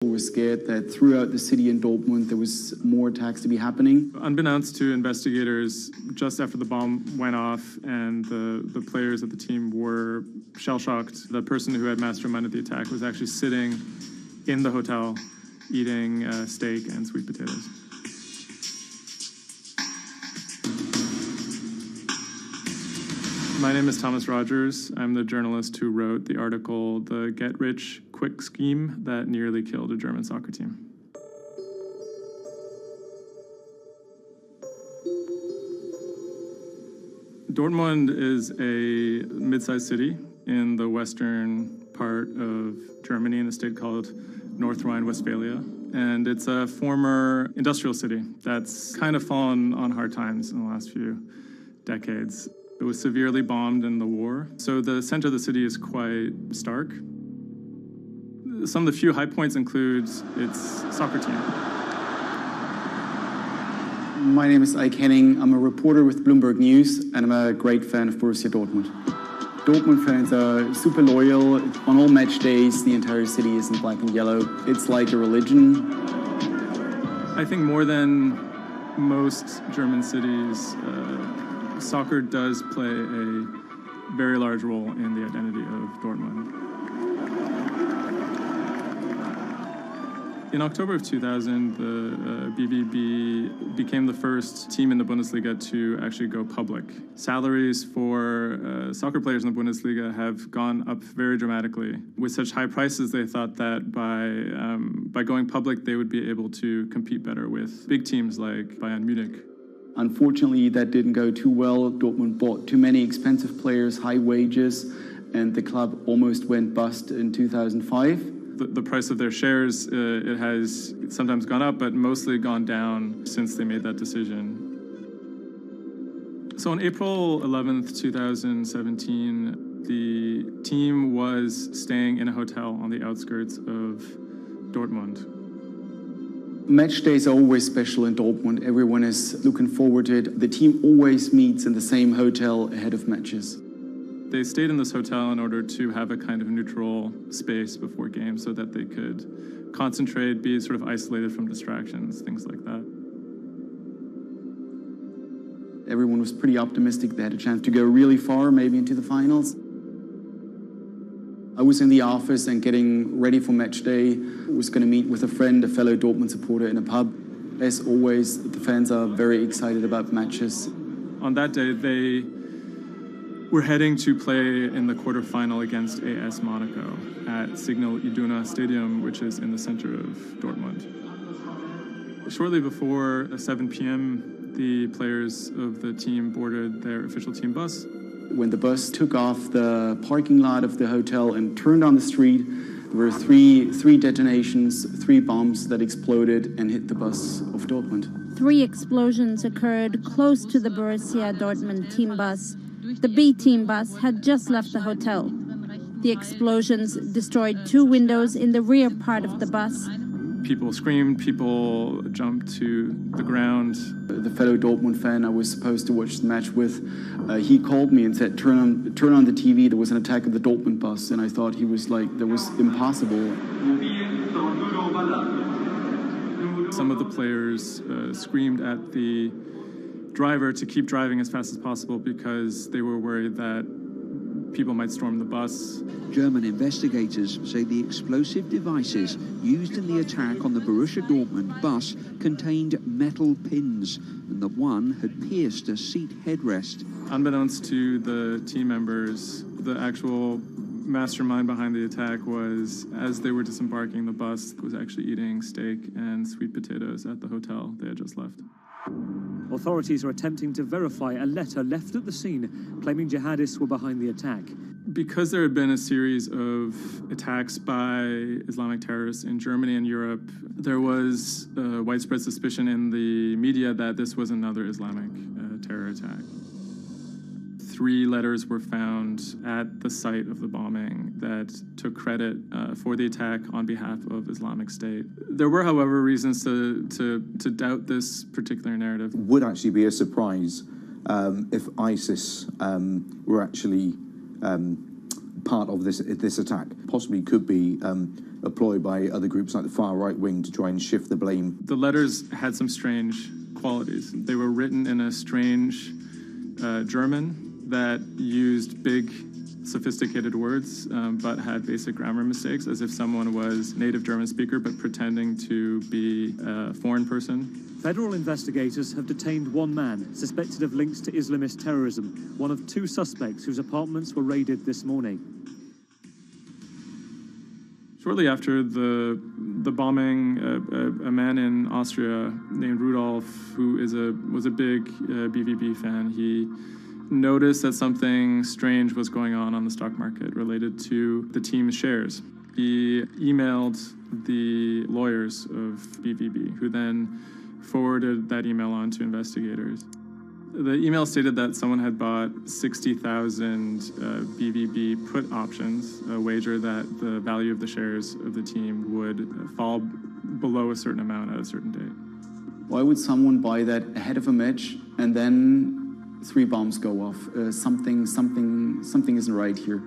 People were scared that throughout the city in Dortmund there was more attacks to be happening. Unbeknownst to investigators, just after the bomb went off and the players of the team were shell-shocked, the person who had masterminded the attack was actually sitting in the hotel eating steak and sweet potatoes. My name is Thomas Rogers. I'm the journalist who wrote the article, The Get-Rich-Quick Scheme That Nearly Killed a German Soccer Team. Dortmund is a mid-sized city in the western part of Germany in a state called North Rhine-Westphalia. And it's a former industrial city that's kind of fallen on hard times in the last few decades. It was severely bombed in the war, so the center of the city is quite stark. Some of the few high points include its soccer team. My name is Ike Henning. I'm a reporter with Bloomberg News, and I'm a great fan of Borussia Dortmund. Dortmund fans are super loyal. On all match days, the entire city is in black and yellow. It's like a religion. I think more than most German cities, soccer does play a very large role in the identity of Dortmund. In October of 2000, the BVB became the first team in the Bundesliga to actually go public. Salaries for soccer players in the Bundesliga have gone up very dramatically. With such high prices, they thought that by going public, they would be able to compete better with big teams like Bayern Munich. Unfortunately, that didn't go too well. Dortmund bought too many expensive players, high wages, and the club almost went bust in 2005. The price of their shares, it has sometimes gone up, but mostly gone down since they made that decision. So on April 11th, 2017, the team was staying in a hotel on the outskirts of Dortmund. Match days are always special in Dortmund. Everyone is looking forward to it. The team always meets in the same hotel ahead of matches. They stayed in this hotel in order to have a kind of neutral space before games so that they could concentrate, be sort of isolated from distractions, things like that. Everyone was pretty optimistic. They had a chance to go really far, maybe into the finals. I was in the office and getting ready for match day. I was going to meet with a friend, a fellow Dortmund supporter, in a pub. As always, the fans are very excited about matches. On that day, they were heading to play in the quarterfinal against AS Monaco at Signal Iduna Stadium, which is in the center of Dortmund. Shortly before 7 p.m., the players of the team boarded their official team bus. When the bus took off the parking lot of the hotel and turned on the street, there were three detonations, 3 bombs that exploded and hit the bus of Dortmund. 3 explosions occurred close to the Borussia Dortmund team bus. The B team bus had just left the hotel. The explosions destroyed 2 windows in the rear part of the bus. People screamed, people jumped to the ground. The fellow Dortmund fan I was supposed to watch the match with, he called me and said, turn on the TV, there was an attack on the Dortmund bus. And I thought he was like, that was impossible. Some of the players screamed at the driver to keep driving as fast as possible because they were worried that people might storm the bus. German investigators say the explosive devices used in the attack on the Borussia Dortmund bus contained metal pins, and that one had pierced a seat headrest. Unbeknownst to the team members, the actual mastermind behind the attack was, as they were disembarking, the bus was actually eating steak and sweet potatoes at the hotel they had just left. Authorities are attempting to verify a letter left at the scene claiming jihadists were behind the attack. Because there had been a series of attacks by Islamic terrorists in Germany and Europe, there was widespread suspicion in the media that this was another Islamic terror attack. 3 letters were found at the site of the bombing that took credit for the attack on behalf of Islamic State. There were, however, reasons to doubt this particular narrative. It would actually be a surprise if ISIS were actually part of this attack. Possibly could be employed by other groups like the far right wing to try and shift the blame. The letters had some strange qualities. They were written in a strange German that used big, sophisticated words, but had basic grammar mistakes, as if someone was native German speaker but pretending to be a foreign person. Federal investigators have detained one man suspected of links to Islamist terrorism, one of two suspects whose apartments were raided this morning. Shortly after the bombing, a man in Austria named Rudolf, who was a big BVB fan, he noticed that something strange was going on the stock market related to the team's shares. He emailed the lawyers of BVB, who then forwarded that email on to investigators. The email stated that someone had bought 60,000 BVB put options, a wager that the value of the shares of the team would fall below a certain amount at a certain date. Why would someone buy that ahead of a match and then 3 bombs go off? Something isn't right here.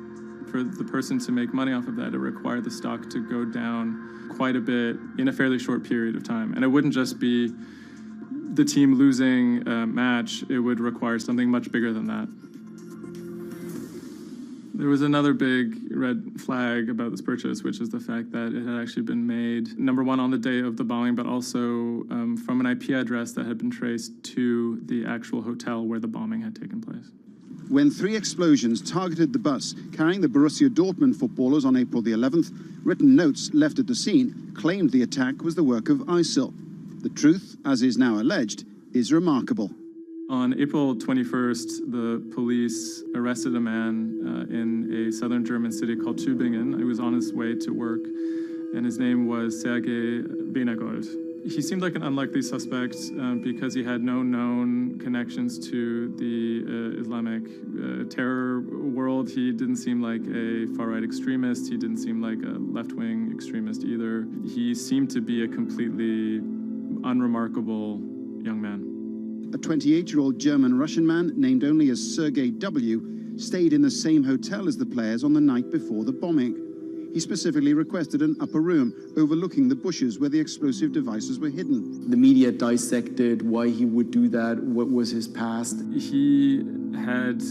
For the person to make money off of that, it required the stock to go down quite a bit in a fairly short period of time. And it wouldn't just be the team losing a match, it would require something much bigger than that. There was another big red flag about this purchase, which is the fact that it had actually been made, number one, on the day of the bombing, but also from an IP address that had been traced to the actual hotel where the bombing had taken place. When 3 explosions targeted the bus carrying the Borussia Dortmund footballers on April the 11th, written notes left at the scene claimed the attack was the work of ISIL. The truth, as is now alleged, is remarkable. On April 21st, the police arrested a man in a southern German city called Tübingen. He was on his way to work, and his name was Sergei Venegold. He seemed like an unlikely suspect because he had no known connections to the Islamic terror world. He didn't seem like a far-right extremist. He didn't seem like a left-wing extremist either. He seemed to be a completely unremarkable young man. A 28-year-old German-Russian man, named only as Sergei W., stayed in the same hotel as the players on the night before the bombing. He specifically requested an upper room overlooking the bushes where the explosive devices were hidden. The media dissected why he would do that, what was his past. He had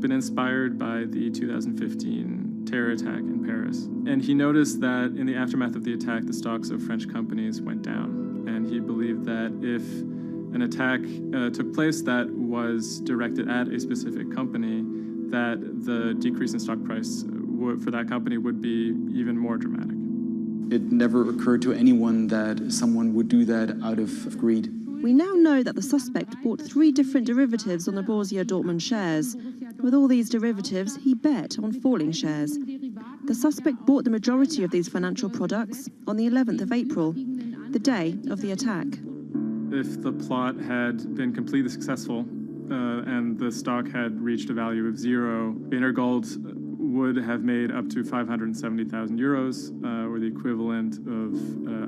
been inspired by the 2015 terror attack in Paris. And he noticed that in the aftermath of the attack, the stocks of French companies went down. And he believed that if an attack took place that was directed at a specific company, that the decrease in stock price for that company would be even more dramatic. It never occurred to anyone that someone would do that out of greed. We now know that the suspect bought 3 different derivatives on the Borussia Dortmund shares. With all these derivatives, he bet on falling shares. The suspect bought the majority of these financial products on the 11th of April, the day of the attack. If the plot had been completely successful and the stock had reached a value of 0, Venegold would have made up to 570,000 euros, or the equivalent of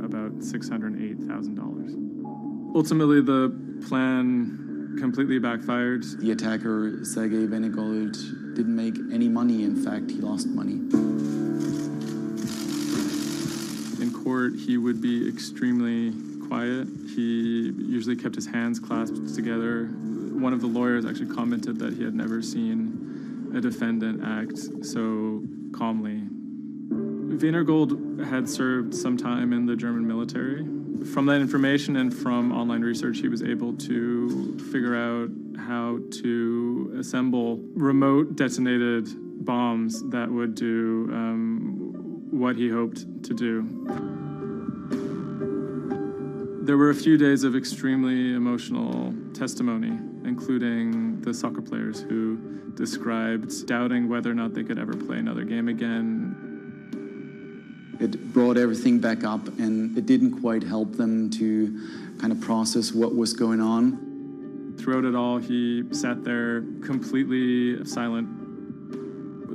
about $608,000. Ultimately, the plan completely backfired. The attacker, Sergei Venegold, didn't make any money. In fact, he lost money. In court, he would be extremely quiet. He usually kept his hands clasped together. One of the lawyers actually commented that he had never seen a defendant act so calmly. Venegold had served some time in the German military. From that information and from online research, he was able to figure out how to assemble remote detonated bombs that would do what he hoped to do. There were a few days of extremely emotional testimony, including the soccer players who described doubting whether or not they could ever play another game again. It brought everything back up, and it didn't quite help them to kind of process what was going on. Throughout it all, he sat there completely silent.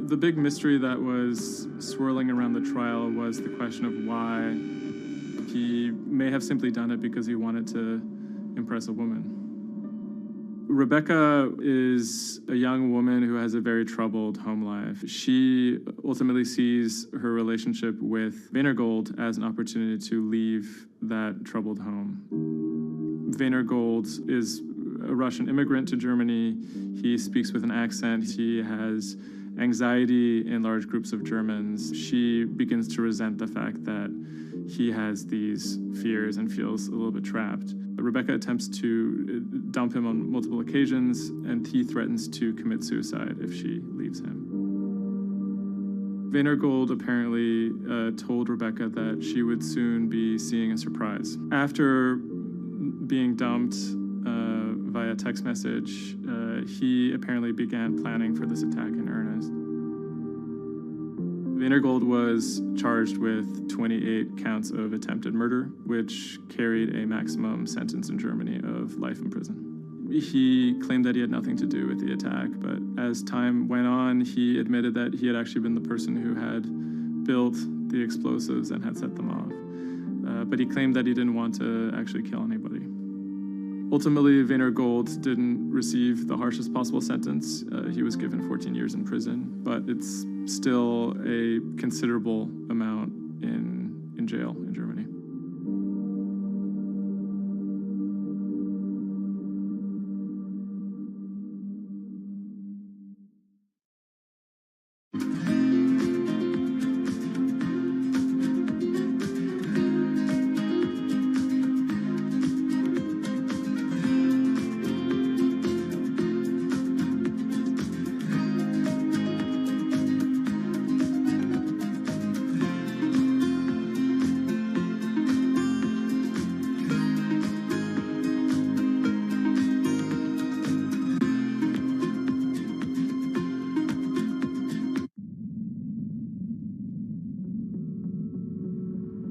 The big mystery that was swirling around the trial was the question of why. He may have simply done it because he wanted to impress a woman. Rebecca is a young woman who has a very troubled home life. She ultimately sees her relationship with Weinergold as an opportunity to leave that troubled home. Weinergold is a Russian immigrant to Germany. He speaks with an accent. He has anxiety in large groups of Germans. She begins to resent the fact that he has these fears and feels a little bit trapped. Rebecca attempts to dump him on multiple occasions, and he threatens to commit suicide if she leaves him. Weinergold apparently told Rebecca that she would soon be seeing a surprise. After being dumped via text message, he apparently began planning for this attack in earnest. Weinergold was charged with 28 counts of attempted murder, which carried a maximum sentence in Germany of life in prison. He claimed that he had nothing to do with the attack, but as time went on, he admitted that he had actually been the person who had built the explosives and had set them off. But he claimed that he didn't want to actually kill anybody. Ultimately, Weinergold didn't receive the harshest possible sentence. He was given 14 years in prison, but it's still a considerable amount in jail in Germany.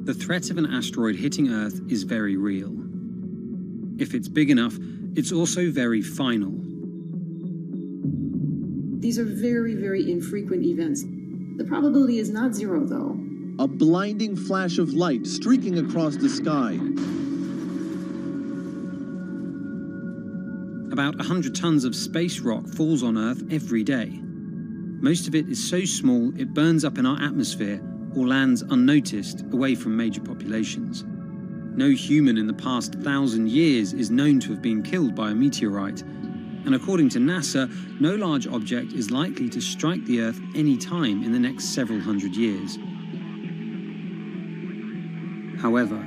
The threat of an asteroid hitting Earth is very real. If it's big enough, it's also very final. These are very, very infrequent events. The probability is not zero, though. A blinding flash of light streaking across the sky. About 100 tons of space rock falls on Earth every day. Most of it is so small it burns up in our atmosphere or lands unnoticed away from major populations. No human in the past 1,000 years is known to have been killed by a meteorite, and according to NASA, no large object is likely to strike the Earth any time in the next several hundred years. However,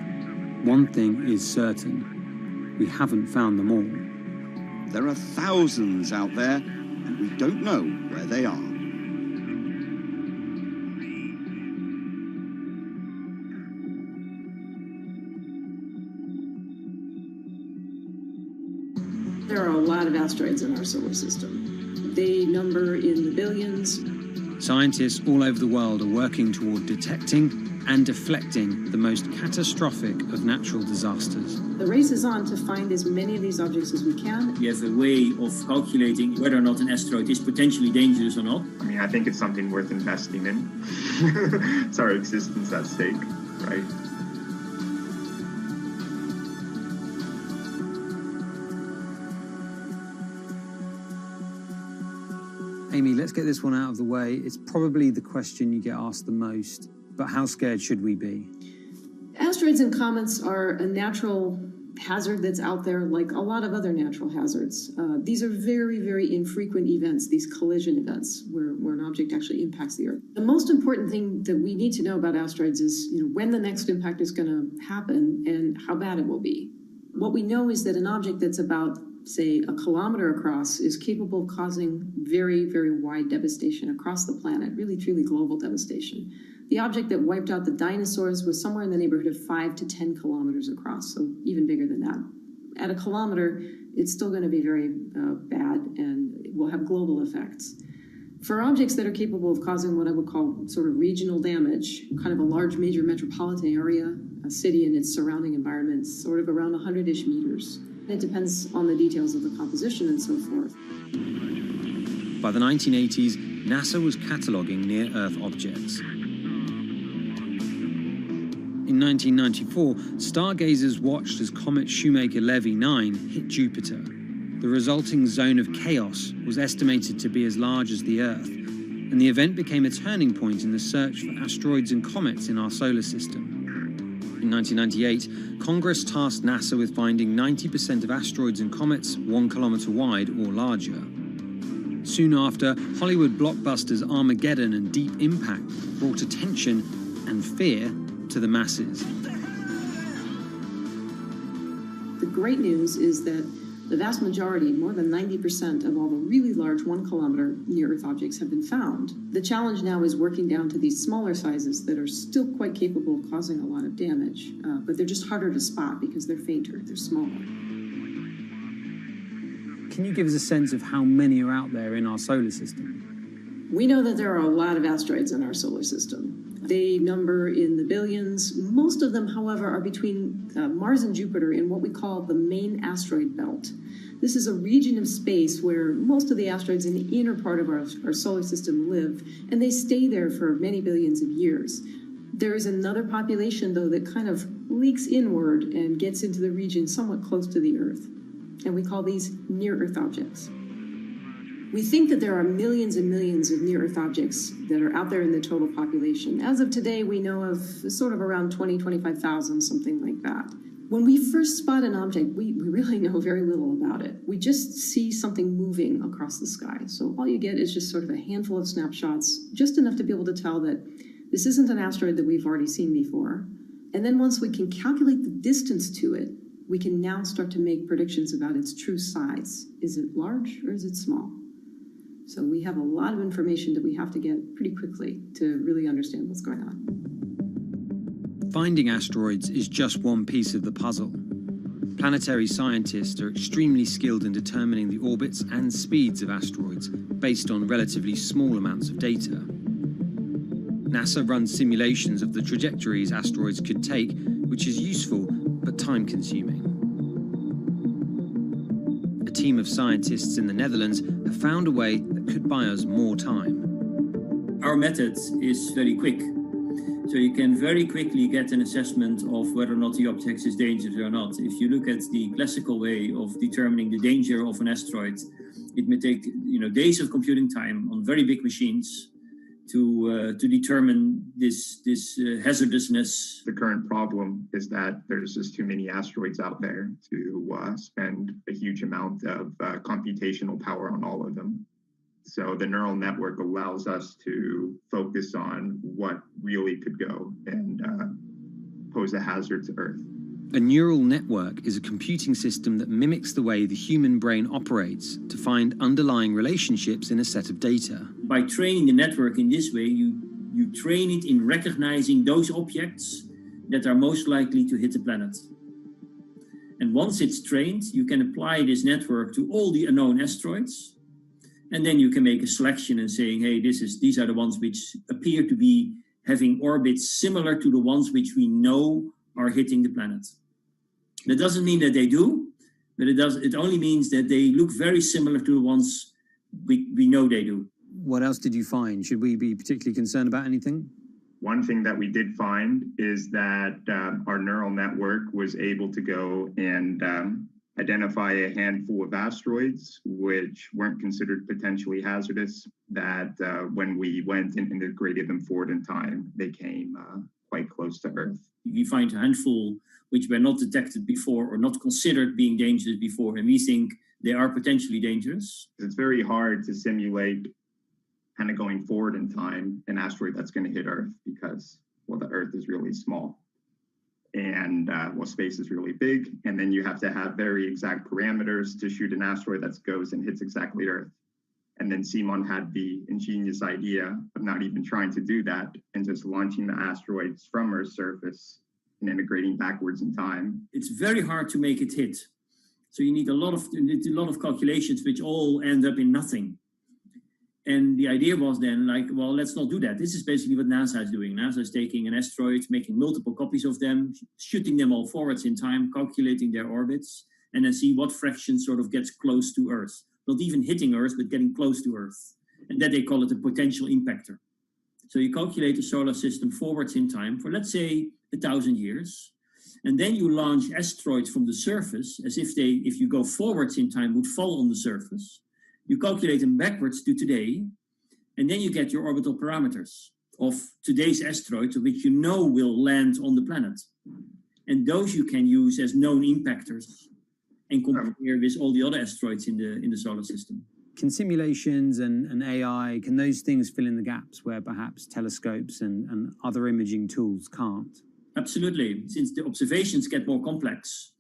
one thing is certain: we haven't found them all. There are thousands out there, and we don't know where they are. There are a lot of asteroids in our solar system. They number in the billions. Scientists all over the world are working toward detecting and deflecting the most catastrophic of natural disasters. The race is on to find as many of these objects as we can. He has a way of calculating whether or not an asteroid is potentially dangerous or not. I mean, I think it's something worth investing in. It's our existence at stake, right? Amy, let's get this one out of the way. It's probably the question you get asked the most, but how scared should we be? Asteroids and comets are a natural hazard that's out there like a lot of other natural hazards. These are very, very infrequent events, these collision events, where an object actually impacts the Earth. The most important thing that we need to know about asteroids is when the next impact is going to happen and how bad it will be. What we know is that an object that's about, say, a kilometer across is capable of causing very, very wide devastation across the planet, really, truly global devastation. The object that wiped out the dinosaurs was somewhere in the neighborhood of 5 to 10 kilometers across, so even bigger than that. At a kilometer, it's still going to be very bad and it will have global effects. For objects that are capable of causing what I would call sort of regional damage, kind of a large major metropolitan area, a city and its surrounding environment, sort of around 100-ish meters. It depends on the details of the composition and so forth. By the 1980s, NASA was cataloguing near-Earth objects. In 1994, stargazers watched as comet Shoemaker-Levy 9 hit Jupiter. The resulting zone of chaos was estimated to be as large as the Earth, and the event became a turning point in the search for asteroids and comets in our solar system. In 1998, Congress tasked NASA with finding 90% of asteroids and comets 1 kilometer wide or larger. Soon after, Hollywood blockbusters Armageddon and Deep Impact brought attention and fear to the masses. The great news is that the vast majority, more than 90% of all the really large 1 kilometer near-Earth objects have been found. The challenge now is working down to these smaller sizes that are still quite capable of causing a lot of damage, but they're just harder to spot because they're fainter, they're smaller. Can you give us a sense of how many are out there in our solar system? We know that there are a lot of asteroids in our solar system. They number in the billions. Most of them, however, are between Mars and Jupiter in what we call the main asteroid belt. This is a region of space where most of the asteroids in the inner part of our solar system live, and they stay there for many billions of years. There is another population, though, that kind of leaks inward and gets into the region somewhat close to the Earth, and we call these near-Earth objects. We think that there are millions and millions of near-Earth objects that are out there in the total population. As of today, we know of sort of around 20, 25,000, something like that. When we first spot an object, we really know very little about it. We just see something moving across the sky. So all you get is just sort of a handful of snapshots, just enough to be able to tell that this isn't an asteroid that we've already seen before. And then once we can calculate the distance to it, we can now start to make predictions about its true size. Is it large or is it small? So we have a lot of information that we have to get pretty quickly to really understand what's going on. Finding asteroids is just one piece of the puzzle. Planetary scientists are extremely skilled in determining the orbits and speeds of asteroids based on relatively small amounts of data. NASA runs simulations of the trajectories asteroids could take, which is useful but time-consuming. A team of scientists in the Netherlands have found a way that could buy us more time. Our method is very quick. So you can very quickly get an assessment of whether or not the object is dangerous or not. If you look at the classical way of determining the danger of an asteroid, it may take days of computing time on very big machines to determine this hazardousness. The current problem is that there's just too many asteroids out there to spend a huge amount of computational power on all of them. So the neural network allows us to focus on what really could go and pose a hazard to Earth. A neural network is a computing system that mimics the way the human brain operates to find underlying relationships in a set of data. By training the network in this way, you train it in recognizing those objects that are most likely to hit the planet. And once it's trained, you can apply this network to all the unknown asteroids. And then you can make a selection and saying, hey, these are the ones which appear to be having orbits similar to the ones which we know are hitting the planet. That doesn't mean that they do, but it only means that they look very similar to the ones we know they do. What else did you find? Should we be particularly concerned about anything? One thing that we did find is that our neural network was able to go and identify a handful of asteroids which weren't considered potentially hazardous, that when we went and integrated them forward in time, they came quite close to Earth. We find a handful which were not detected before or not considered being dangerous before, and we think they are potentially dangerous. It's very hard to simulate kind of going forward in time an asteroid that's going to hit Earth because, well, the Earth is really small and space is really big, and then you have to have very exact parameters to shoot an asteroid that goes and hits exactly Earth. And then Simon had the ingenious idea of not even trying to do that and just launching the asteroids from Earth's surface and integrating backwards in time. It's very hard to make it hit. So you need a lot of calculations which all end up in nothing. And the idea was then let's not do that. This is basically what NASA is doing. NASA is taking an asteroid, making multiple copies of them, shooting them all forwards in time, calculating their orbits, and then see what fraction sort of gets close to Earth. Not even hitting Earth, but getting close to Earth. And that they call it a potential impactor. So you calculate the solar system forwards in time for, let's say, 1,000 years. And then you launch asteroids from the surface as if they, if you go forwards in time, would fall on the surface. You calculate them backwards to today, and then you get your orbital parameters of today's asteroid, which you know will land on the planet. And those you can use as known impactors and compare with all the other asteroids in the solar system. Can simulations and AI, can those things fill in the gaps where perhaps telescopes and other imaging tools can't? Absolutely. Since the observations get more complex,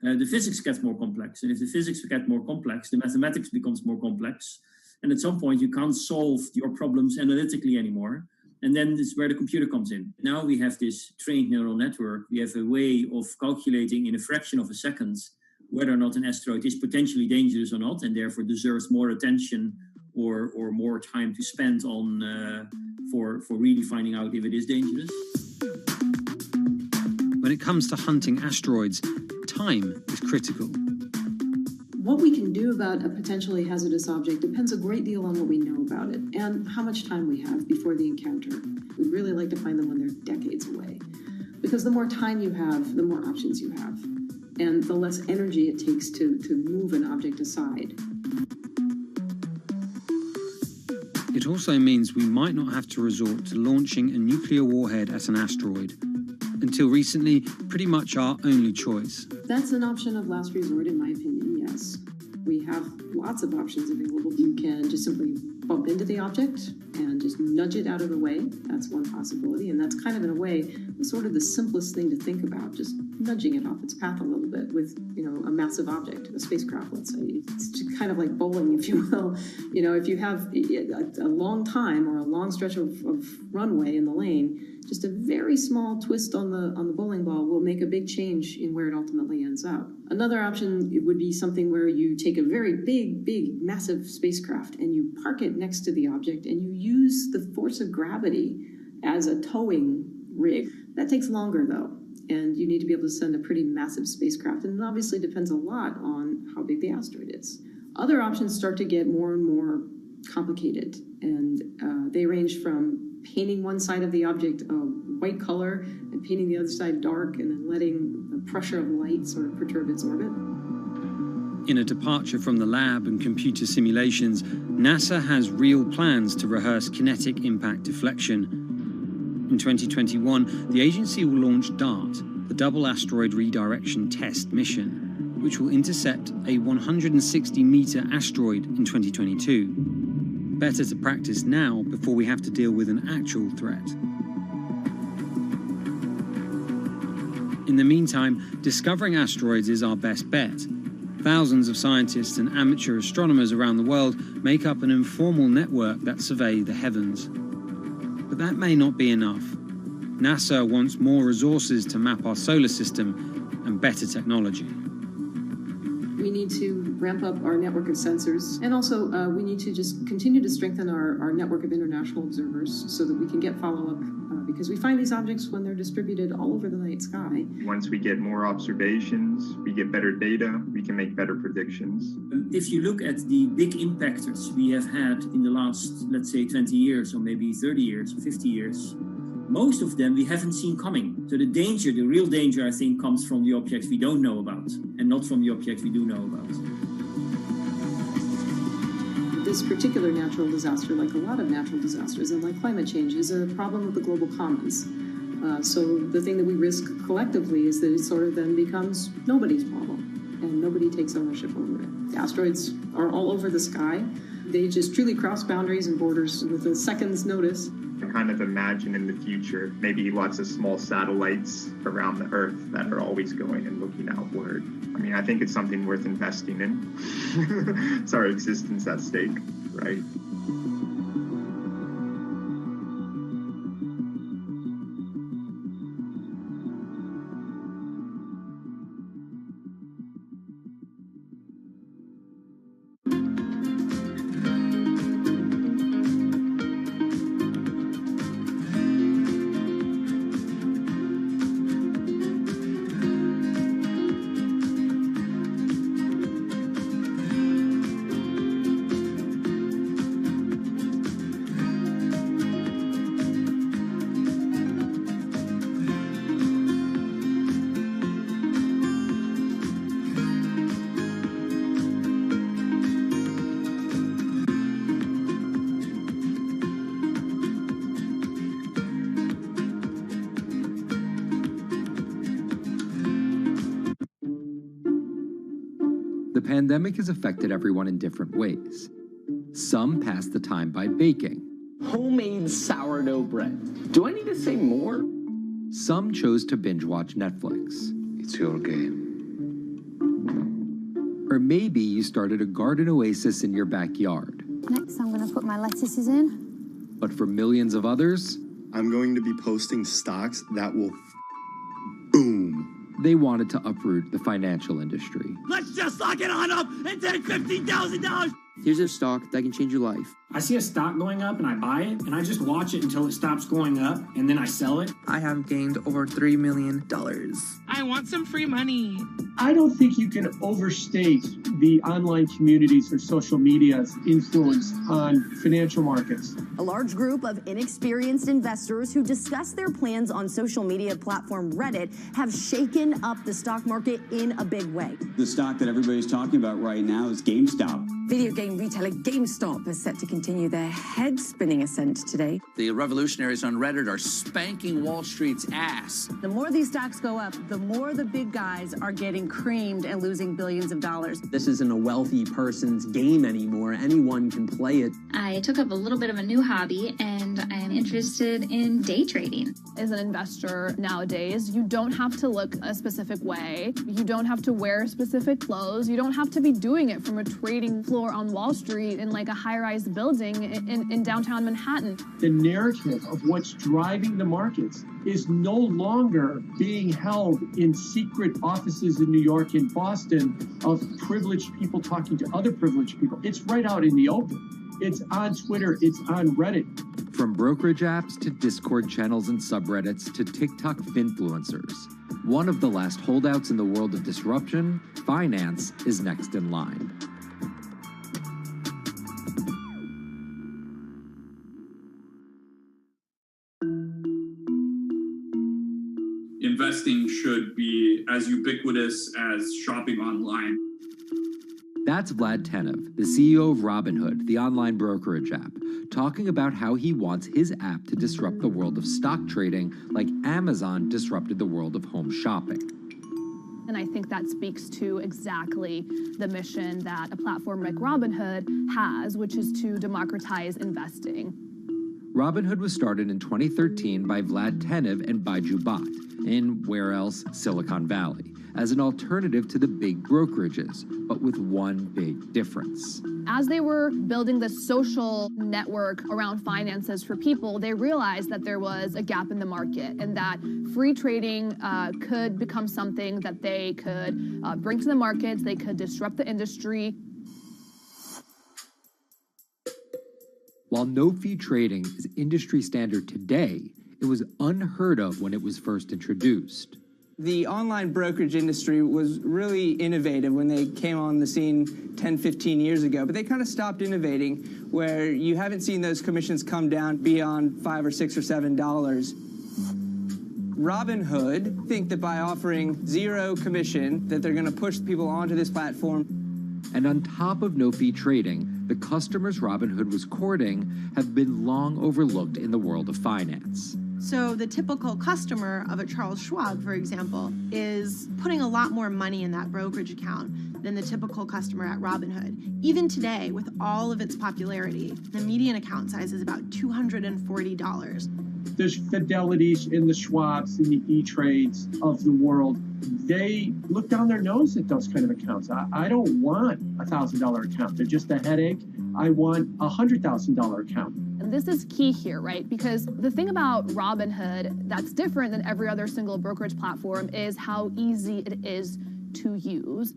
the physics gets more complex. And if the physics get more complex, the mathematics becomes more complex. And at some point, you can't solve your problems analytically anymore. And then this is where the computer comes in. Now we have this trained neural network. We have a way of calculating in a fraction of a second whether or not an asteroid is potentially dangerous or not, and therefore deserves more attention or more time to spend on for really finding out if it is dangerous. When it comes to hunting asteroids, time is critical. What we can do about a potentially hazardous object depends a great deal on what we know about it and how much time we have before the encounter. We'd really like to find them when they're decades away, because the more time you have, the more options you have, and the less energy it takes to move an object aside. It also means we might not have to resort to launching a nuclear warhead at an asteroid. Until recently, pretty much our only choice. That's an option of last resort, in my opinion, yes. We have lots of options available. You can just simply bump into the object and just nudge it out of the way. That's one possibility, and that's kind of, in a way, sort of the simplest thing to think about, just nudging it off its path a little bit with, a massive object, a spacecraft, let's say. It's just kind of like bowling, if you will. If you have a long time or a long stretch of runway in the lane, just a very small twist on the bowling ball will make a big change in where it ultimately ends up. Another option would be something where you take a very big, massive spacecraft and you park it next to the object and you use the force of gravity as a towing rig. That takes longer, though, and you need to be able to send a pretty massive spacecraft, and it obviously depends a lot on how big the asteroid is. Other options start to get more and more complicated, and they range from painting one side of the object a white color and painting the other side dark, and then letting the pressure of light sort of perturb its orbit. In a departure from the lab and computer simulations, NASA has real plans to rehearse kinetic impact deflection. In 2021, the agency will launch DART, the Double Asteroid Redirection Test mission, which will intercept a 160-meter asteroid in 2022. Better to practice now before we have to deal with an actual threat. In the meantime, discovering asteroids is our best bet. Thousands of scientists and amateur astronomers around the world make up an informal network that survey the heavens. But that may not be enough. NASA wants more resources to map our solar system and better technology. We need to ramp up our network of sensors, and also we need to just continue to strengthen our network of international observers so that we can get follow-up, because we find these objects when they're distributed all over the night sky. Once we get more observations, we get better data, we can make better predictions. If you look at the big impactors we have had in the last, let's say, 20 years, or maybe 30 years, or 50 years, most of them we haven't seen coming. So the real danger, I think, comes from the objects we don't know about, and not from the objects we do know about. This particular natural disaster, like a lot of natural disasters and like climate change, is a problem of the global commons. So the thing that we risk collectively is that it sort of then becomes nobody's problem, and nobody takes ownership over it. The asteroids are all over the sky. They just truly cross boundaries and borders with a second's notice. I kind of imagine in the future maybe lots of small satellites around the Earth that are always going and looking outward. I mean, I think it's something worth investing in. It's our existence at stake, right? pandemic has affected everyone in different ways. Some pass the time by baking. Homemade sourdough bread. Do I need to say more? Some chose to binge watch Netflix. It's your game. Or maybe you started a garden oasis in your backyard. Next, I'm going to put my lettuces in. But for millions of others, I'm going to be posting stocks that will boom. They wanted to uproot the financial industry. Let's just lock it on up and take $15,000. Here's a stock that can change your life. I see a stock going up and I buy it and I just watch it until it stops going up and then I sell it. I have gained over $3 million. I want some free money. I don't think you can overstate the online communities or social media's influence on financial markets. A large group of inexperienced investors who discuss their plans on social media platform Reddit have shaken up the stock market in a big way. The stock that everybody's talking about right now is GameStop. Video game retailer GameStop is set to continue their head-spinning ascent today. The revolutionaries on Reddit are spanking Wall Street's ass. The more these stocks go up, the more the big guys are getting creamed and losing billions of dollars. This isn't a wealthy person's game anymore. Anyone can play it. I took up a little bit of a new hobby and I am interested in day trading. As an investor nowadays, you don't have to look a specific way. You don't have to wear specific clothes. You don't have to be doing it from a trading floor on Wall Street in like a high-rise building in downtown Manhattan. The narrative of what's driving the markets is no longer being held in secret offices in New York and Boston of privileged people talking to other privileged people. It's right out in the open. It's on Twitter, it's on Reddit. From brokerage apps to Discord channels and subreddits to TikTok finfluencers, one of the last holdouts in the world of disruption, finance, is next in line. Investing should be as ubiquitous as shopping online. That's Vlad Tenev, the CEO of Robinhood, the online brokerage app, talking about how he wants his app to disrupt the world of stock trading like Amazon disrupted the world of home shopping. And I think that speaks to exactly the mission that a platform like Robinhood has, which is to democratize investing. Robinhood was started in 2013 by Vlad Tenev and Baiju Bhatt in, where else, Silicon Valley, as an alternative to the big brokerages, but with one big difference. As they were building the social network around finances for people, they realized that there was a gap in the market and that free trading could become something that they could bring to the markets, they could disrupt the industry. While no-fee trading is industry standard today, it was unheard of when it was first introduced. The online brokerage industry was really innovative when they came on the scene 10, 15 years ago, but they kind of stopped innovating where you haven't seen those commissions come down beyond $5 or $6 or $7. Robinhood think that by offering zero commission that they're going to push people onto this platform. And on top of no-fee trading, the customers Robinhood was courting have been long overlooked in the world of finance. So the typical customer of a Charles Schwab, for example, is putting a lot more money in that brokerage account than the typical customer at Robinhood. Even today, with all of its popularity, the median account size is about $240. There's Fidelities and the Schwabs and the E-Trades of the world. They look down their nose at those kind of accounts. I don't want a $1,000 account. They're just a headache. I want a $100,000 account. And this is key here, right? Because the thing about Robinhood that's different than every other single brokerage platform is how easy it is to use.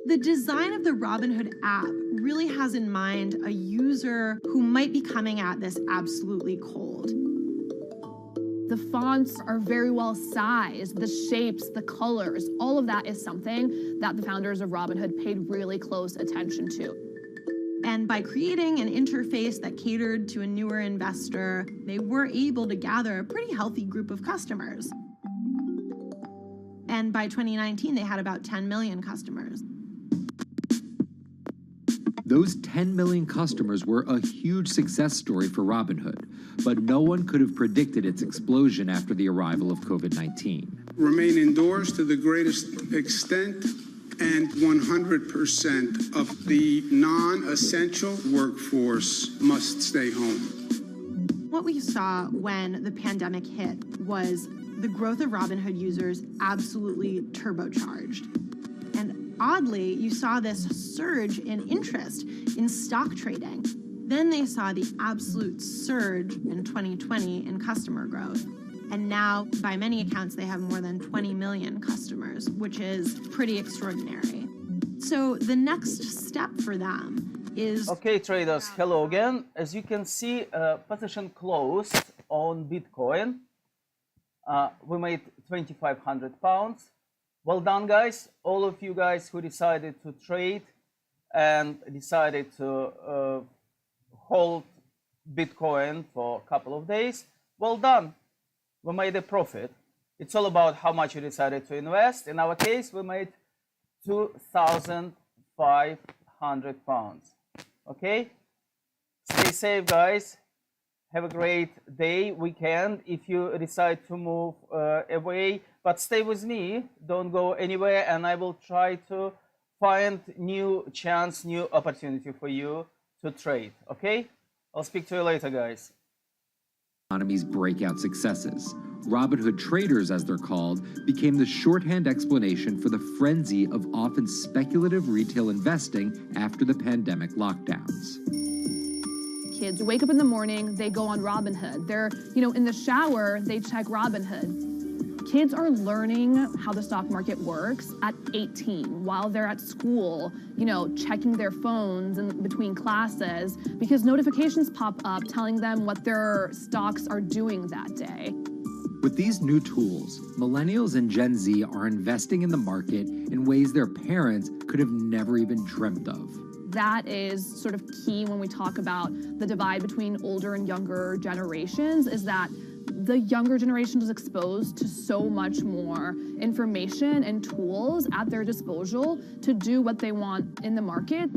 The design of the Robinhood app really has in mind a user who might be coming at this absolutely cold. The fonts are very well sized, the shapes, the colors, all of that is something that the founders of Robinhood paid really close attention to. And by creating an interface that catered to a newer investor, they were able to gather a pretty healthy group of customers. And by 2019, they had about 10 million customers. Those 10 million customers were a huge success story for Robinhood, but no one could have predicted its explosion after the arrival of COVID-19. Remain indoors to the greatest extent and 100% of the non-essential workforce must stay home. What we saw when the pandemic hit was the growth of Robinhood users absolutely turbocharged. And oddly, you saw this surge in interest in stock trading. Then they saw the absolute surge in 2020 in customer growth. And now, by many accounts, they have more than 20 million customers, which is pretty extraordinary. So the next step for them is... Okay, traders, hello again. As you can see, position closed on Bitcoin. We made 2,500 pounds. Well done, guys. All of you guys who decided to trade and decided to hold Bitcoin for a couple of days. Well done. We made a profit. It's all about how much you decided to invest. In our case, we made 2,500 pounds. Okay? Stay safe, guys. Have a great day, weekend. If you decide to move away, but stay with me. Don't go anywhere, and I will try to find new chance, new opportunity for you to trade. Okay? I'll speak to you later, guys. Economy's breakout successes. Robinhood traders, as they're called, became the shorthand explanation for the frenzy of often speculative retail investing after the pandemic lockdowns. Kids wake up in the morning, they go on Robinhood. They're, in the shower, they check Robinhood. Kids are learning how the stock market works at 18 while they're at school, checking their phones in between classes because notifications pop up telling them what their stocks are doing that day. With these new tools, millennials and Gen Z are investing in the market in ways their parents could have never even dreamt of. That is sort of key when we talk about the divide between older and younger generations, is that the younger generation is exposed to so much more information and tools at their disposal to do what they want in the market.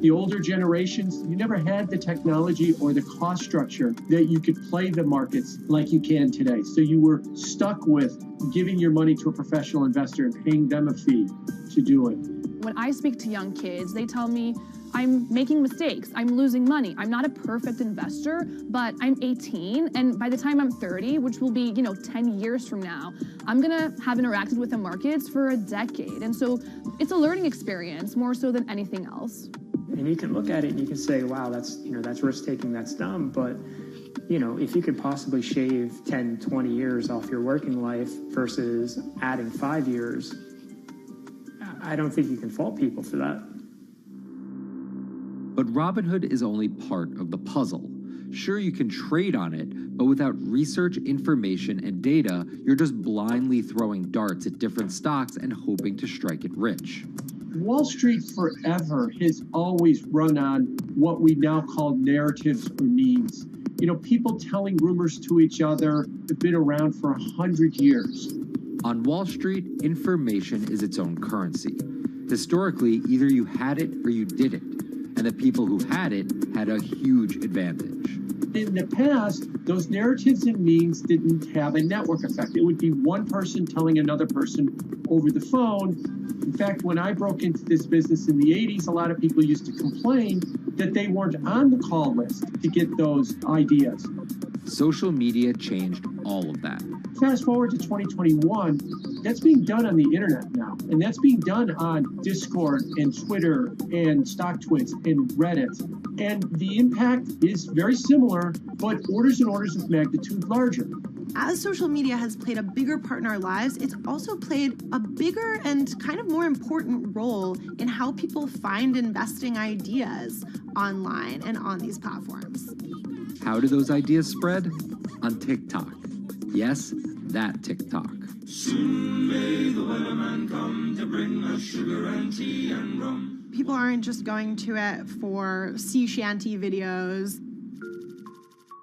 The older generations, you never had the technology or the cost structure that you could play the markets like you can today. So you were stuck with giving your money to a professional investor and paying them a fee to do it. When I speak to young kids, they tell me, I'm making mistakes, I'm losing money. I'm not a perfect investor, but I'm 18, and by the time I'm 30, which will be, 10 years from now, I'm gonna have interacted with the markets for a decade. And so it's a learning experience more so than anything else. And you can look at it and you can say, wow, that's risk-taking, that's dumb, but if you could possibly shave 10, 20 years off your working life versus adding 5 years, I don't think you can fault people for that. But Robinhood is only part of the puzzle. Sure, you can trade on it, but without research, information, and data, you're just blindly throwing darts at different stocks and hoping to strike it rich. Wall Street forever has always run on what we now call narratives or memes. People telling rumors to each other have been around for 100 years. On Wall Street, information is its own currency. Historically, either you had it or you didn't. And the people who had it had a huge advantage. In the past, those narratives and memes didn't have a network effect. It would be one person telling another person over the phone. In fact, when I broke into this business in the 80s, a lot of people used to complain that they weren't on the call list to get those ideas. Social media changed all of that. Fast forward to 2021, that's being done on the internet now. And that's being done on Discord and Twitter and StockTwits and Reddit. And the impact is very similar, but orders and orders of magnitude larger. As social media has played a bigger part in our lives, it's also played a bigger and kind of more important role in how people find investing ideas online and on these platforms. How do those ideas spread? On TikTok. Yes, that TikTok. Soon may the weatherman come to bring us sugar and tea and rum. People aren't just going to it for sea shanty videos.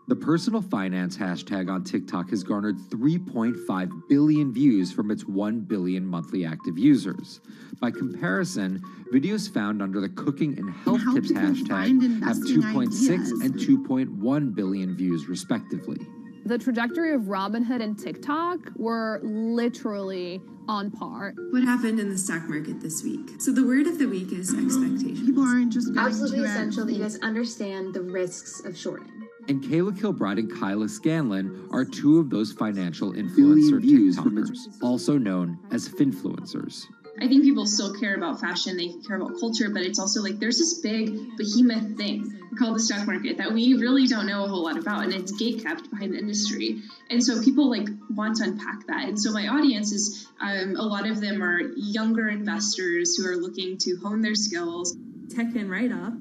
The personal finance hashtag on TikTok has garnered 3.5 billion views from its 1 billion monthly active users. By comparison, videos found under the cooking and health tips hashtag have 2.6 and 2.1 billion views respectively. The trajectory of Robinhood and TikTok were literally on par. What happened in the stock market this week? So the word of the week is expectation. People aren't just going absolutely to essential that you guys understand the risks of shorting. And Kayla Kilbride and Kyla Scanlon are two of those financial influencer TikTokers, also known as finfluencers. I think people still care about fashion, they care about culture, but it's also like there's this big behemoth thing called the stock market that we really don't know a whole lot about, and it's gatekept behind the industry. And so people like want to unpack that. And so my audience is, a lot of them are younger investors who are looking to hone their skills. Tech in right up.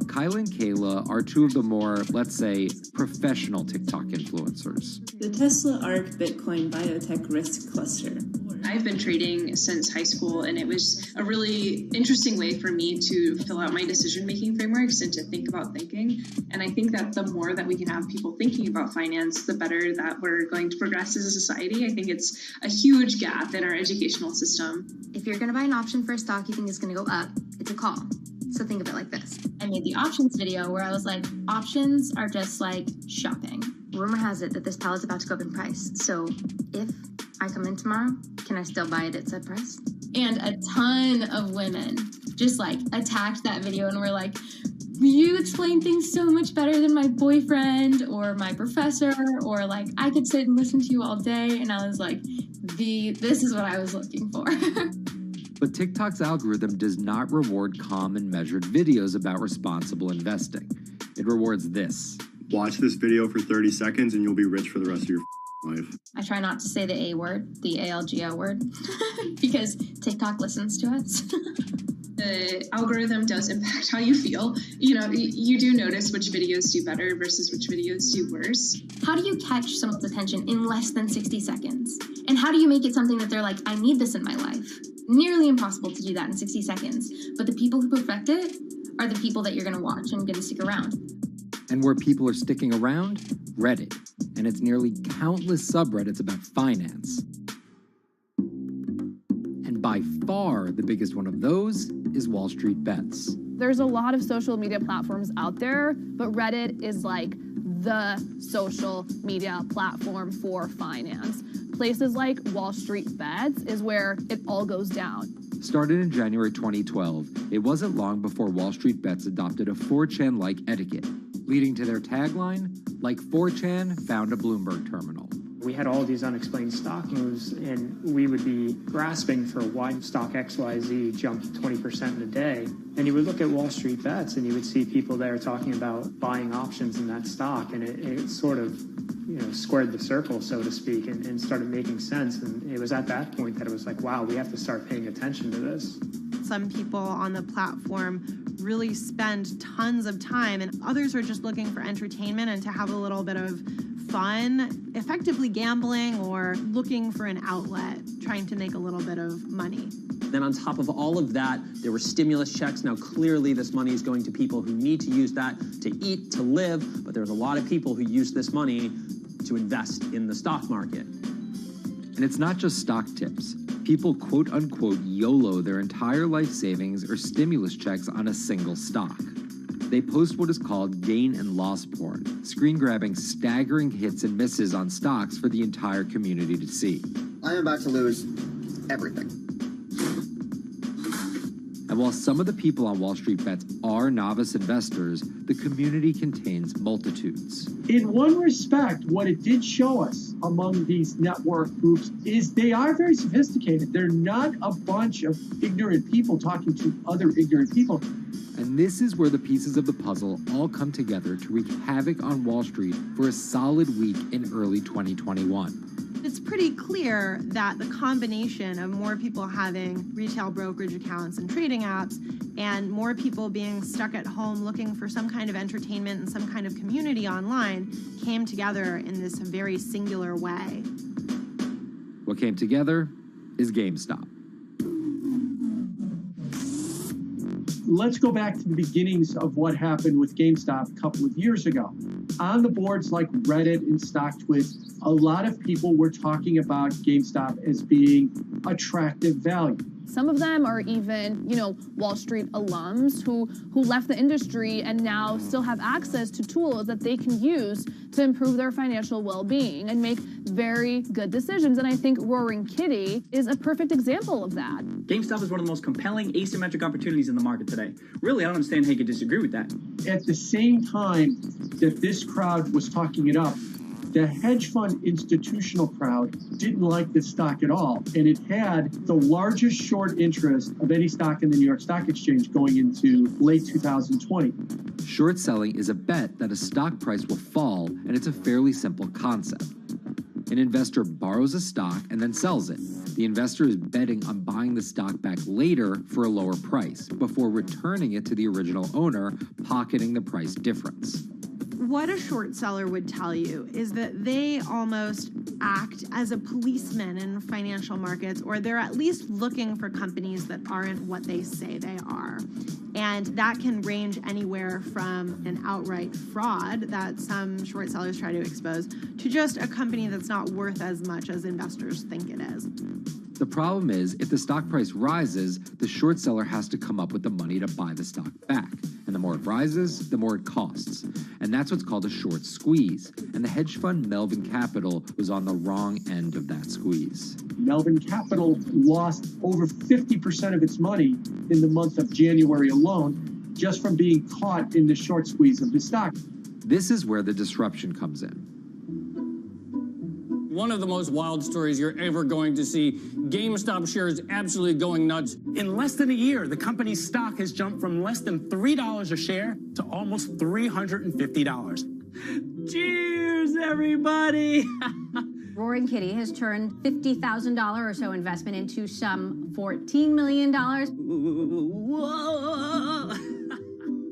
Kyla and Kayla are two of the more, let's say, professional TikTok influencers. The Tesla ARK Bitcoin Biotech Risk Cluster. I've been trading since high school, and it was a really interesting way for me to fill out my decision-making frameworks and to think about thinking. And I think that the more that we can have people thinking about finance, the better that we're going to progress as a society. I think it's a huge gap in our educational system. If you're going to buy an option for a stock you think is going to go up, it's a call. So think of it like this. I made the options video where I was like, options are just like shopping. Rumor has it that this pallet's about to go up in price. So if I come in tomorrow, can I still buy it at said price? And a ton of women just like attacked that video and were like, you explain things so much better than my boyfriend or my professor, or like I could sit and listen to you all day. And I was like, this is what I was looking for. But TikTok's algorithm does not reward calm and measured videos about responsible investing. It rewards this. Watch this video for 30 seconds and you'll be rich for the rest of your life. I try not to say the A word, the ALGO word, because TikTok listens to us. The algorithm does impact how you feel. You know, you do notice which videos do better versus which videos do worse. How do you catch someone's attention in less than 60 seconds? And how do you make it something that they're like, I need this in my life? Nearly impossible to do that in 60 seconds. But the people who perfect it are the people that you're going to watch and going to stick around. And where people are sticking around? Reddit. And its nearly countless subreddits about finance. And by far the biggest one of those is Wall Street Bets. There's a lot of social media platforms out there, but Reddit is like the social media platform for finance. Places like Wall Street Bets is where it all goes down. Started in January 2012, it wasn't long before Wall Street Bets adopted a 4chan-like etiquette, leading to their tagline, like 4chan found a Bloomberg terminal. We had all these unexplained stock moves, and we would be grasping for why stock XYZ jumped 20% in a day. And you would look at Wall Street Bets, and you would see people there talking about buying options in that stock, and it sort of, squared the circle, so to speak, and started making sense. And it was at that point that it was like, wow, we have to start paying attention to this. Some people on the platform really spend tons of time, and others are just looking for entertainment and to have a little bit of fun, effectively gambling or looking for an outlet, trying to make a little bit of money. Then on top of all of that, there were stimulus checks. Now, clearly this money is going to people who need to use that to eat, to live, but there's a lot of people who use this money to invest in the stock market. And it's not just stock tips. People quote-unquote YOLO their entire life savings or stimulus checks on a single stock. They post what is called gain and loss porn, screen-grabbing staggering hits and misses on stocks for the entire community to see. I am about to lose everything. And while some of the people on Wall Street Bets are novice investors, the community contains multitudes. In one respect, what it did show us among these network groups is they are very sophisticated. They're not a bunch of ignorant people talking to other ignorant people. And this is where the pieces of the puzzle all come together to wreak havoc on Wall Street for a solid week in early 2021. It's pretty clear that the combination of more people having retail brokerage accounts and trading apps and more people being stuck at home looking for some kind of entertainment and some kind of community online came together in this very singular way. What came together is GameStop. Let's go back to the beginnings of what happened with GameStop a couple of years ago. On the boards like Reddit and StockTwist, a lot of people were talking about GameStop as being attractive value. Some of them are even, Wall Street alums who left the industry and now still have access to tools that they can use to improve their financial well-being and make very good decisions. And I think Roaring Kitty is a perfect example of that. GameStop is one of the most compelling asymmetric opportunities in the market today. Really, I don't understand how you could disagree with that. At the same time that this crowd was talking it up, the hedge fund institutional crowd didn't like this stock at all, and it had the largest short interest of any stock in the New York Stock Exchange going into late 2020. Short selling is a bet that a stock price will fall, and it's a fairly simple concept. An investor borrows a stock and then sells it. The investor is betting on buying the stock back later for a lower price before returning it to the original owner, pocketing the price difference. What a short seller would tell you is that they almost act as a policeman in financial markets, or they're at least looking for companies that aren't what they say they are. And that can range anywhere from an outright fraud that some short sellers try to expose to just a company that's not worth as much as investors think it is. The problem is, if the stock price rises, the short seller has to come up with the money to buy the stock back. And the more it rises, the more it costs. And that's what's called a short squeeze. And the hedge fund Melvin Capital was on the wrong end of that squeeze. Melvin Capital lost over 50% of its money in the month of January alone, just from being caught in the short squeeze of the stock. This is where the disruption comes in. One of the most wild stories you're ever going to see. GameStop shares absolutely going nuts. In less than a year, the company's stock has jumped from less than $3 a share to almost $350. Cheers, everybody! Roaring Kitty has turned $50,000 or so investment into some $14 million. Whoa!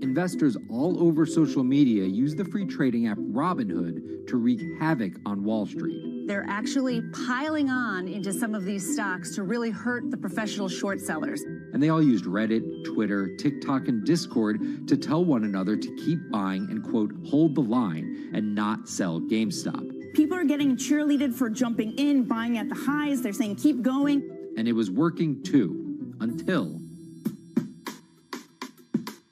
Investors all over social media use the free trading app Robinhood to wreak havoc on Wall Street. They're actually piling on into some of these stocks to really hurt the professional short sellers. And they all used Reddit, Twitter, TikTok, and Discord to tell one another to keep buying and, quote, hold the line and not sell GameStop. People are getting cheerleaded for jumping in, buying at the highs. They're saying, keep going. And it was working too, until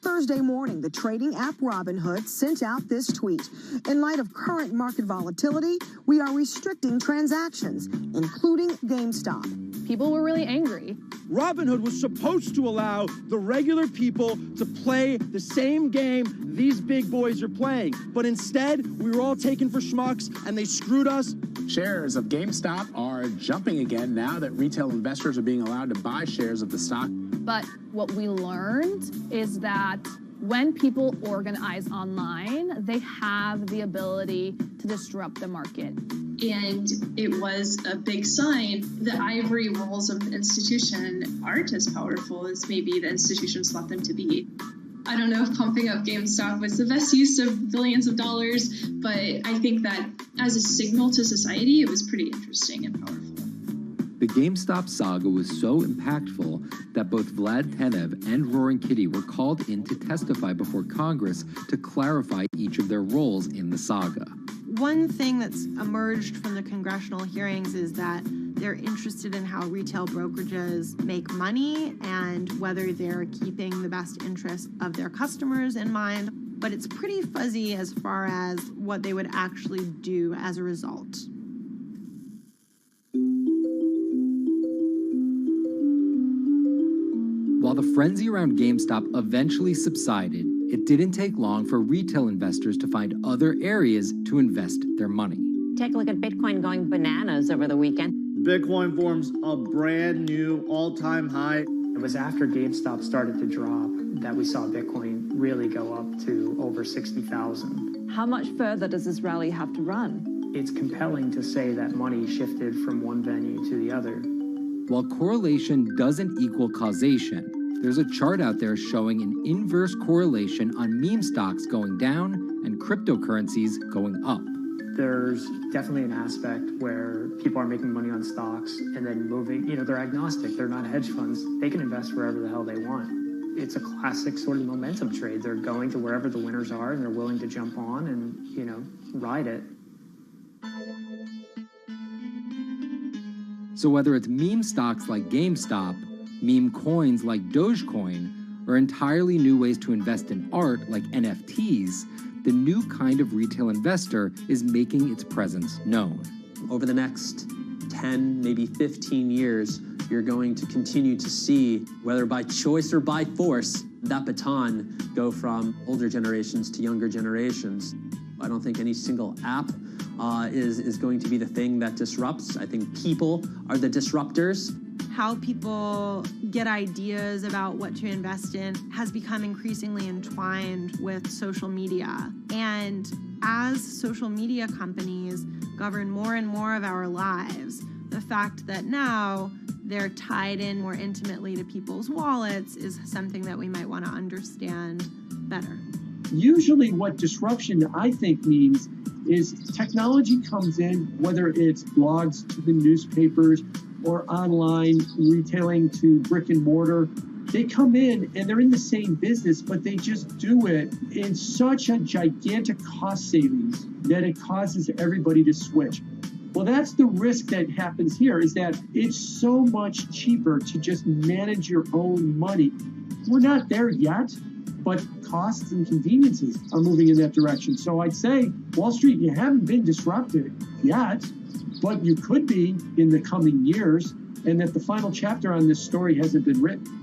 Thursday morning, the trading app Robinhood sent out this tweet. In light of current market volatility, we are restricting transactions, including GameStop. People were really angry. Robinhood was supposed to allow the regular people to play the same game these big boys are playing. But instead, we were all taken for schmucks, and they screwed us. Shares of GameStop are jumping again now that retail investors are being allowed to buy shares of the stock. But what we learned is that when people organize online, they have the ability to disrupt the market. And it was a big sign the ivory walls of the institution aren't as powerful as maybe the institutions thought them to be. I don't know if pumping up GameStop was the best use of billions of dollars, but I think that as a signal to society, it was pretty interesting and powerful. The GameStop saga was so impactful that both Vlad Tenev and Roaring Kitty were called in to testify before Congress to clarify each of their roles in the saga. One thing that's emerged from the congressional hearings is that they're interested in how retail brokerages make money and whether they're keeping the best interests of their customers in mind, but it's pretty fuzzy as far as what they would actually do as a result. While the frenzy around GameStop eventually subsided, it didn't take long for retail investors to find other areas to invest their money. Take a look at Bitcoin going bananas over the weekend. Bitcoin forms a brand new all-time high. It was after GameStop started to drop that we saw Bitcoin really go up to over 60,000. How much further does this rally have to run? It's compelling to say that money shifted from one venue to the other. While correlation doesn't equal causation, there's a chart out there showing an inverse correlation on meme stocks going down and cryptocurrencies going up. There's definitely an aspect where people are making money on stocks and then moving, they're agnostic, they're not hedge funds. They can invest wherever the hell they want. It's a classic sort of momentum trade. They're going to wherever the winners are and they're willing to jump on and, ride it. So whether it's meme stocks like GameStop, meme coins like Dogecoin, or entirely new ways to invest in art like NFTs, the new kind of retail investor is making its presence known. Over the next 10, maybe 15 years, you're going to continue to see, whether by choice or by force, that baton go from older generations to younger generations. I don't think any single app is going to be the thing that disrupts. I think people are the disruptors. How people get ideas about what to invest in has become increasingly entwined with social media. And as social media companies govern more and more of our lives, the fact that now they're tied in more intimately to people's wallets is something that we might want to understand better. Usually what disruption, I think, means is technology comes in, whether it's blogs to the newspapers or online retailing to brick and mortar. They come in and they're in the same business, but they just do it in such a gigantic cost savings that it causes everybody to switch. Well, that's the risk that happens here, is that it's so much cheaper to just manage your own money. We're not there yet, but costs and conveniences are moving in that direction. So I'd say, Wall Street, you haven't been disrupted yet, but you could be in the coming years, and that the final chapter on this story hasn't been written.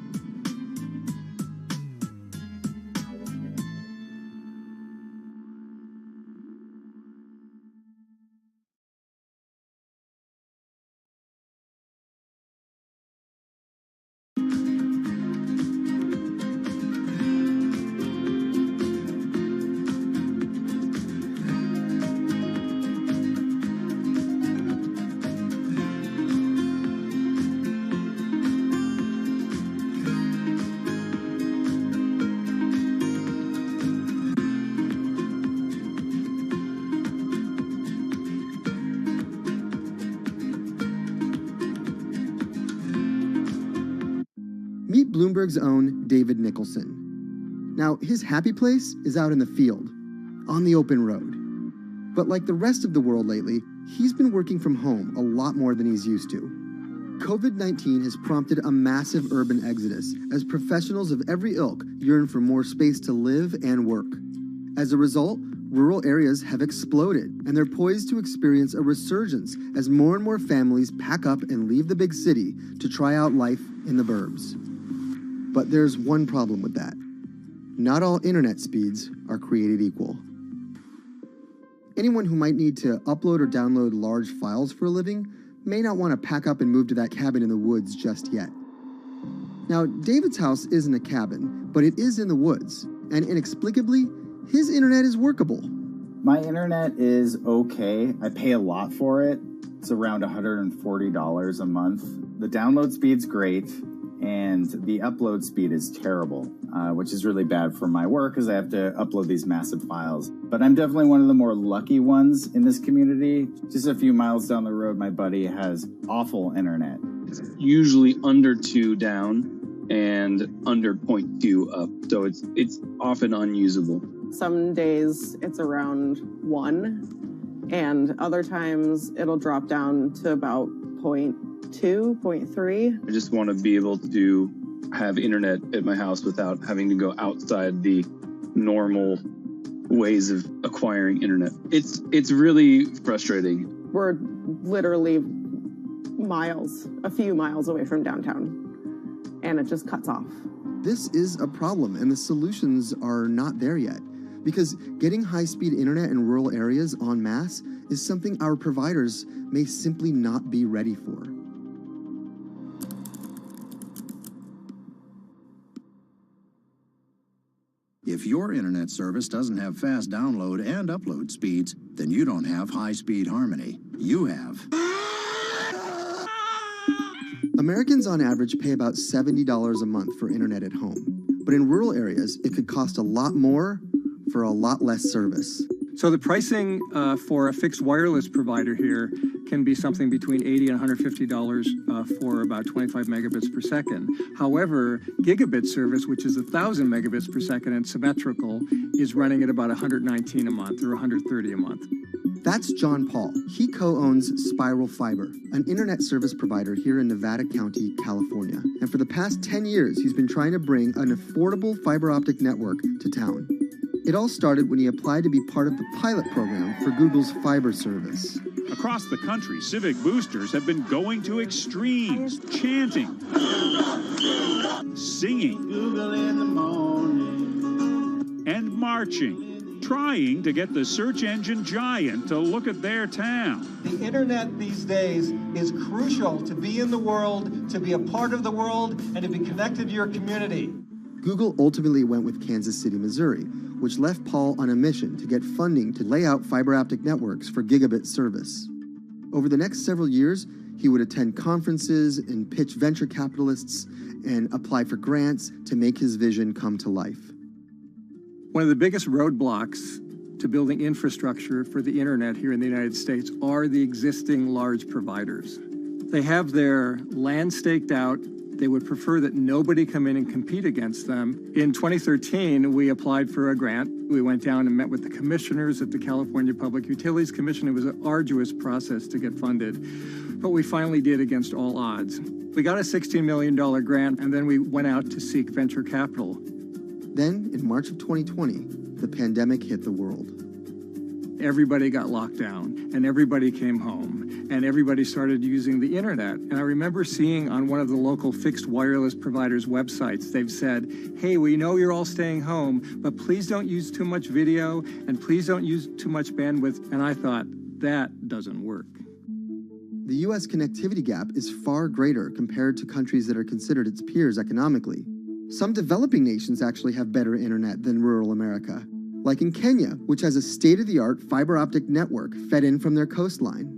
Meet Bloomberg's own David Nicholson. Now, his happy place is out in the field, on the open road. But like the rest of the world lately, he's been working from home a lot more than he's used to. COVID-19 has prompted a massive urban exodus as professionals of every ilk yearn for more space to live and work. As a result, rural areas have exploded, and they're poised to experience a resurgence as more and more families pack up and leave the big city to try out life in the burbs. But there's one problem with that. Not all internet speeds are created equal. Anyone who might need to upload or download large files for a living may not want to pack up and move to that cabin in the woods just yet. Now, David's house isn't a cabin, but it is in the woods, and inexplicably, his internet is workable. My internet is okay. I pay a lot for it. It's around $140 a month. The download speed's great, and the upload speed is terrible, which is really bad for my work because I have to upload these massive files. But I'm definitely one of the more lucky ones in this community. Just a few miles down the road, my buddy has awful internet. It's usually under 2 down and under 0.2 up, so it's often unusable. Some days it's around 1, and other times it'll drop down to about 0.2, 0.3. I just want to be able to have internet at my house without having to go outside the normal ways of acquiring internet. It's really frustrating. We're literally a few miles away from downtown, and it just cuts off. This is a problem, and the solutions are not there yet, because getting high-speed internet in rural areas en masse is something our providers may simply not be ready for. If your internet service doesn't have fast download and upload speeds, then you don't have high-speed harmony. You have. Americans on average pay about $70 a month for internet at home. But in rural areas, it could cost a lot more for a lot less service. So the pricing for a fixed wireless provider here can be something between $80 and $150 for about 25 megabits per second. However, gigabit service, which is 1,000 megabits per second and symmetrical, is running at about $119 a month or $130 a month. That's John Paul. He co-owns Spiral Fiber, an internet service provider here in Nevada County, California. And for the past 10 years, he's been trying to bring an affordable fiber optic network to town. It all started when he applied to be part of the pilot program for Google's fiber service. Across the country, civic boosters have been going to extremes, chanting, singing, Google in the morning, and marching, trying to get the search engine giant to look at their town. The internet these days is crucial to be in the world, to be a part of the world, and to be connected to your community. Google ultimately went with Kansas City, Missouri, which left Paul on a mission to get funding to lay out fiber optic networks for gigabit service. Over the next several years, he would attend conferences and pitch venture capitalists and apply for grants to make his vision come to life. One of the biggest roadblocks to building infrastructure for the internet here in the United States are the existing large providers. They have their land staked out. They would prefer that nobody come in and compete against them. In 2013, we applied for a grant. We went down and met with the commissioners at the California Public Utilities Commission. It was an arduous process to get funded, but we finally did against all odds. We got a $16 million grant, and then we went out to seek venture capital. Then, in March of 2020, the pandemic hit the world. Everybody got locked down, and everybody came home, and everybody started using the internet. And I remember seeing on one of the local fixed wireless providers' websites, they've said, hey, we know you're all staying home, but please don't use too much video, and please don't use too much bandwidth. And I thought, that doesn't work. The U.S. connectivity gap is far greater compared to countries that are considered its peers economically. Some developing nations actually have better internet than rural America, like in Kenya, which has a state-of-the-art fiber optic network fed in from their coastline.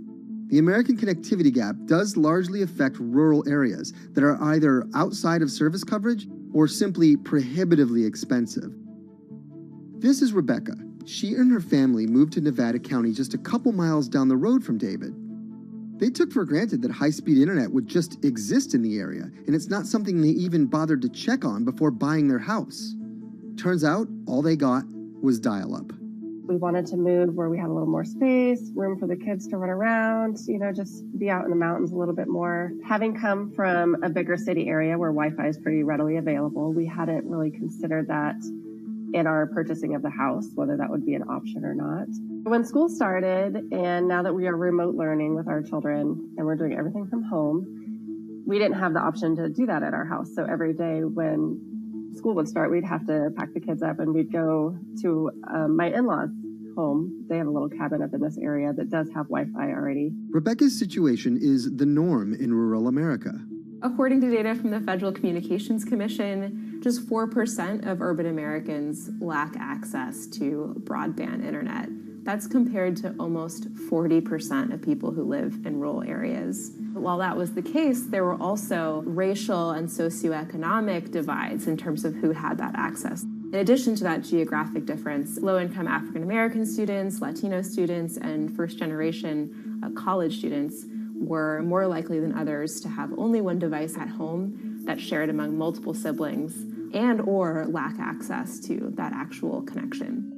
The American connectivity gap does largely affect rural areas that are either outside of service coverage or simply prohibitively expensive. This is Rebecca. She and her family moved to Nevada County just a couple miles down the road from David. They took for granted that high-speed internet would just exist in the area, and it's not something they even bothered to check on before buying their house. Turns out, all they got was dial-up. We wanted to move where we had a little more space, room for the kids to run around, just be out in the mountains a little bit more. Having come from a bigger city area where Wi-Fi is pretty readily available, we hadn't really considered that in our purchasing of the house, whether that would be an option or not. When school started, and now that we are remote learning with our children and we're doing everything from home, we didn't have the option to do that at our house. So every day when school would start, we'd have to pack the kids up and we'd go to my in-laws' home. They have a little cabin up in this area that does have Wi-Fi already. Rebecca's situation is the norm in rural America. According to data from the Federal Communications Commission, just 4% of urban Americans lack access to broadband internet. That's compared to almost 40% of people who live in rural areas. While that was the case, there were also racial and socioeconomic divides in terms of who had that access. In addition to that geographic difference, low-income African-American students, Latino students, and first-generation college students were more likely than others to have only one device at home that's shared among multiple siblings and or lack access to that actual connection.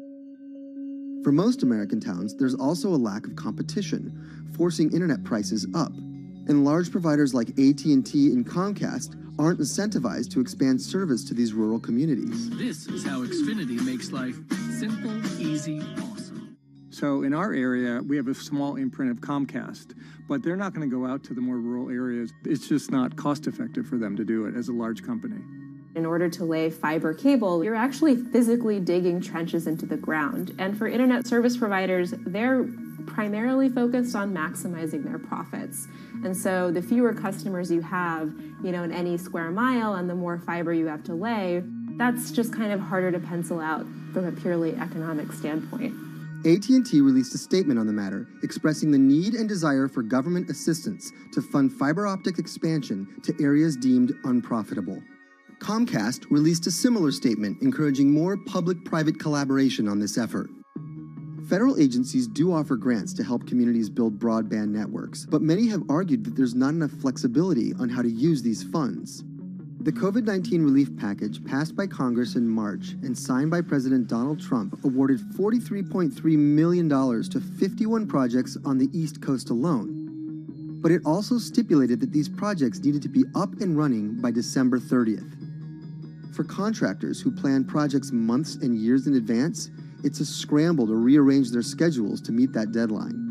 For most American towns, there's also a lack of competition, forcing internet prices up. And large providers like AT&T and Comcast aren't incentivized to expand service to these rural communities. This is how Xfinity makes life simple, easy, awesome. So in our area, we have a small imprint of Comcast, but they're not going to go out to the more rural areas. It's just not cost effective for them to do it as a large company. In order to lay fiber cable, you're actually physically digging trenches into the ground. And for internet service providers, they're primarily focused on maximizing their profits. And so the fewer customers you have, in any square mile and the more fiber you have to lay, that's just kind of harder to pencil out from a purely economic standpoint. AT&T released a statement on the matter, expressing the need and desire for government assistance to fund fiber optic expansion to areas deemed unprofitable. Comcast released a similar statement encouraging more public-private collaboration on this effort. Federal agencies do offer grants to help communities build broadband networks, but many have argued that there's not enough flexibility on how to use these funds. The COVID-19 relief package passed by Congress in March and signed by President Donald Trump awarded $43.3 million to 51 projects on the East Coast alone. But it also stipulated that these projects needed to be up and running by December 30th. For contractors who plan projects months and years in advance, it's a scramble to rearrange their schedules to meet that deadline.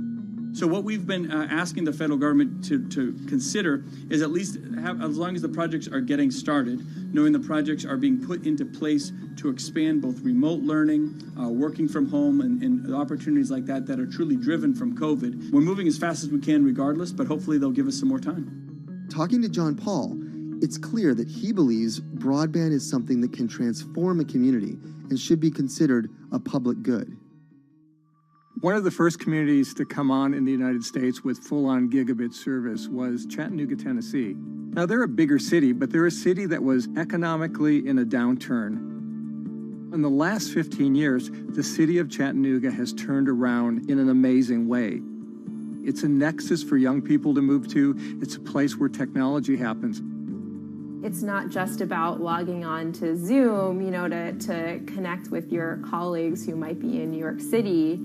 So what we've been asking the federal government to consider is at least have, as long as the projects are getting started, knowing the projects are being put into place to expand both remote learning, working from home, and opportunities like that that are truly driven from COVID. We're moving as fast as we can regardless, but hopefully they'll give us some more time. Talking to John Paul, it's clear that he believes broadband is something that can transform a community and should be considered a public good. One of the first communities to come on in the United States with full-on gigabit service was Chattanooga, Tennessee. Now, they're a bigger city, but they're a city that was economically in a downturn. In the last 15 years, the city of Chattanooga has turned around in an amazing way. It's a nexus for young people to move to. It's a place where technology happens. It's not just about logging on to Zoom, to connect with your colleagues who might be in New York City.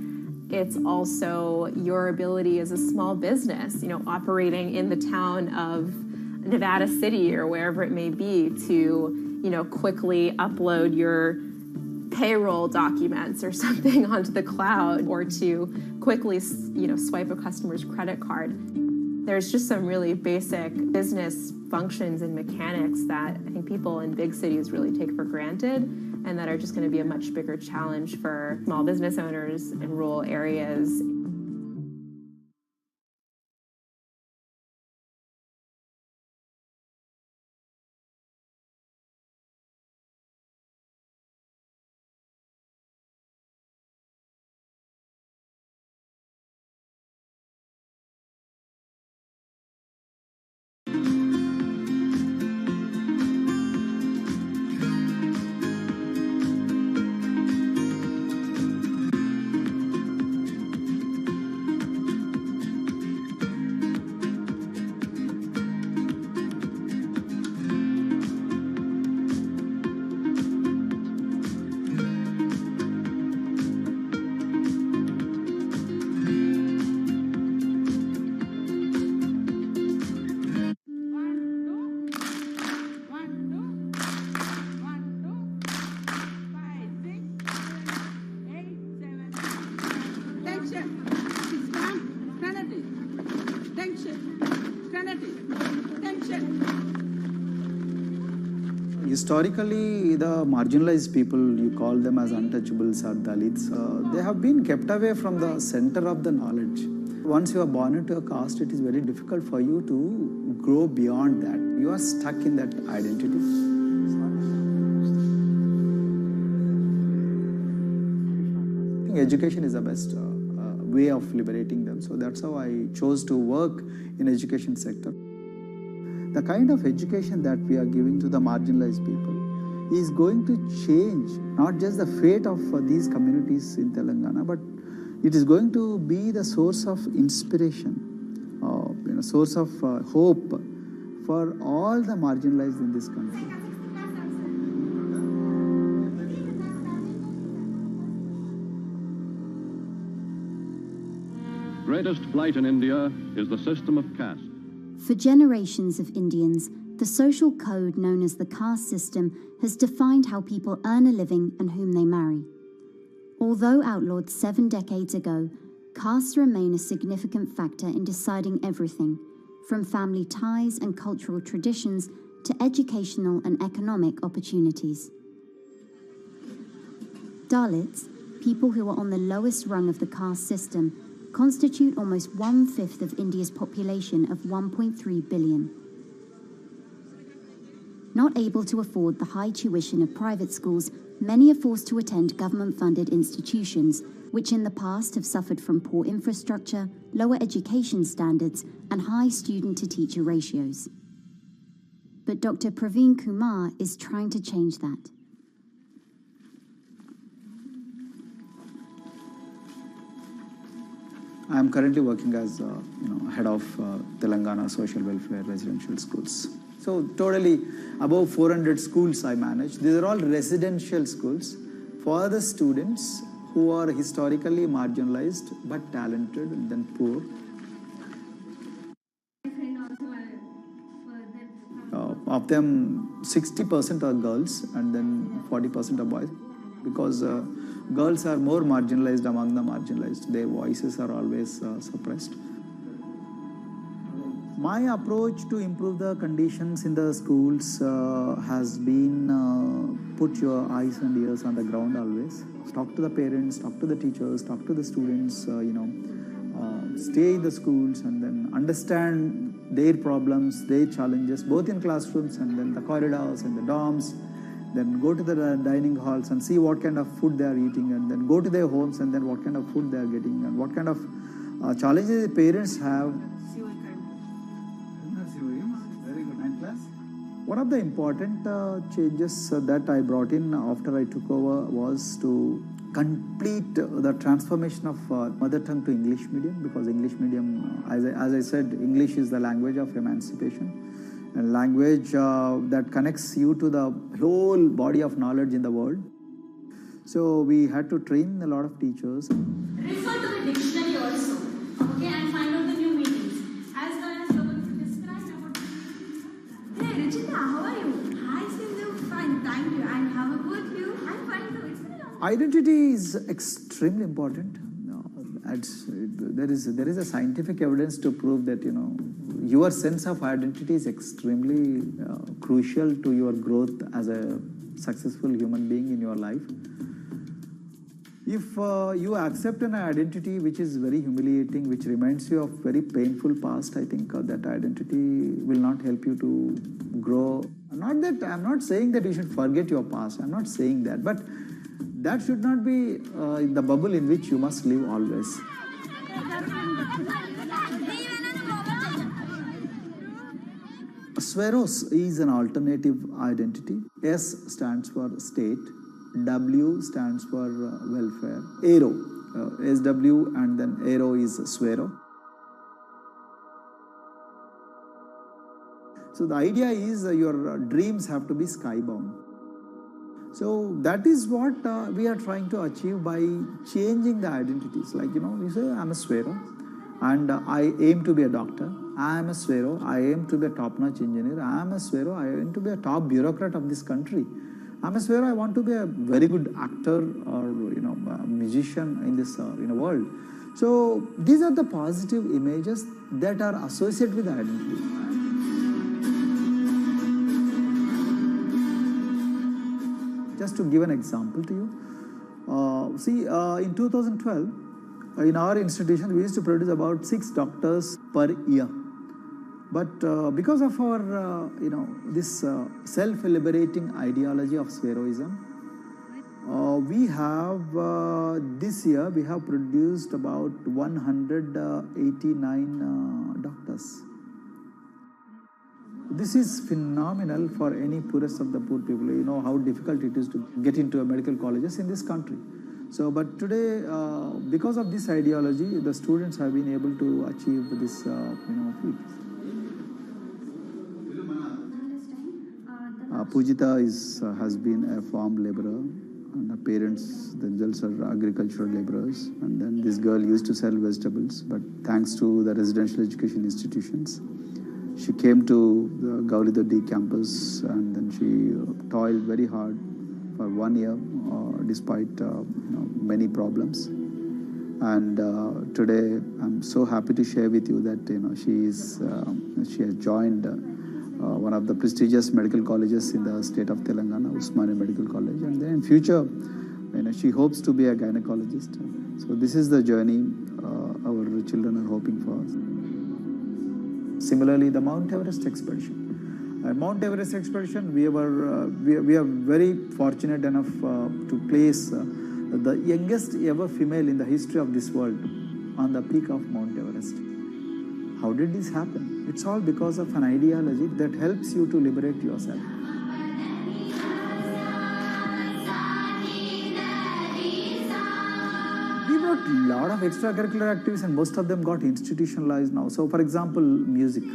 It's also your ability as a small business, operating in the town of Nevada City or wherever it may be to, quickly upload your payroll documents or something onto the cloud, or to quickly, swipe a customer's credit card. There's just some really basic business functions and mechanics that I think people in big cities really take for granted, and that are just going to be a much bigger challenge for small business owners in rural areas. Historically, the marginalized people, you call them as untouchables or Dalits, they have been kept away from the center of the knowledge. Once you are born into a caste, it is very difficult for you to grow beyond that. You are stuck in that identity. I think education is the best way of liberating them. So that's how I chose to work in education sector. The kind of education that we are giving to the marginalized people is going to change not just the fate of these communities in Telangana, but it is going to be the source of inspiration, source of hope for all the marginalized in this country. Greatest blight in India is the system of caste. For generations of Indians, the social code known as the caste system has defined how people earn a living and whom they marry. Although outlawed 7 decades ago, castes remain a significant factor in deciding everything, from family ties and cultural traditions to educational and economic opportunities. Dalits, people who are on the lowest rung of the caste system, constitute almost 1/5 of India's population of 1.3 billion. Not able to afford the high tuition of private schools, many are forced to attend government-funded institutions, which in the past have suffered from poor infrastructure, lower education standards, and high student-to-teacher ratios. But Dr. Praveen Kumar is trying to change that. I am currently working as head of Telangana Social Welfare Residential Schools. So totally above 400 schools I manage. These are all residential schools for the students who are historically marginalized but talented and then poor. Of them, 60% are girls and then 40% are boys, because girls are more marginalized among the marginalized. Their voices are always suppressed. My approach to improve the conditions in the schools has been put your eyes and ears on the ground always. Talk to the parents, talk to the teachers, talk to the students, stay in the schools and then understand their problems, their challenges, both in classrooms and then the corridors and the dorms. Then go to the dining halls and see what kind of food they are eating, and then go to their homes and then what kind of food they are getting and what kind of challenges the parents have. One of the important changes that I brought in after I took over was to complete the transformation of mother tongue to English medium, because English medium, as I said, English is the language of emancipation, a language that connects you to the whole body of knowledge in the world. So we had to train a lot of teachers. Refer to the dictionary also, okay, and find out the new meanings. As well as describe about. Hey, Richita, how are you? Hi, Sindhu. Fine, thank you. And how about you? I'm fine too. It's been a long time. Identity is extremely important. There is a scientific evidence to prove that your sense of identity is extremely crucial to your growth as a successful human being in your life. If you accept an identity which is very humiliating, which reminds you of very painful past, I think that identity will not help you to grow. I'm not saying that you should forget your past. I'm not saying that, but that should not be the bubble in which you must live always. Sweros is an alternative identity. S stands for state. W stands for welfare. Aero, SW, and then Aero is Swero. So the idea is your dreams have to be skybound. So that is what we are trying to achieve by changing the identities. Like, you say, I'm a Swero and I aim to be a doctor. I am a Swero, I aim to be a top-notch engineer. I am a Swero, I aim to be a top bureaucrat of this country. I'm a Swero, I want to be a very good actor or a musician in this world. So these are the positive images that are associated with identity. Just to give an example to you, in 2012, in our institution, we used to produce about 6 doctors per year. But because of our, this self-liberating ideology of Sveroism, we have, this year, we have produced about 189 doctors. This is phenomenal for any poorest of the poor people. You know how difficult it is to get into medical colleges in this country. So, but today, because of this ideology, the students have been able to achieve this, feat. Pujita has been a farm laborer, and her parents themselves are agricultural laborers. And then this girl used to sell vegetables, but thanks to the residential education institutions, she came to the Gaulido campus, and then she toiled very hard for 1 year, despite many problems. And today, I'm so happy to share with you that she has joined one of the prestigious medical colleges in the state of Telangana, Usmania Medical College, and then in future, she hopes to be a gynecologist. So this is the journey our children are hoping for. Similarly, the Mount Everest expedition. Mount Everest expedition, we are very fortunate enough to place the youngest ever female in the history of this world on the peak of Mount Everest. How did this happen? It's all because of an ideology that helps you to liberate yourself. We brought a lot of extracurricular activities, and most of them got institutionalized now. So, for example, music.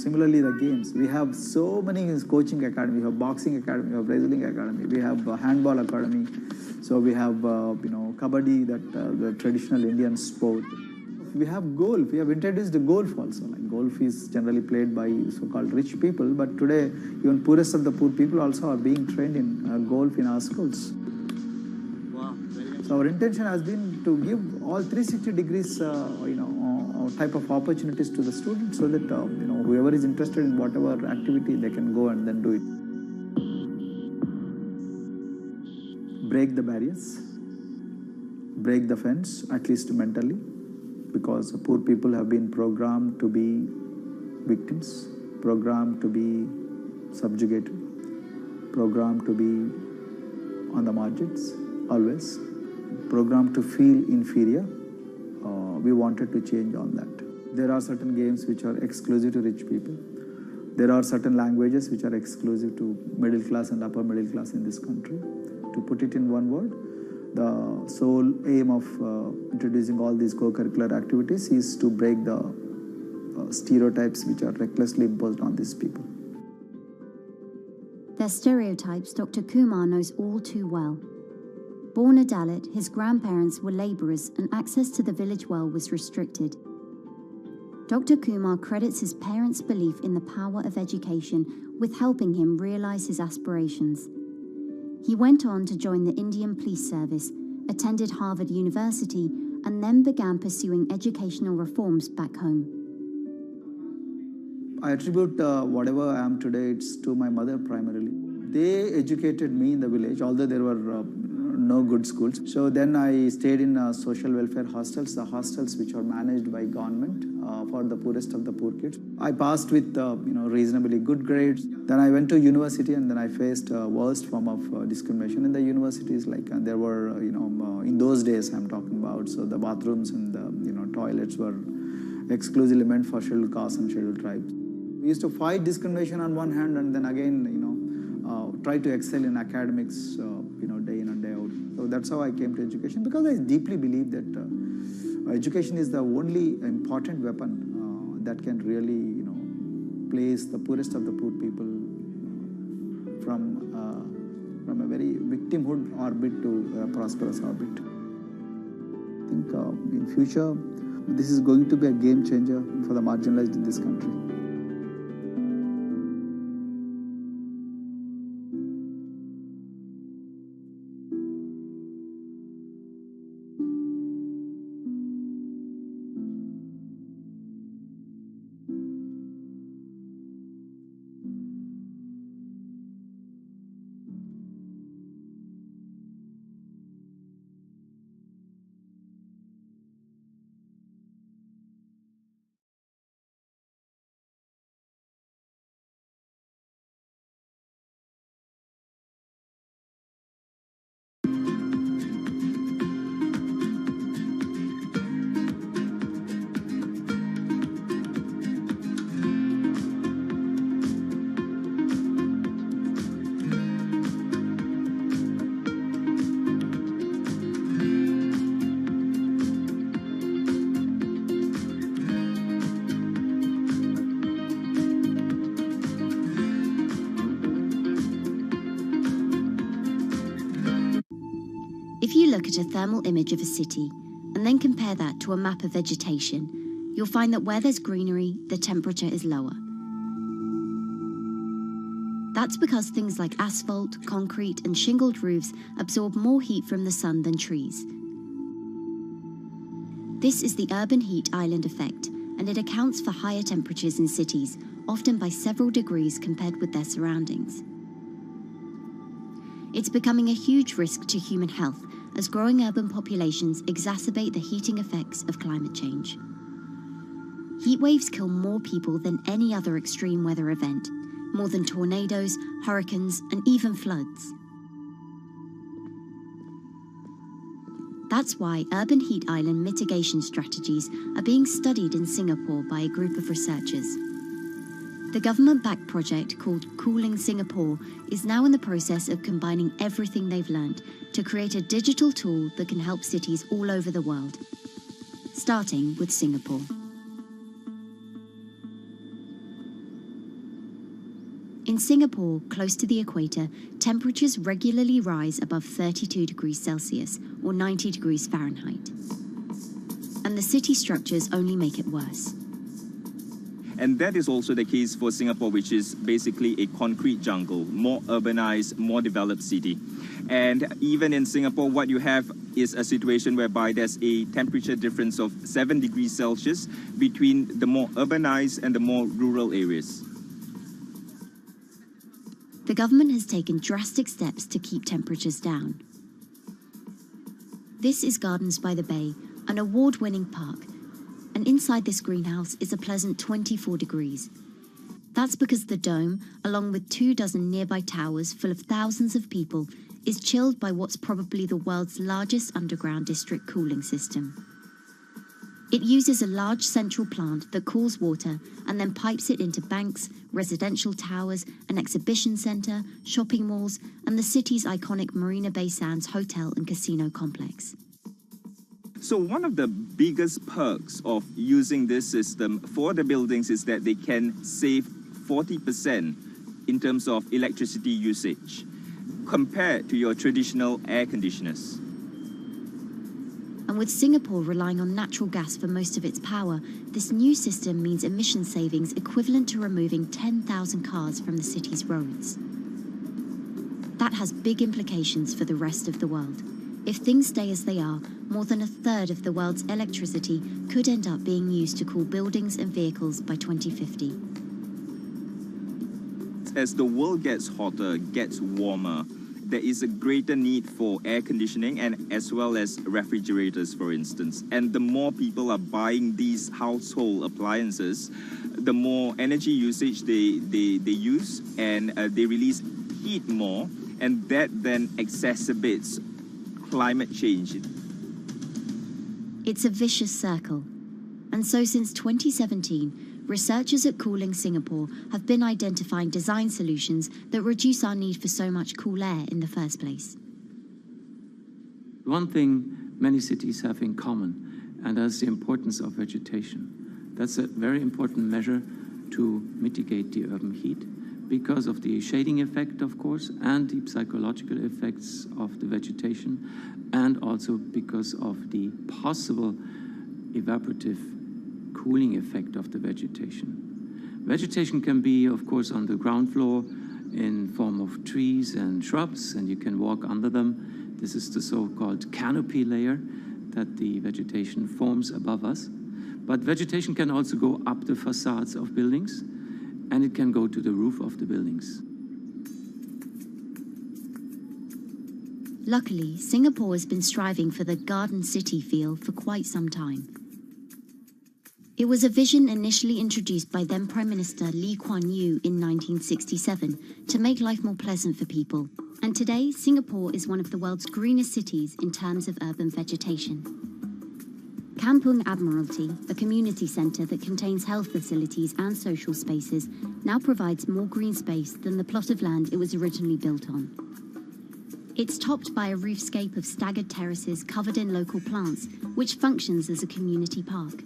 Similarly, the games. We have so many coaching academy. We have boxing academy, we have wrestling academy, we have handball academy. So we have, kabaddi, the traditional Indian sport. We have golf. We have introduced golf also. Like golf is generally played by so-called rich people, but today even poorest of the poor people also are being trained in golf in our schools. So our intention has been to give all 360 degrees, type of opportunities to the students, so that whoever is interested in whatever activity, they can go and then do it. Break the barriers, break the fence, at least mentally, because poor people have been programmed to be victims, programmed to be subjugated, programmed to be on the margins, always, programmed to feel inferior. We wanted to change on that. There are certain games which are exclusive to rich people. There are certain languages which are exclusive to middle class and upper middle class in this country. To put it in one word, the sole aim of introducing all these co-curricular activities is to break the stereotypes which are recklessly imposed on these people. Their stereotypes Dr. Kumar knows all too well. Born a Dalit, his grandparents were labourers and access to the village well was restricted. Dr. Kumar credits his parents' belief in the power of education with helping him realise his aspirations. He went on to join the Indian Police Service, attended Harvard University, and then began pursuing educational reforms back home. I attribute whatever I am today, it's to my mother primarily. They educated me in the village, although there were no good schools. So then I stayed in social welfare hostels, the hostels which are managed by government for the poorest of the poor kids. I passed with reasonably good grades. Then I went to university, and then I faced worst form of discrimination in the universities. Like there were, in those days I'm talking about, so the bathrooms and the toilets were exclusively meant for scheduled castes and scheduled tribes. We used to fight discrimination on one hand, and then again, try to excel in academics, day in and day out. So that's how I came to education, because I deeply believe that education is the only important weapon that can really, place the poorest of the poor people from a very victimhood orbit to a prosperous orbit. I think in future, this is going to be a game changer for the marginalized in this country. If you look at a thermal image of a city and then compare that to a map of vegetation, you'll find that where there's greenery, the temperature is lower. That's because things like asphalt, concrete, and shingled roofs absorb more heat from the sun than trees. This is the urban heat island effect, and it accounts for higher temperatures in cities, often by several degrees compared with their surroundings. It's becoming a huge risk to human health as growing urban populations exacerbate the heating effects of climate change. Heat waves kill more people than any other extreme weather event, more than tornadoes, hurricanes, and even floods. That's why urban heat island mitigation strategies are being studied in Singapore by a group of researchers. The government-backed project called Cooling Singapore is now in the process of combining everything they've learned to create a digital tool that can help cities all over the world, starting with Singapore. In Singapore, close to the equator, temperatures regularly rise above 32 degrees Celsius or 90 degrees Fahrenheit. And the city structures only make it worse. And that is also the case for Singapore, which is basically a concrete jungle, more urbanized, more developed city. And even in Singapore, what you have is a situation whereby there's a temperature difference of 7 degrees Celsius between the more urbanized and the more rural areas. The government has taken drastic steps to keep temperatures down. This is Gardens by the Bay, an award-winning park, and inside this greenhouse is a pleasant 24 degrees. That's because the dome, along with 24 nearby towers full of thousands of people, is chilled by what's probably the world's largest underground district cooling system. It uses a large central plant that cools water and then pipes it into banks, residential towers, an exhibition centre, shopping malls, and the city's iconic Marina Bay Sands hotel and casino complex. So one of the biggest perks of using this system for the buildings is that they can save 40% in terms of electricity usage compared to your traditional air conditioners. And with Singapore relying on natural gas for most of its power, this new system means emission savings equivalent to removing 10,000 cars from the city's roads. That has big implications for the rest of the world. If things stay as they are, more than a third of the world's electricity could end up being used to cool buildings and vehicles by 2050. As the world gets hotter, gets warmer, there is a greater need for air conditioning and as well as refrigerators, for instance. And the more people are buying these household appliances, the more energy usage they use, and they release heat more, and that then exacerbates climate change. It's a vicious circle. And so since 2017, researchers at Cooling Singapore have been identifying design solutions that reduce our need for so much cool air in the first place. One thing many cities have in common, and that's the importance of vegetation. That's a very important measure to mitigate the urban heat because of the shading effect, of course, and the psychological effects of the vegetation, and also because of the possible evaporative cooling effect of the vegetation. Vegetation can be, of course, on the ground floor in form of trees and shrubs, and you can walk under them. This is the so-called canopy layer that the vegetation forms above us. But vegetation can also go up the facades of buildings, and it can go to the roof of the buildings. Luckily, Singapore has been striving for the Garden City feel for quite some time. It was a vision initially introduced by then Prime Minister Lee Kuan Yew in 1967 to make life more pleasant for people. And today, Singapore is one of the world's greenest cities in terms of urban vegetation. Kampung Admiralty, a community centre that contains health facilities and social spaces, now provides more green space than the plot of land it was originally built on. It's topped by a roofscape of staggered terraces covered in local plants, which functions as a community park.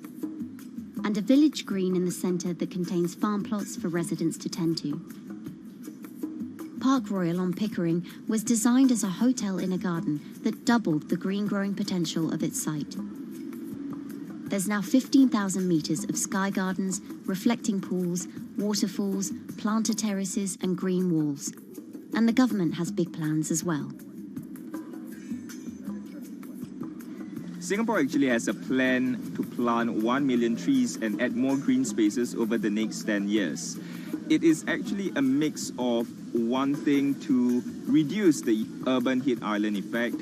And a village green in the centre that contains farm plots for residents to tend to. Park Royal on Pickering was designed as a hotel in a garden that doubled the green growing potential of its site. There's now 15,000 metres of sky gardens, reflecting pools, waterfalls, planter terraces and green walls. And the government has big plans as well. Singapore actually has a plan to plant 1 million trees and add more green spaces over the next 10 years. It is actually a mix of wanting to reduce the urban heat island effect,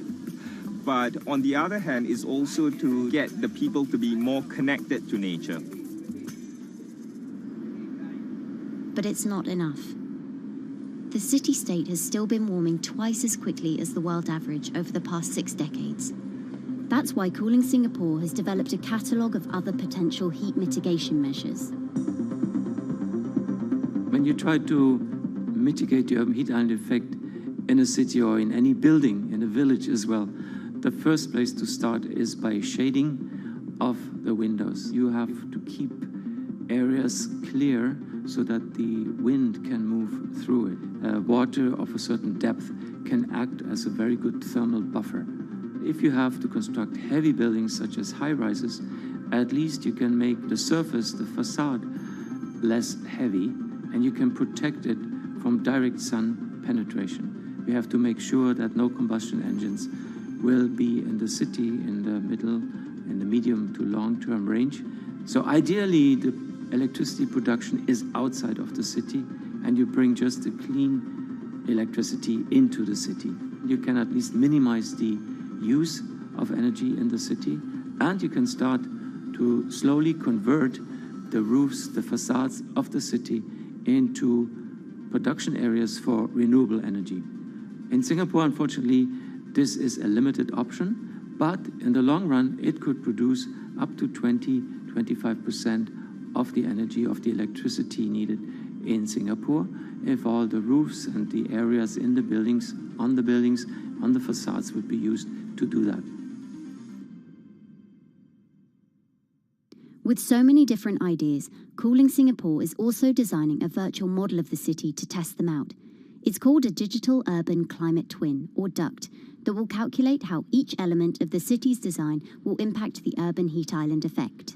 but on the other hand is also to get the people to be more connected to nature. But it's not enough. The city-state has still been warming twice as quickly as the world average over the past 6 decades. That's why Cooling Singapore has developed a catalogue of other potential heat mitigation measures. When you try to mitigate the urban heat island effect in a city or in any building, in a village as well, the first place to start is by shading of the windows. You have to keep areas clear so that the wind can move through it. Water of a certain depth can act as a very good thermal buffer. If you have to construct heavy buildings such as high-rises, at least you can make the surface, the facade, less heavy, and you can protect it from direct sun penetration. We have to make sure that no combustion engines will be in the city in the middle, in the medium to long-term range. So ideally, the electricity production is outside of the city, and you bring just the clean electricity into the city. You can at least minimize the use of energy in the city, and you can start to slowly convert the roofs, the facades of the city into production areas for renewable energy. In Singapore, unfortunately, this is a limited option, but in the long run, it could produce up to 20-25% of the energy, of the electricity needed in Singapore if all the roofs and the areas in the buildings, on the facades would be used to do that. With so many different ideas, Cooling Singapore is also designing a virtual model of the city to test them out. It's called a Digital Urban Climate Twin, or DUCT, that will calculate how each element of the city's design will impact the urban heat island effect.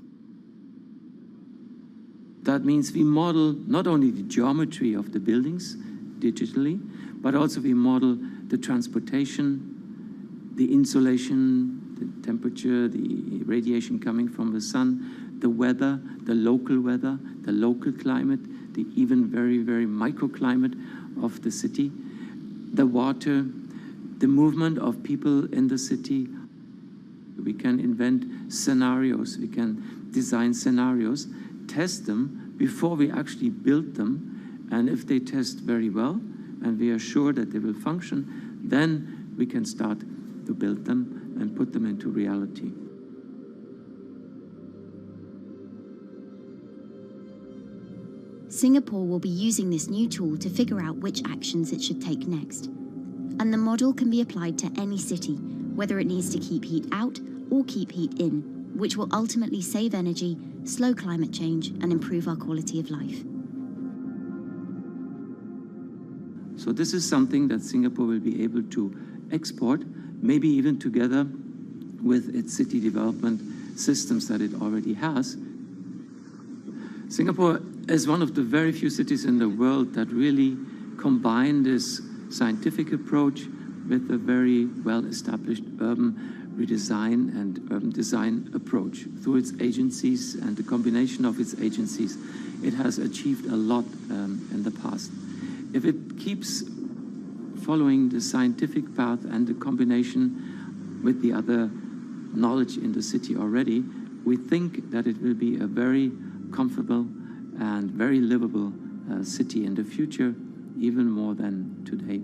That means we model not only the geometry of the buildings digitally, but also we model the transportation, the insulation, the temperature, the radiation coming from the sun, the weather, the local climate, the even very, very microclimate of the city, the water, the movement of people in the city. We can invent scenarios, we can design scenarios, test them before we actually build them, and if they test very well and we are sure that they will function, then we can start to build them and put them into reality. Singapore will be using this new tool to figure out which actions it should take next. And the model can be applied to any city, whether it needs to keep heat out or keep heat in, which will ultimately save energy, slow climate change, and improve our quality of life. So this is something that Singapore will be able to export, maybe even together with its city development systems that it already has. Singapore is one of the very few cities in the world that really combine this scientific approach with a very well-established urban redesign and urban design approach. Through its agencies and the combination of its agencies, it has achieved a lot in the past. If it keeps following the scientific path and the combination with the other knowledge in the city already, we think that it will be a very comfortable and very livable city in the future, even more than today.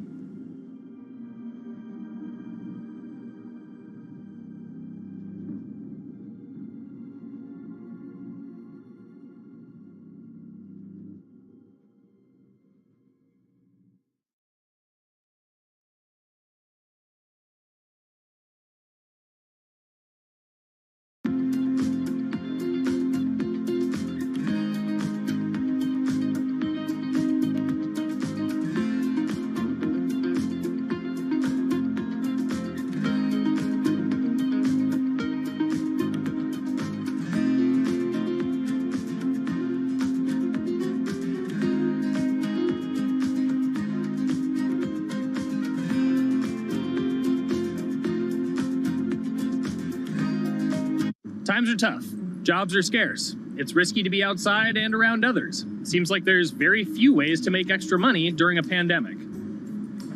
Times are tough. Jobs are scarce. It's risky to be outside and around others. Seems like there's very few ways to make extra money during a pandemic.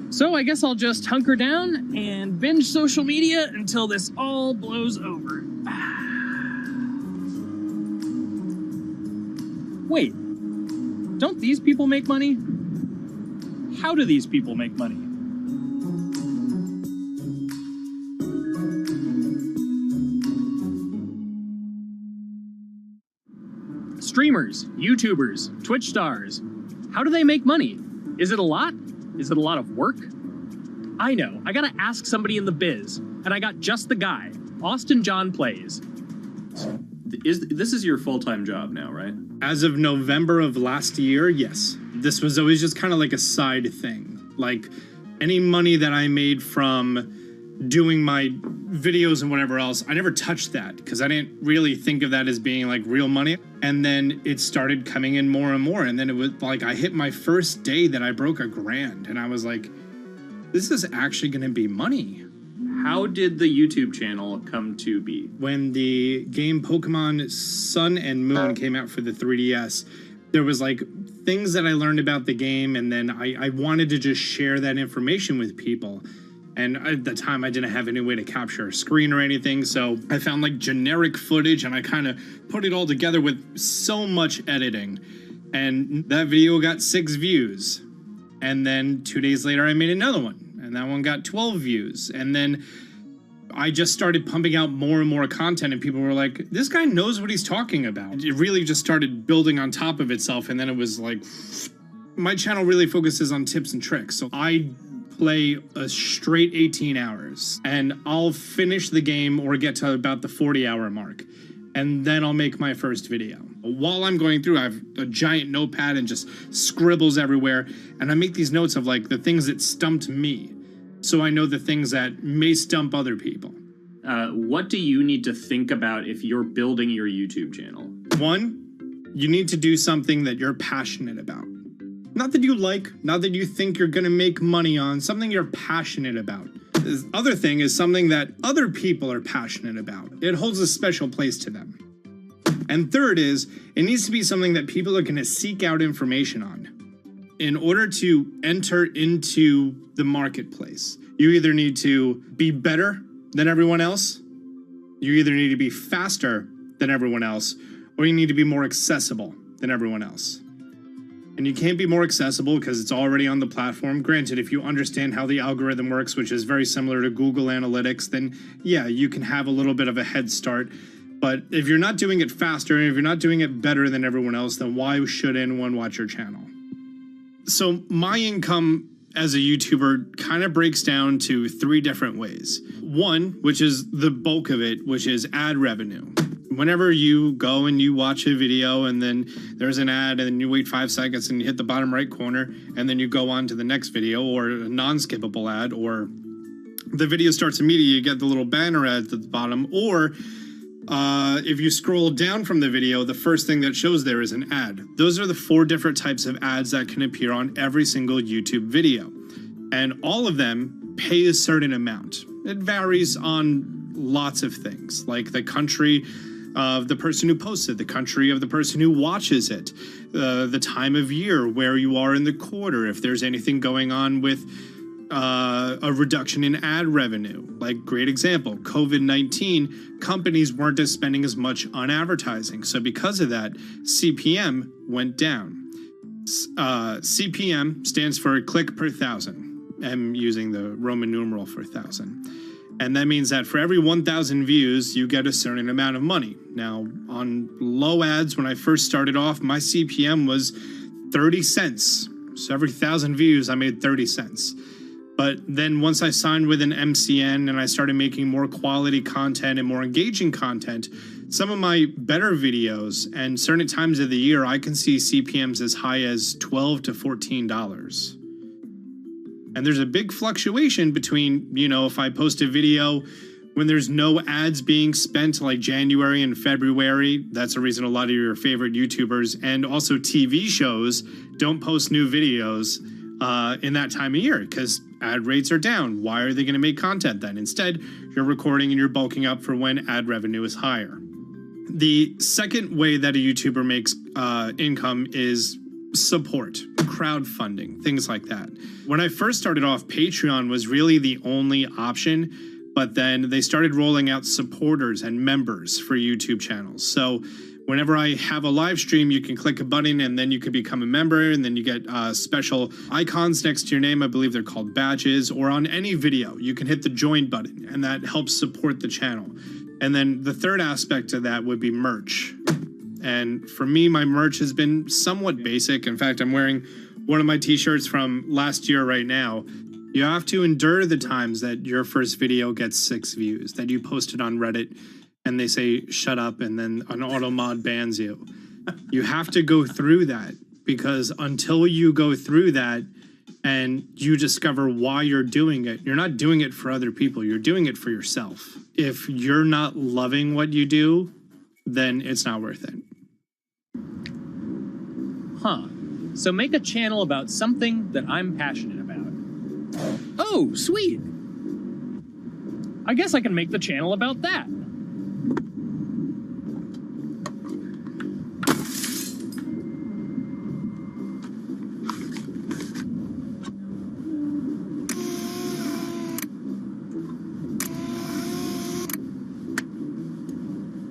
So I guess I'll just hunker down and binge social media until this all blows over. Wait, don't these people make money? How do these people make money? Streamers, YouTubers, Twitch stars. How do they make money? Is it a lot? Is it a lot of work? I know, I gotta ask somebody in the biz, and I got just the guy, Austin John Plays. This is your full-time job now, right? As of November of last year, yes. This was always just kind of like a side thing. Like any money that I made from doing my videos and whatever else, I never touched that because I didn't really think of that as being like real money. And then it started coming in more and more. And then it was like I hit my first day that I broke $1,000 and I was like, this is actually going to be money. How did the YouTube channel come to be? When the game Pokemon Sun and Moon came out for the 3DS, there was like things that I learned about the game, and then I wanted to just share that information with people. And at the time, I didn't have any way to capture a screen or anything, so I found like generic footage, and I kind of put it all together with so much editing. And that video got 6 views. And then 2 days later, I made another one, and that one got 12 views. And then I just started pumping out more and more content, and people were like, this guy knows what he's talking about. It really just started building on top of itself, and then it was like, my channel really focuses on tips and tricks. So I play a straight 18 hours, and I'll finish the game or get to about the 40-hour mark, and then I'll make my first video. While I'm going through, I have a giant notepad and just scribbles everywhere, and I make these notes of like the things that stumped me, so I know the things that may stump other people. What do you need to think about if you're building your YouTube channel? 1, you need to do something that you're passionate about. Not that you like, not that you think you're gonna make money on, something you're passionate about. The other thing is something that other people are passionate about. It holds a special place to them. And third is, it needs to be something that people are gonna seek out information on. In order to enter into the marketplace, you either need to be better than everyone else, you either need to be faster than everyone else, or you need to be more accessible than everyone else. And you can't be more accessible because it's already on the platform. Granted, if you understand how the algorithm works, which is very similar to Google Analytics, then yeah, you can have a little bit of a head start. But if you're not doing it faster, and if you're not doing it better than everyone else, then why should anyone watch your channel? So my income as a YouTuber kind of breaks down to 3 different ways. 1, which is the bulk of it, which is ad revenue. Whenever you go and you watch a video and then there's an ad and then you wait 5 seconds and you hit the bottom right corner and then you go on to the next video, or a non-skippable ad, or the video starts immediately, you get the little banner ad at the bottom, or if you scroll down from the video, the first thing that shows there is an ad. Those are the 4 different types of ads that can appear on every single YouTube video. And all of them pay a certain amount. It varies on lots of things, like the country of the person who posts it, the country of the person who watches it, the time of year, where you are in the quarter, if there's anything going on with a reduction in ad revenue. Like, great example, COVID-19, companies weren't spending as much on advertising. So because of that, CPM went down. CPM stands for click per thousand. I'm using the Roman numeral for 1,000. And that means that for every 1,000 views, you get a certain amount of money. Now, on low ads, when I first started off, my CPM was 30 cents. So every 1,000 views, I made 30 cents. But then once I signed with an MCN and I started making more quality content and more engaging content, some of my better videos and certain times of the year, I can see CPMs as high as $12 to $14. And there's a big fluctuation between, you know, if I post a video when there's no ads being spent, like January and February, that's the reason a lot of your favorite YouTubers and also TV shows don't post new videos in that time of year because ad rates are down. Why are they going to make content then? Instead, you're recording and you're bulking up for when ad revenue is higher. The second way that a YouTuber makes income is support, crowdfunding, things like that. When I first started off, Patreon was really the only option, but then they started rolling out supporters and members for YouTube channels. So whenever I have a live stream, you can click a button and then you can become a member, and then you get special icons next to your name. I believe they're called badges, or on any video, you can hit the join button and that helps support the channel. And then the third aspect of that would be merch. And for me, my merch has been somewhat basic. In fact, I'm wearing one of my t-shirts from last year right now. You have to endure the times that your first video gets 6 views, that you posted on Reddit and they say shut up, and then an auto mod bans you. You have to go through that, because until you go through that and you discover why you're doing it, you're not doing it for other people, you're doing it for yourself. If you're not loving what you do, then it's not worth it. Huh. So make a channel about something that I'm passionate about. Oh, sweet. I guess I can make the channel about that.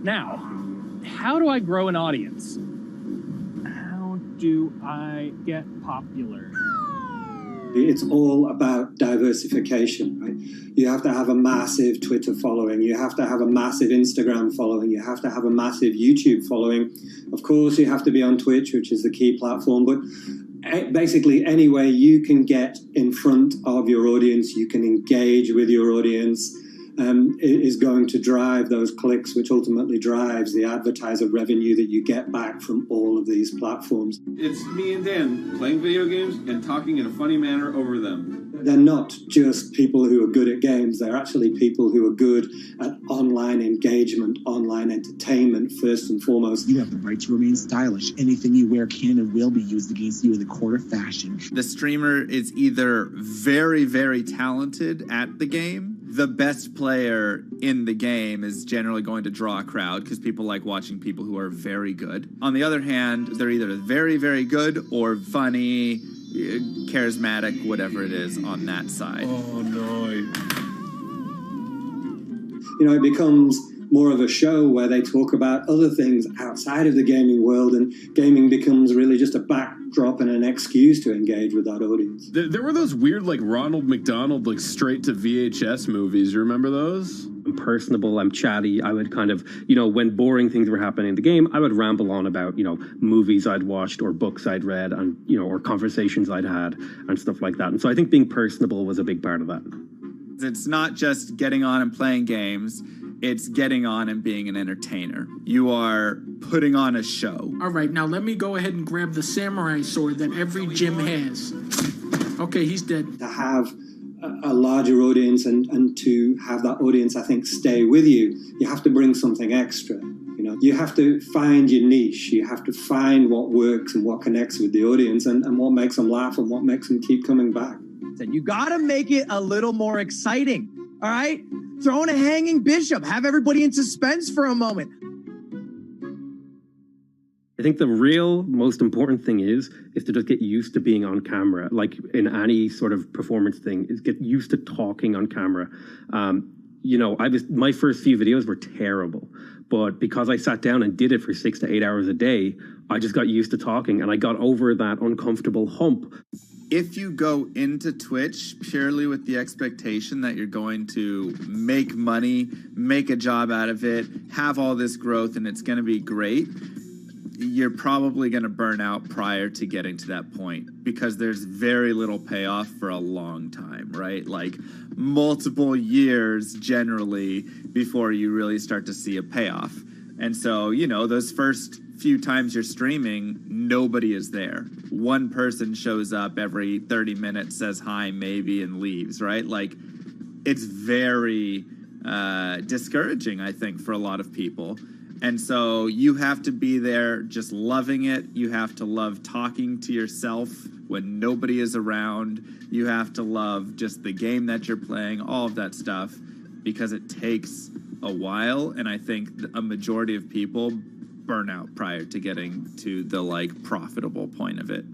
Now, how do I grow an audience? How do I get popular? It's all about diversification, right? You have to have a massive Twitter following. You have to have a massive Instagram following. You have to have a massive YouTube following. Of course, you have to be on Twitch, which is the key platform. But basically, any way you can get in front of your audience, you can engage with your audience, is going to drive those clicks, which ultimately drives the advertiser revenue that you get back from all of these platforms. It's me and Dan playing video games and talking in a funny manner over them. They're not just people who are good at games, they're actually people who are good at online engagement, online entertainment, first and foremost. You have the right to remain stylish. Anything you wear can and will be used against you in the court of fashion. The streamer is either very, very talented at the game. The best player in the game is generally going to draw a crowd because people like watching people who are very good. On the other hand, they're either very, very good or funny, charismatic, whatever it is on that side. Oh, no. You know, it becomes more of a show where they talk about other things outside of the gaming world, and gaming becomes really just a backdrop and an excuse to engage with that audience. There were those weird, like, Ronald McDonald, like, straight to VHS movies. You remember those? I'm personable, I'm chatty. I would kind of, when boring things were happening in the game, I would ramble on about, movies I'd watched or books I'd read and, or conversations I'd had and stuff like that. And so I think being personable was a big part of that. It's not just getting on and playing games. It's getting on and being an entertainer. You are putting on a show. All right, now let me go ahead and grab the samurai sword that every gym has. Okay, he's dead. To have a larger audience and to have that audience, I think, stay with you, you have to bring something extra. You have to find your niche. You have to find what works and what connects with the audience and what makes them laugh and what makes them keep coming back. You got to make it a little more exciting, all right? Throw in a hanging bishop. Have everybody in suspense for a moment. I think the real most important thing is to just get used to being on camera. Like in any sort of performance thing, is get used to talking on camera. My first few videos were terrible, but because I sat down and did it for 6 to 8 hours a day, I just got used to talking and I got over that uncomfortable hump. If you go into Twitch purely with the expectation that you're going to make money, make a job out of it, have all this growth, and it's going to be great, you're probably going to burn out prior to getting to that point because there's very little payoff for a long time, right? Like multiple years generally before you really start to see a payoff. And so, those first few times you're streaming, nobody is there. One person shows up every 30 minutes, says hi, maybe, and leaves, right? Like, it's very discouraging, I think, for a lot of people. And so you have to be there just loving it. You have to love talking to yourself when nobody is around. You have to love just the game that you're playing, all of that stuff, because it takes a while. And I think a majority of people burn out prior to getting to the profitable point of it.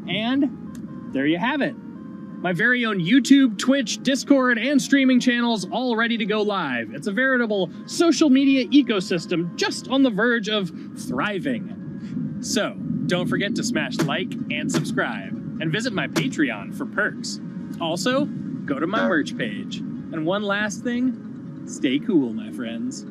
And there you have it. My very own YouTube, Twitch, Discord, and streaming channels all ready to go live. It's a veritable social media ecosystem just on the verge of thriving. So don't forget to smash like and subscribe and visit my Patreon for perks. Also, go to my merch page. And one last thing, stay cool, my friends.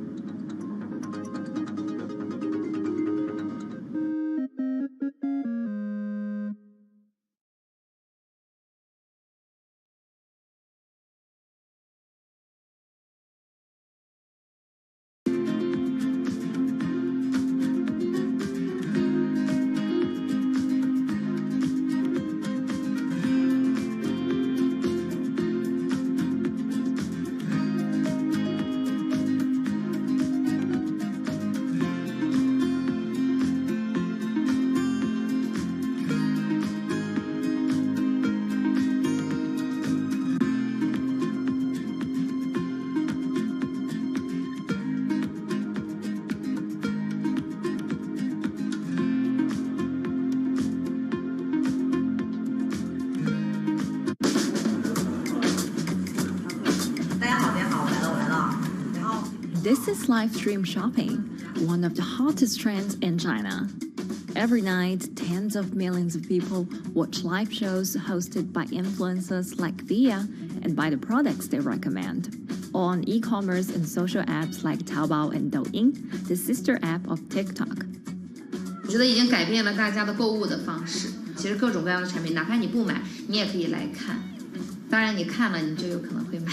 This is live stream shopping, one of the hottest trends in China. Every night, tens of millions of people watch live shows hosted by influencers like Via and buy the products they recommend. On e-commerce and social apps like Taobao and Douyin, the sister app of TikTok. 我觉得已经改变了大家的购物的方式。其实各种各样的产品，哪怕你不买，你也可以来看。当然，你看了，你就有可能会买。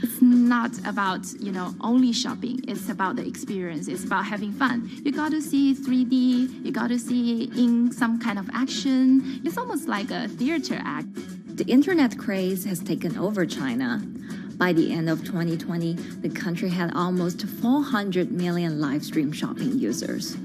It's not about, only shopping. It's about the experience. It's about having fun. You got to see 3D. You got to see in some kind of action. It's almost like a theater act. The internet craze has taken over China. By the end of 2020, the country had almost 400 million live stream shopping users.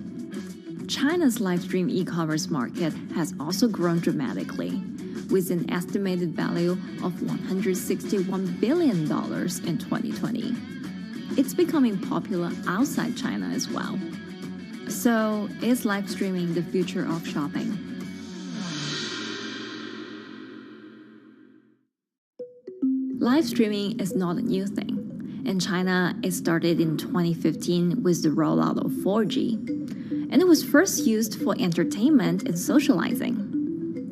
China's live stream e-commerce market has also grown dramatically, with an estimated value of $161 billion in 2020. It's becoming popular outside China as well. So, is live streaming the future of shopping? Live streaming is not a new thing. In China, it started in 2015 with the rollout of 4G. And it was first used for entertainment and socializing.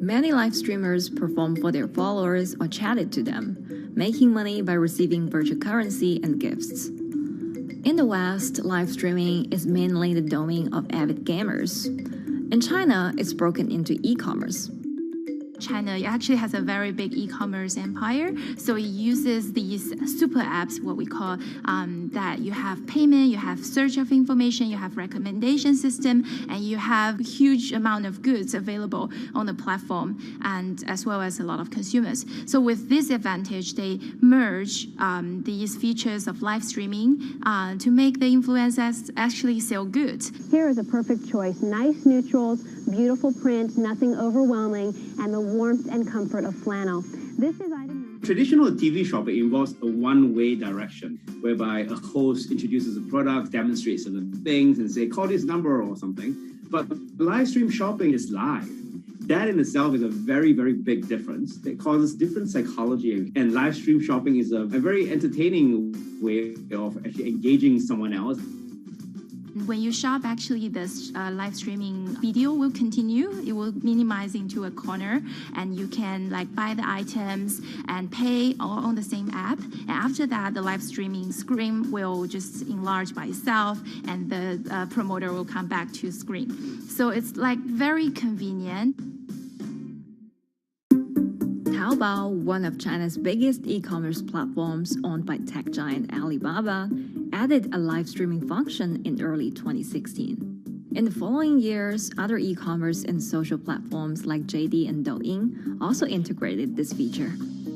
Many live streamers performed for their followers or chatted to them, making money by receiving virtual currency and gifts. In the West, live streaming is mainly the domain of avid gamers. In China, it's broken into e-commerce. China actually has a very big e-commerce empire, so it uses these super apps, what we call that you have payment, you have search of information, you have recommendation system, and you have huge amount of goods available on the platform, and as well as a lot of consumers. So with this advantage, they merge these features of live streaming to make the influencers actually sell goods. Here is a perfect choice: nice neutrals, beautiful print, nothing overwhelming, and the warmth and comfort of flannel. This is item. Traditional TV shopping involves a one-way direction, whereby a host introduces a product, demonstrates certain things, and say, call this number or something. But live stream shopping is live. That in itself is a very, very big difference. It causes different psychology. And live stream shopping is a very entertaining way of actually engaging someone else. When you shop, actually, this live streaming video will continue. It will minimize into a corner, and you can buy the items and pay all on the same app. And after that, the live streaming screen will just enlarge by itself, and the promoter will come back to screen. So it's very convenient. Taobao, one of China's biggest e-commerce platforms owned by tech giant Alibaba, added a live streaming function in early 2016. In the following years, other e-commerce and social platforms like JD and Douyin also integrated this feature.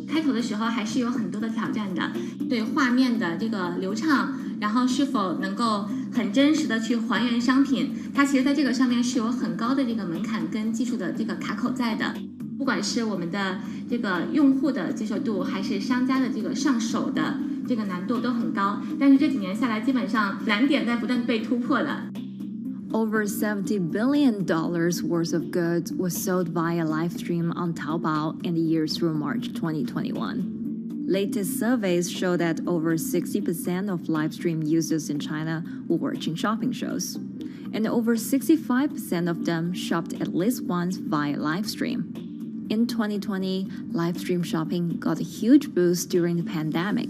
开头的时候还是有很多的挑战的，对画面的这个流畅，然后是否能够很真实的去还原商品，它其实在这个上面是有很高的这个门槛跟技术的这个卡口在的。不管是我们的这个用户的接受度，还是商家的这个上手的这个难度都很高，但是这几年下来，基本上难点在不断被突破的。Over $70 billion worth of goods was sold via live stream on Taobao in the year through March 2021. Latest surveys show that over 60% of live stream users in China were watching shopping shows, and over 65% of them shopped at least once via live stream. In 2020, live stream shopping got a huge boost during the pandemic,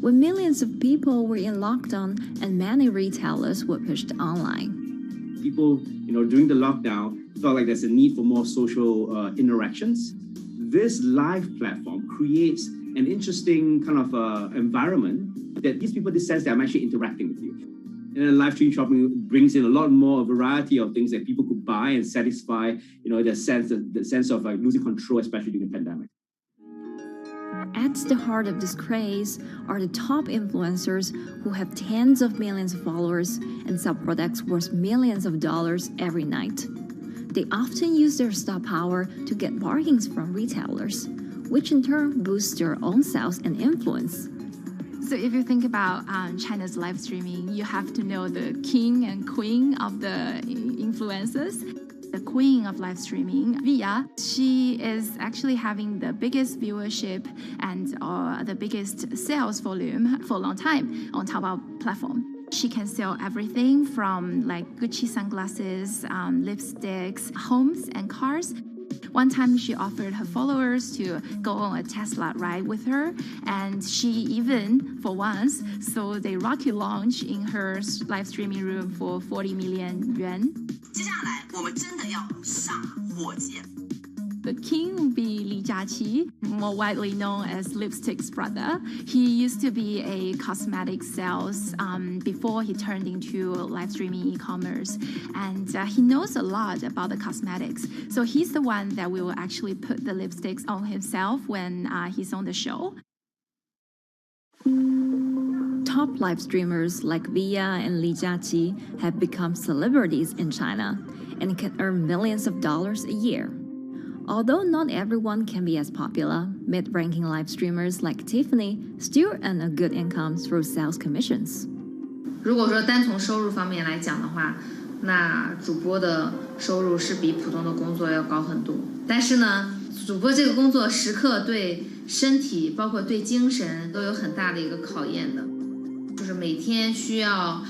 when millions of people were in lockdown and many retailers were pushed online. People, during the lockdown, felt like there's a need for more social interactions. This live platform creates an interesting kind of environment that gives people the sense that I'm actually interacting with you. And then live stream shopping brings in a lot more variety of things that people could buy and satisfy, the sense of losing control, especially during the pandemic. At the heart of this craze are the top influencers who have tens of millions of followers and sell products worth millions of dollars every night. They often use their star power to get bargains from retailers, which in turn boosts their own sales and influence. So if you think about China's live streaming, you have to know the king and queen of the influencers. The queen of live streaming, Via. She is actually having the biggest viewership and the biggest sales volume for a long time on Taobao platform. She can sell everything from like Gucci sunglasses, lipsticks, homes, and cars. One time she offered her followers to go on a Tesla ride with her, and she even, for once, sold a rocket launch in her live streaming room for 40 million yuan. 接下来我们真的要上火箭。The king would be Li Jiaqi, more widely known as Lipstick's brother. He used to be a cosmetic sales before he turned into live streaming e-commerce. And he knows a lot about the cosmetics. So he's the one that will actually put the lipsticks on himself when he's on the show. Top live streamers like Via and Li Jiaqi have become celebrities in China and can earn millions of dollars a year. Although not everyone can be as popular, mid-ranking live streamers like Tiffany still earn a good income through sales commissions. 如果说单从收入方面来讲的话，那主播的收入是比普通的工作要高很多。但是呢，主播这个工作时刻对身体，包括对精神都有很大的一个考验的。就是每天需要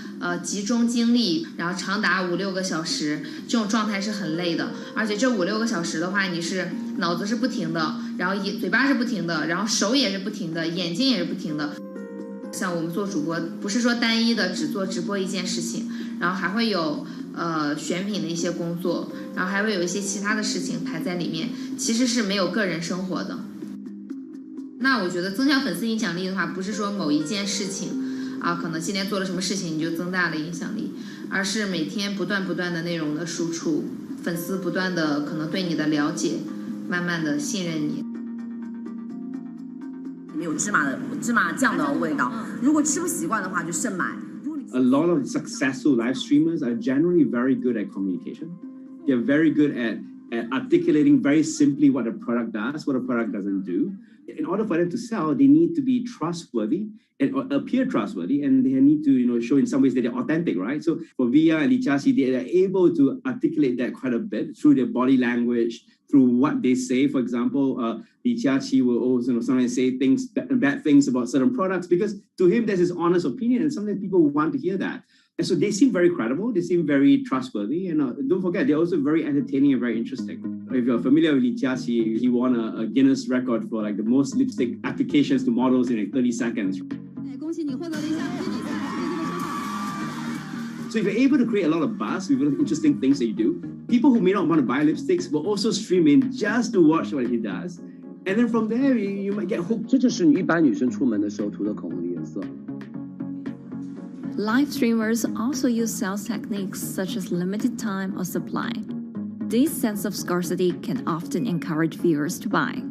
集中精力，然后长达5-6个小时，这种状态是很累的。而且这5-6个小时的话，你是脑子是不停的，然后嘴巴是不停的，然后手也是不停的，眼睛也是不停的。像我们做主播，不是说单一的只做直播一件事情，然后还会有选品的一些工作，然后还会有一些其他的事情排在里面，其实是没有个人生活的。那我觉得增强粉丝影响力的话，不是说某一件事情。可能今天做了什么事情你就增大了影响力，而是每天不断的内容的输出，粉丝不断的可能对你的了解，慢慢的信任你。里面有芝麻酱的味道，如果吃不习惯的话就慎买。A lot of successful live streamers are generally very good at communication. They're very good at articulating very simply what a product does, what a product doesn't do. In order for them to sell, they need to be trustworthy and appear trustworthy, and they need to, show in some ways that they're authentic, right? So for Via and Li Jiaqi, they are able to articulate that quite a bit through their body language, through what they say. For example, Li Jiaqi will also sometimes say bad things about certain products because to him that's his honest opinion, and sometimes people want to hear that. And so they seem very credible, they seem very trustworthy, and don't forget, they're also very entertaining and very interesting. If you're familiar with Li Jiaqi, he won a Guinness record for like the most lipstick applications to models in like 30 seconds. So if you're able to create a lot of buzz with interesting things that you do, people who may not want to buy lipsticks will also stream in just to watch what he does. And then from there, you might get hooked. 这就是一般女生出门的时候涂的口红的颜色。Live streamers also use sales techniques such as limited time or supply. This sense of scarcity can often encourage viewers to buy.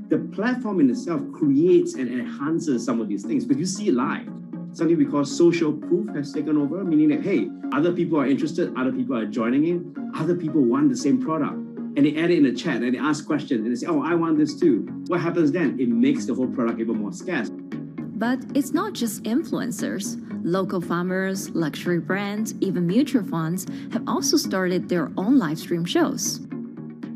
The platform in itself creates and enhances some of these things, but you see it live. Something we call social proof has taken over, meaning that, hey, other people are interested, other people are joining in, other people want the same product. And they add it in the chat and they ask questions and they say, oh, I want this too. What happens then? It makes the whole product even more scarce. But it's not just influencers. Local farmers, luxury brands, even mutual funds have also started their own live stream shows.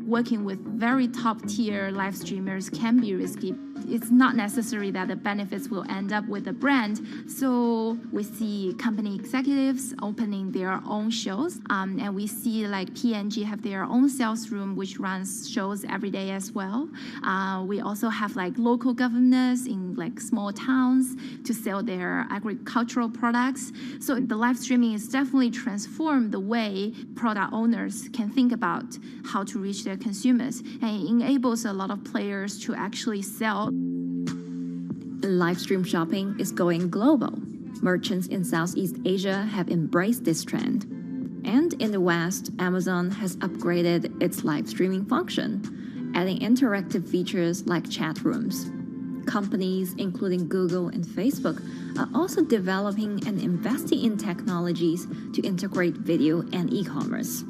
Working with very top-tier live streamers can be risky. It's not necessary that the benefits will end up with the brand. So we see company executives opening their own shows. And we see like P&G have their own sales room, which runs shows every day as well. We also have like local governors in like small towns to sell their agricultural products. So the live streaming is definitely transformed the way product owners can think about how to reach their consumers, and it enables a lot of players to actually sell. Live stream shopping is going global. Merchants in Southeast Asia have embraced this trend. And in the West, Amazon has upgraded its live streaming function, adding interactive features like chat rooms. Companies, including Google and Facebook, are also developing and investing in technologies to integrate video and e-commerce.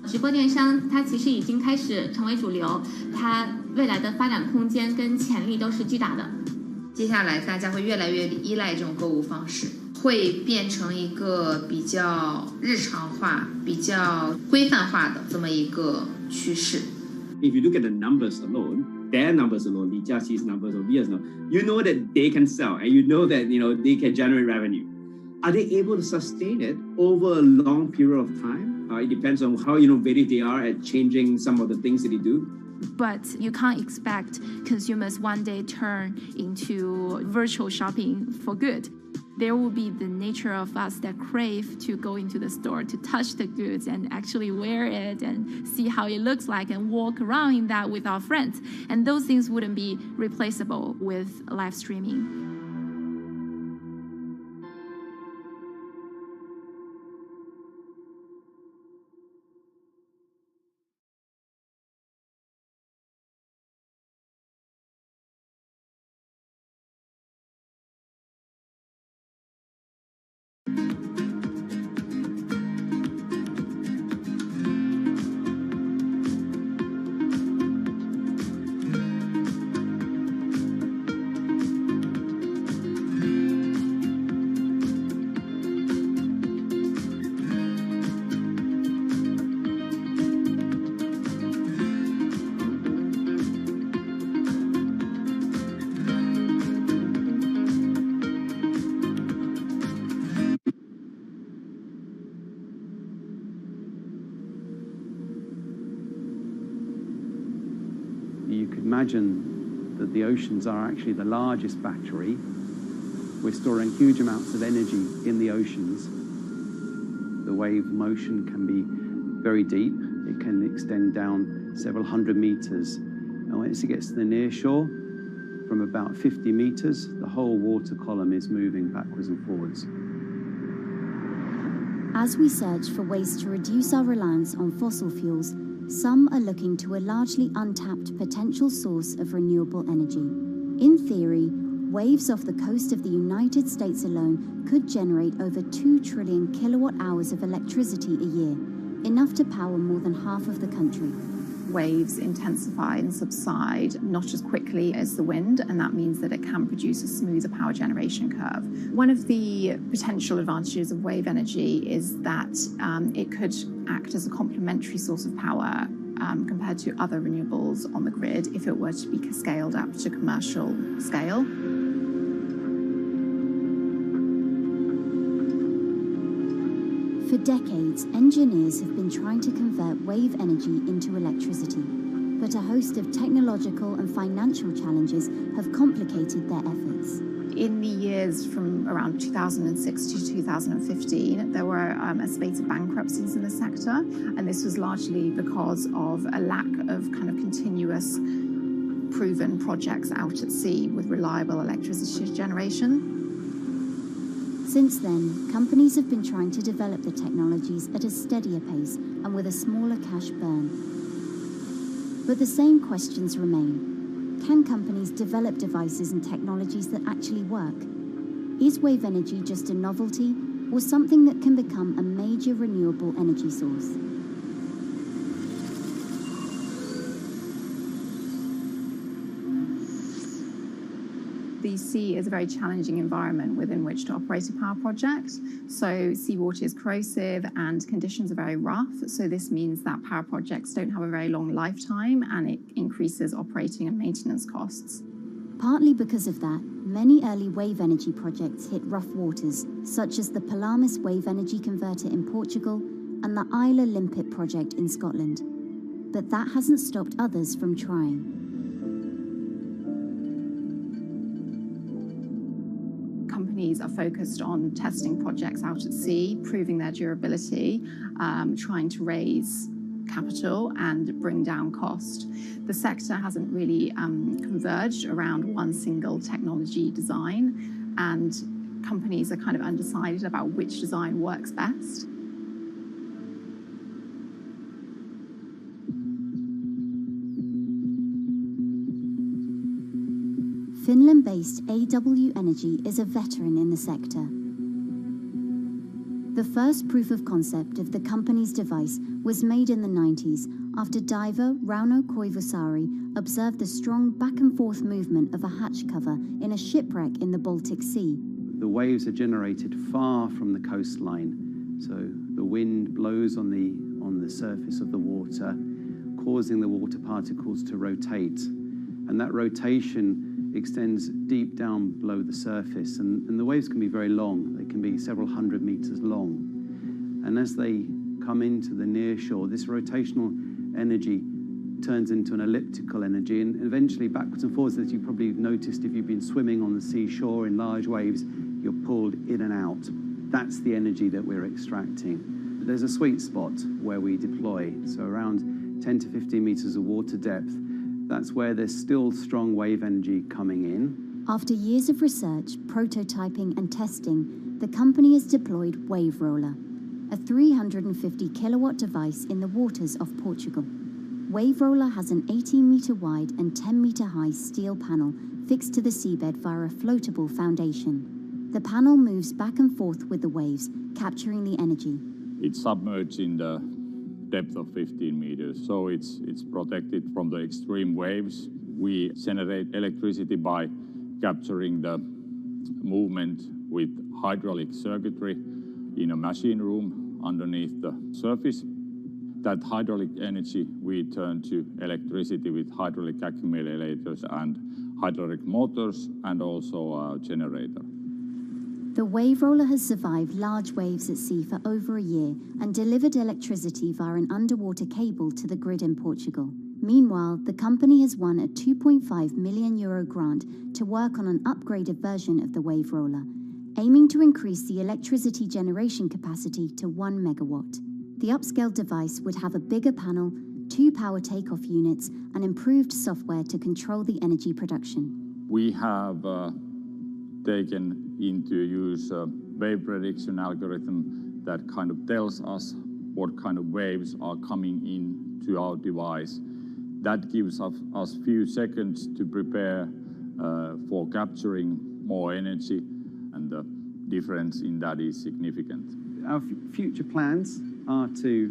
直播电商它其实已经开始成为主流，它未来的发展空间跟潜力都是巨大的。接下来大家会越来越依赖这种购物方式，会变成一个比较日常化、比较规范化的这么一个趋势。If you look at the numbers alone, their numbers alone, Li Jiaxi's numbers or Via's numbers, you know that they can sell and you know that they can generate revenue. Are they able to sustain it over a long period of time? It depends on how innovative they are at changing some of the things that they do. But you can't expect consumers one day turn into virtual shopping for good. There will be the nature of us that crave to go into the store, to touch the goods and actually wear it and see how it looks like and walk around in that with our friends. And those things wouldn't be replaceable with live streaming. You could imagine that the oceans are actually the largest battery. We're storing huge amounts of energy in the oceans. The wave motion can be very deep. It can extend down several hundred meters. And once it gets to the near shore, from about 50 meters, the whole water column is moving backwards and forwards. As we search for ways to reduce our reliance on fossil fuels, some are looking to a largely untapped potential source of renewable energy. In theory, waves off the coast of the United States alone could generate over 2 trillion kilowatt hours of electricity a year, enough to power more than half of the country. Waves intensify and subside not as quickly as the wind, and that means that it can produce a smoother power generation curve. One of the potential advantages of wave energy is that it could act as a complementary source of power compared to other renewables on the grid if it were to be scaled up to commercial scale. For decades, engineers have been trying to convert wave energy into electricity, but a host of technological and financial challenges have complicated their efforts. In the years from around 2006 to 2015, there were a spate of bankruptcies in the sector, and this was largely because of a lack of kind of continuous proven projects out at sea with reliable electricity generation. Since then, companies have been trying to develop the technologies at a steadier pace and with a smaller cash burn. But the same questions remain. Can companies develop devices and technologies that actually work? Is wave energy just a novelty or something that can become a major renewable energy source? The sea is a very challenging environment within which to operate a power project. So seawater is corrosive and conditions are very rough. So this means that power projects don't have a very long lifetime, and it increases operating and maintenance costs. Partly because of that, many early wave energy projects hit rough waters, such as the Palamas Wave Energy Converter in Portugal and the Isla Limpet project in Scotland. But that hasn't stopped others from trying. Companies are focused on testing projects out at sea, proving their durability, trying to raise capital and bring down cost. The sector hasn't really converged around one single technology design, and companies are kind of undecided about which design works best. Finland-based AW Energy is a veteran in the sector. The first proof of concept of the company's device was made in the 90s after diver Rauno Koivusaari observed the strong back-and-forth movement of a hatch cover in a shipwreck in the Baltic Sea. The waves are generated far from the coastline, so the wind blows on the surface of the water, causing the water particles to rotate, and that rotation extends deep down below the surface, and the waves can be very long. They can be several hundred meters long, and as they come into the near shore, this rotational energy turns into an elliptical energy, and eventually backwards and forwards, as you probably noticed if you've been swimming on the seashore in large waves, you're pulled in and out. That's the energy that we're extracting. There's a sweet spot where we deploy, so around 10 to 15 meters of water depth. That's where there's still strong wave energy coming in. After years of research, prototyping and testing, the company has deployed Wave Roller, a 350 kilowatt device in the waters of Portugal. Wave Roller has an 18-meter wide and 10-meter high steel panel fixed to the seabed via a floatable foundation. The panel moves back and forth with the waves, capturing the energy. It's submerged in the depth of 15 meters, so it's protected from the extreme waves. We generate electricity by capturing the movement with hydraulic circuitry in a machine room underneath the surface. That hydraulic energy we turn to electricity with hydraulic accumulators and hydraulic motors, and also a generator. The Wave Roller has survived large waves at sea for over a year and delivered electricity via an underwater cable to the grid in Portugal. Meanwhile, the company has won a €2.5 million grant to work on an upgraded version of the Wave Roller, aiming to increase the electricity generation capacity to 1 megawatt. The upscaled device would have a bigger panel, 2 power takeoff units, and improved software to control the energy production. We have taken into use a wave prediction algorithm that kind of tells us what kind of waves are coming in to our device. That gives us few seconds to prepare for capturing more energy, and the difference in that is significant. Our future plans are to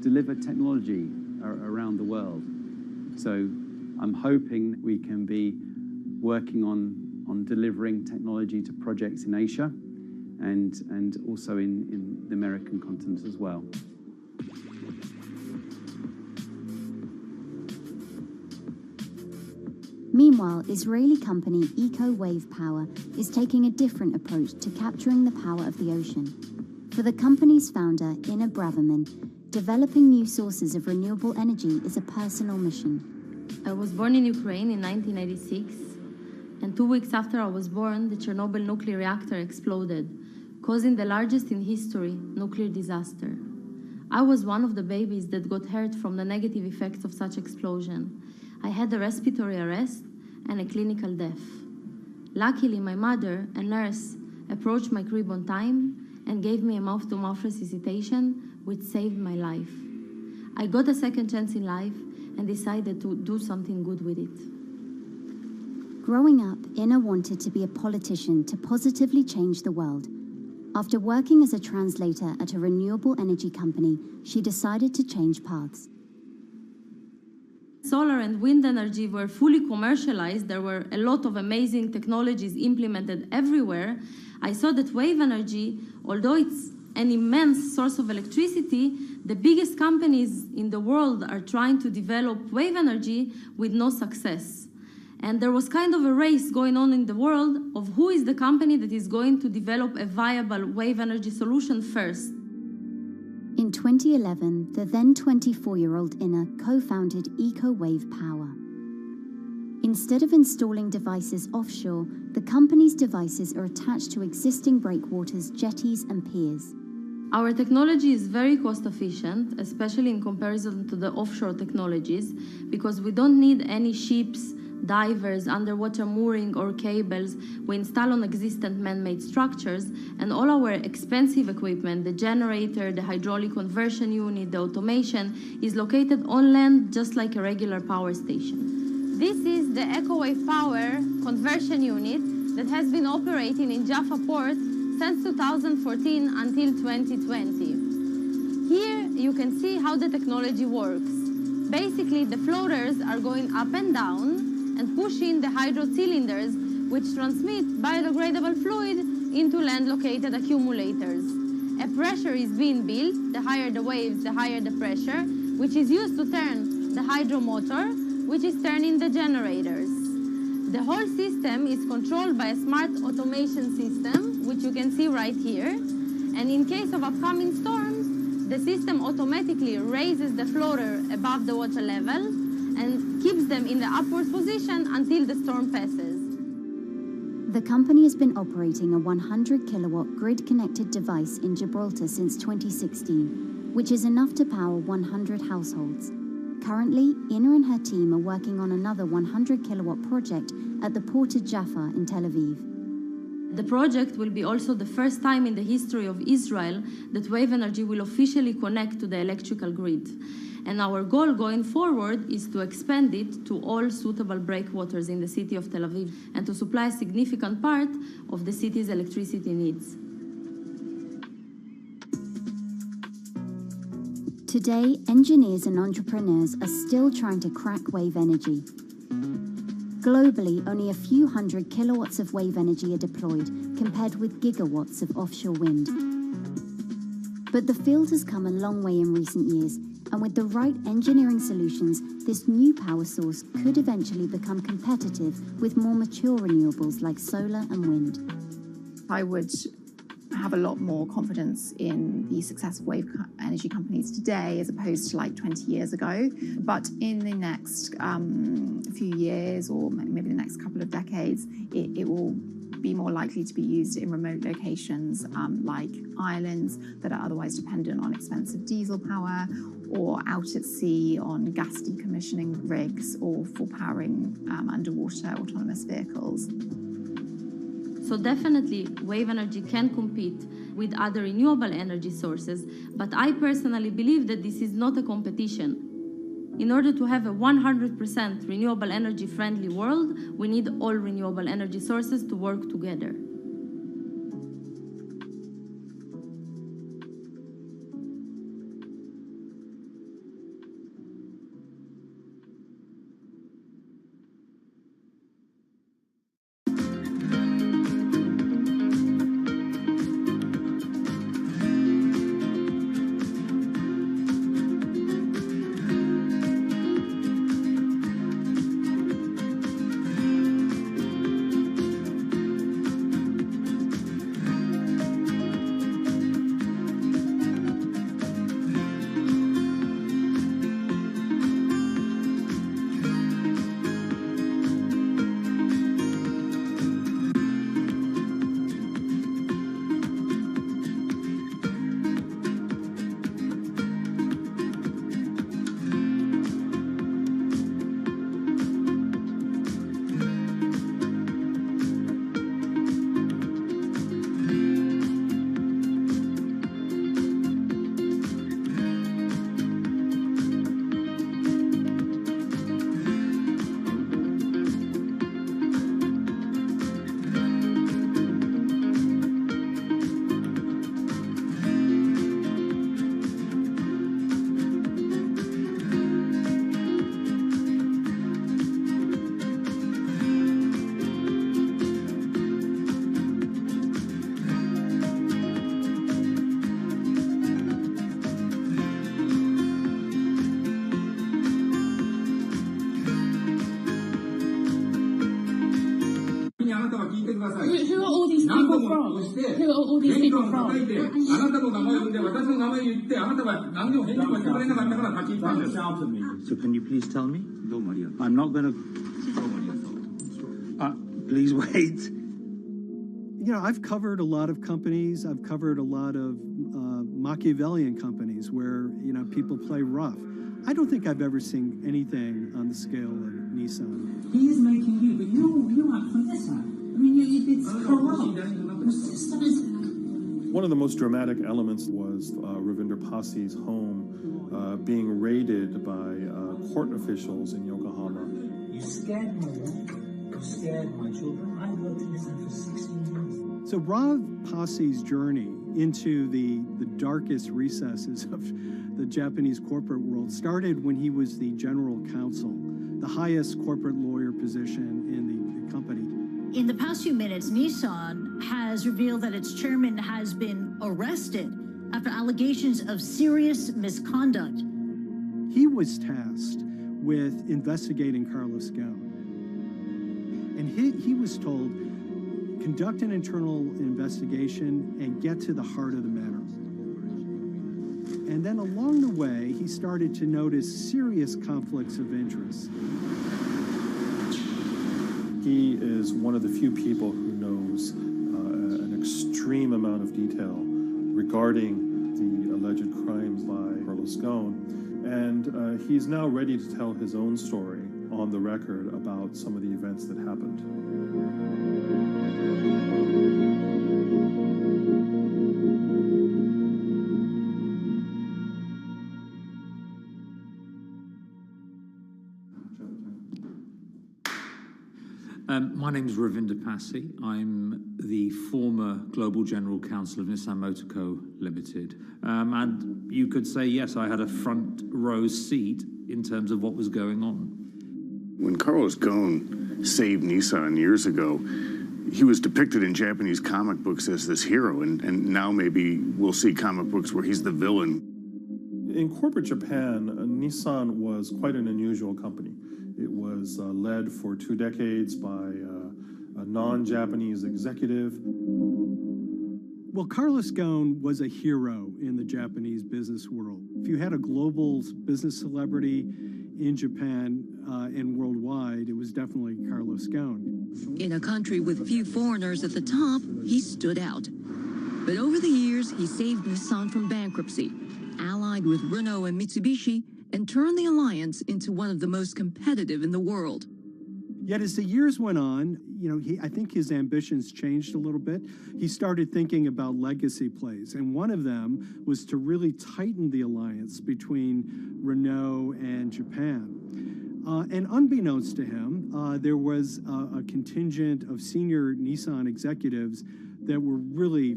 deliver technology around the world. So I'm hoping we can be working on delivering technology to projects in Asia and also in the American continent as well. Meanwhile, Israeli company Eco Wave Power is taking a different approach to capturing the power of the ocean. For the company's founder, Inna Braverman, developing new sources of renewable energy is a personal mission. I was born in Ukraine in 1986, and 2 weeks after I was born, the Chernobyl nuclear reactor exploded, causing the largest in history nuclear disaster. I was one of the babies that got hurt from the negative effects of such explosion. I had a respiratory arrest and a clinical death. Luckily, my mother, a nurse, approached my crib on time and gave me a mouth-to-mouth resuscitation, which saved my life. I got a second chance in life and decided to do something good with it. Growing up, Inna wanted to be a politician to positively change the world. After working as a translator at a renewable energy company, she decided to change paths. Solar and wind energy were fully commercialized. There were a lot of amazing technologies implemented everywhere. I saw that wave energy, although it's an immense source of electricity, the biggest companies in the world are trying to develop wave energy with no success. And there was kind of a race going on in the world of who is the company that is going to develop a viable wave energy solution first. In 2011, the then 24-year-old Inna co-founded Eco Wave Power. Instead of installing devices offshore, the company's devices are attached to existing breakwaters, jetties, and piers. Our technology is very cost efficient, especially in comparison to the offshore technologies, because we don't need any ships, divers, underwater mooring or cables. We install on existing man-made structures, and all our expensive equipment, the generator, the hydraulic conversion unit, the automation, is located on land just like a regular power station. This is the EcoWave Power conversion unit that has been operating in Jaffa Port since 2014 until 2020. Here you can see how the technology works. Basically, the floaters are going up and down and pushing the hydro cylinders, which transmit biodegradable fluid into land-located accumulators. A pressure is being built, the higher the waves, the higher the pressure, which is used to turn the hydromotor, which is turning the generators. The whole system is controlled by a smart automation system, which you can see right here. And in case of upcoming storms, the system automatically raises the floater above the water level and keeps them in the upward position until the storm passes. The company has been operating a 100-kilowatt grid-connected device in Gibraltar since 2016, which is enough to power 100 households. Currently, Ina and her team are working on another 100-kilowatt project at the port of Jaffa in Tel Aviv. The project will be also the first time in the history of Israel that wave energy will officially connect to the electrical grid. And our goal going forward is to expand it to all suitable breakwaters in the city of Tel Aviv and to supply a significant part of the city's electricity needs. Today, engineers and entrepreneurs are still trying to crack wave energy. Globally, only a few hundred kilowatts of wave energy are deployed, compared with gigawatts of offshore wind. But the field has come a long way in recent years, and with the right engineering solutions, this new power source could eventually become competitive with more mature renewables like solar and wind. I would have a lot more confidence in the success of wave energy companies today as opposed to like 20 years ago. But in the next few years, or maybe the next couple of decades, it will be more likely to be used in remote locations like islands that are otherwise dependent on expensive diesel power, or out at sea on gas decommissioning rigs, or for powering underwater autonomous vehicles. So definitely, wave energy can compete with other renewable energy sources, but I personally believe that this is not a competition. In order to have a 100% renewable energy friendly world, we need all renewable energy sources to work together. Who are all these people from? Who are all these people from? So can you please tell me? I'm not going to... please wait. You know, I've covered a lot of companies. I've covered a lot of Machiavellian companies where, you know, people play rough. I don't think I've ever seen anything on the scale of Nissan. He is making you, but you act from this side. I mean, it's corrupt. One of the most dramatic elements was Ravinder Pasi's home being raided by court officials in Yokohama. You scared my wife. You scared my children. I worked in this for 16 years. So Rav Pasi's journey into the darkest recesses of the Japanese corporate world started when he was the general counsel, the highest corporate lawyer position in the company. In the past few minutes, Nissan has revealed that its chairman has been arrested after allegations of serious misconduct. He was tasked with investigating Carlos Ghosn. And he was told, conduct an internal investigation and get to the heart of the matter. And then along the way, he started to notice serious conflicts of interest. He is one of the few people who knows an extreme amount of detail regarding the alleged crimes by Carlos Ghosn. And he's now ready to tell his own story on the record about some of the events that happened. My name is Ravinder Passy. I'm the former Global General Counsel of Nissan Motor Co. Limited. And you could say, yes, I had a front row seat in terms of what was going on. When Carlos Ghosn saved Nissan years ago, he was depicted in Japanese comic books as this hero, and now maybe we'll see comic books where he's the villain. In corporate Japan, Nissan was quite an unusual company. It was led for 2 decades by a non-Japanese executive. Well, Carlos Ghosn was a hero in the Japanese business world. If you had a global business celebrity in Japan and worldwide, it was definitely Carlos Ghosn. In a country with few foreigners at the top, he stood out. But over the years, he saved Nissan from bankruptcy, allied with Renault and Mitsubishi, and turned the alliance into one of the most competitive in the world. Yet as the years went on, I think his ambitions changed a little bit. He started thinking about legacy plays, and one of them was to really tighten the alliance between Renault and Japan. And unbeknownst to him, there was a contingent of senior Nissan executives that were really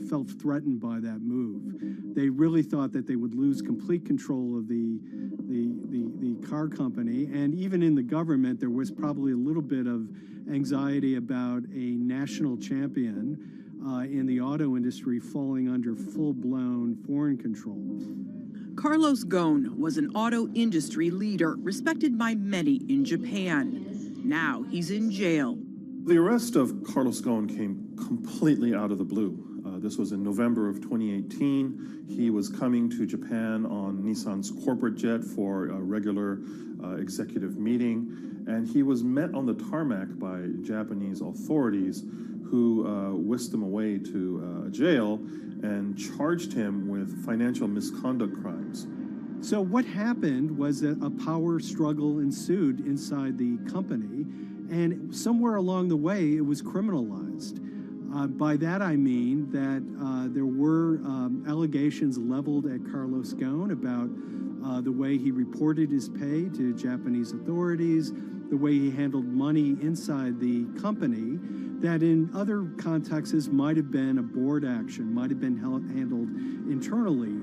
felt threatened by that move. They really thought that they would lose complete control of the car company, and even in the government, there was probably a little bit of anxiety about a national champion in the auto industry falling under full-blown foreign control. Carlos Ghosn was an auto industry leader, respected by many in Japan. Now he's in jail. The arrest of Carlos Ghosn came completely out of the blue. This was in November of 2018. He was coming to Japan on Nissan's corporate jet for a regular executive meeting, and he was met on the tarmac by Japanese authorities who whisked him away to jail and charged him with financial misconduct crimes. So what happened was that a power struggle ensued inside the company, and somewhere along the way, it was criminalized. By that I mean that there were allegations leveled at Carlos Ghosn about the way he reported his pay to Japanese authorities, the way he handled money inside the company, that in other contexts might have been a board action, might have been handled internally.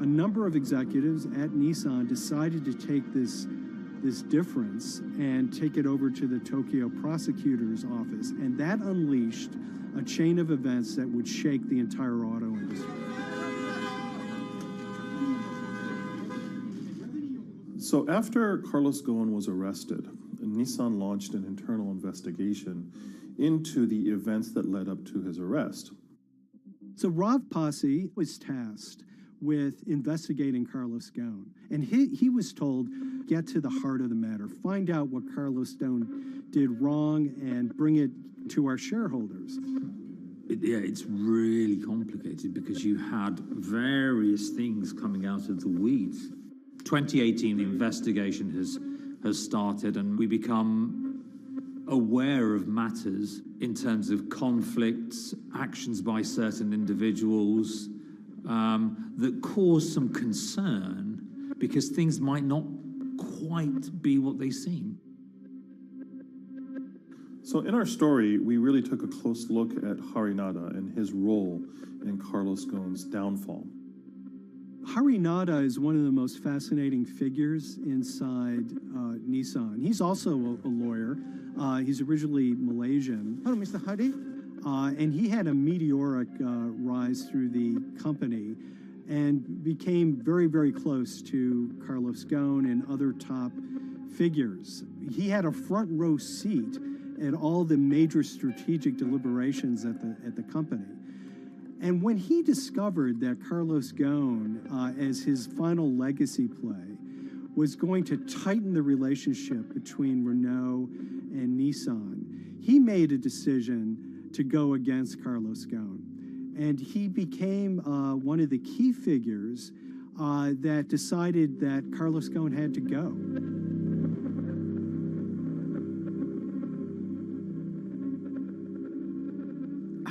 A number of executives at Nissan decided to take this difference and take it over to the Tokyo prosecutor's office, and that unleashed a chain of events that would shake the entire auto industry. So after Carlos Ghosn was arrested, Nissan launched an internal investigation into the events that led up to his arrest. So Rav Passy was tasked with investigating Carlos Ghosn, and he was told, get to the heart of the matter, find out what Carlos Ghosn did wrong and bring it to our shareholders. It's really complicated because you had various things coming out of the weeds. 2018, the investigation has started, and we become aware of matters in terms of conflicts, actions by certain individuals that cause some concern because things might not quite be what they seem. So in our story, we really took a close look at Harinada and his role in Carlos Ghosn's downfall. Harinada is one of the most fascinating figures inside Nissan. He's also a lawyer. He's originally Malaysian. Hello, Mr. Hari. And he had a meteoric rise through the company and became very, very close to Carlos Ghosn and other top figures. He had a front row seat at all the major strategic deliberations at the company. And when he discovered that Carlos Ghosn, as his final legacy play, was going to tighten the relationship between Renault and Nissan, he made a decision to go against Carlos Ghosn. And he became one of the key figures that decided that Carlos Ghosn had to go.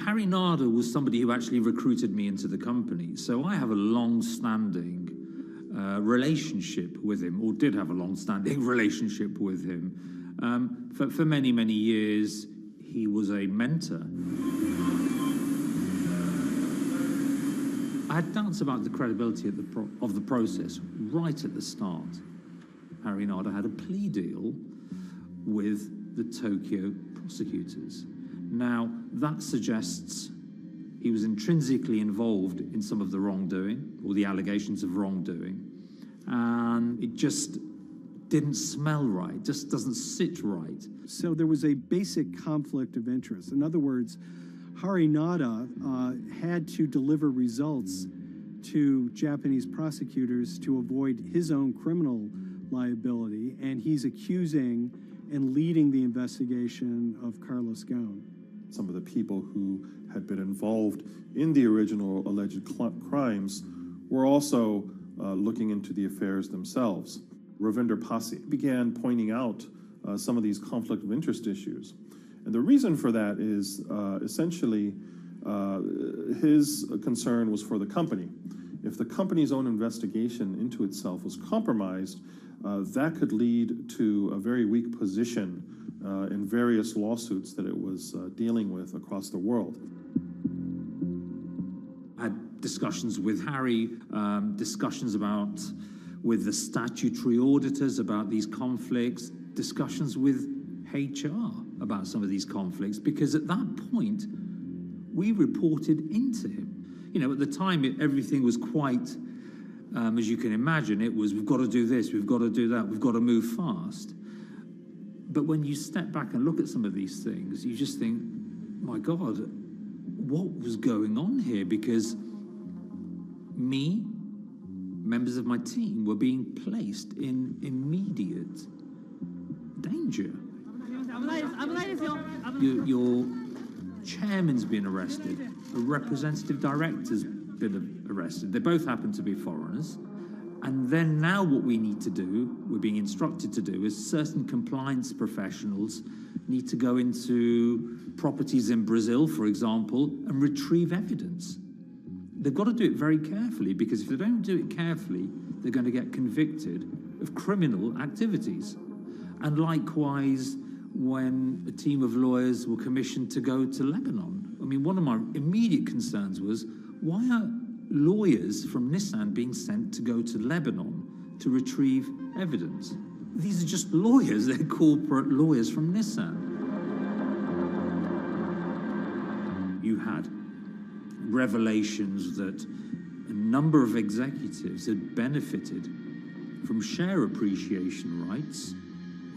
Harry Narder was somebody who actually recruited me into the company. So I have a long-standing relationship with him, or did have a long-standing relationship with him. For many, many years, he was a mentor. I had doubts about the credibility of the process right at the start. Harry Narder had a plea deal with the Tokyo prosecutors. Now, that suggests he was intrinsically involved in some of the wrongdoing, or the allegations of wrongdoing, and it just didn't smell right, just doesn't sit right. So there was a basic conflict of interest. In other words, Harry Narder had to deliver results to Japanese prosecutors to avoid his own criminal liability, and he's accusing and leading the investigation of Carlos Ghosn. Some of the people who had been involved in the original alleged crimes were also looking into the affairs themselves. Ravinder Pasi began pointing out some of these conflict of interest issues. And the reason for that is essentially his concern was for the company. If the company's own investigation into itself was compromised, that could lead to a very weak position in various lawsuits that it was dealing with across the world. I had discussions with Harry, discussions with the statutory auditors about these conflicts, discussions with HR about some of these conflicts, because at that point, we reported into him. You know, at the time, everything was quite, as you can imagine, it was, we've got to do this, we've got to do that, we've got to move fast. But when you step back and look at some of these things, you just think, my God, what was going on here? Because me, members of my team, were being placed in immediate danger. Your chairman's been arrested, a representative director's been arrested. They both happen to be foreigners. And then now what we need to do, we're being instructed to do, is certain compliance professionals need to go into properties in Brazil, for example, and retrieve evidence. They've got to do it very carefully, because if they don't do it carefully, they're going to get convicted of criminal activities. And likewise, when a team of lawyers were commissioned to go to Lebanon. I mean, one of my immediate concerns was, why are lawyers from Nissan being sent to go to Lebanon to retrieve evidence? These are just lawyers, they're corporate lawyers from Nissan. You had revelations that a number of executives had benefited from share appreciation rights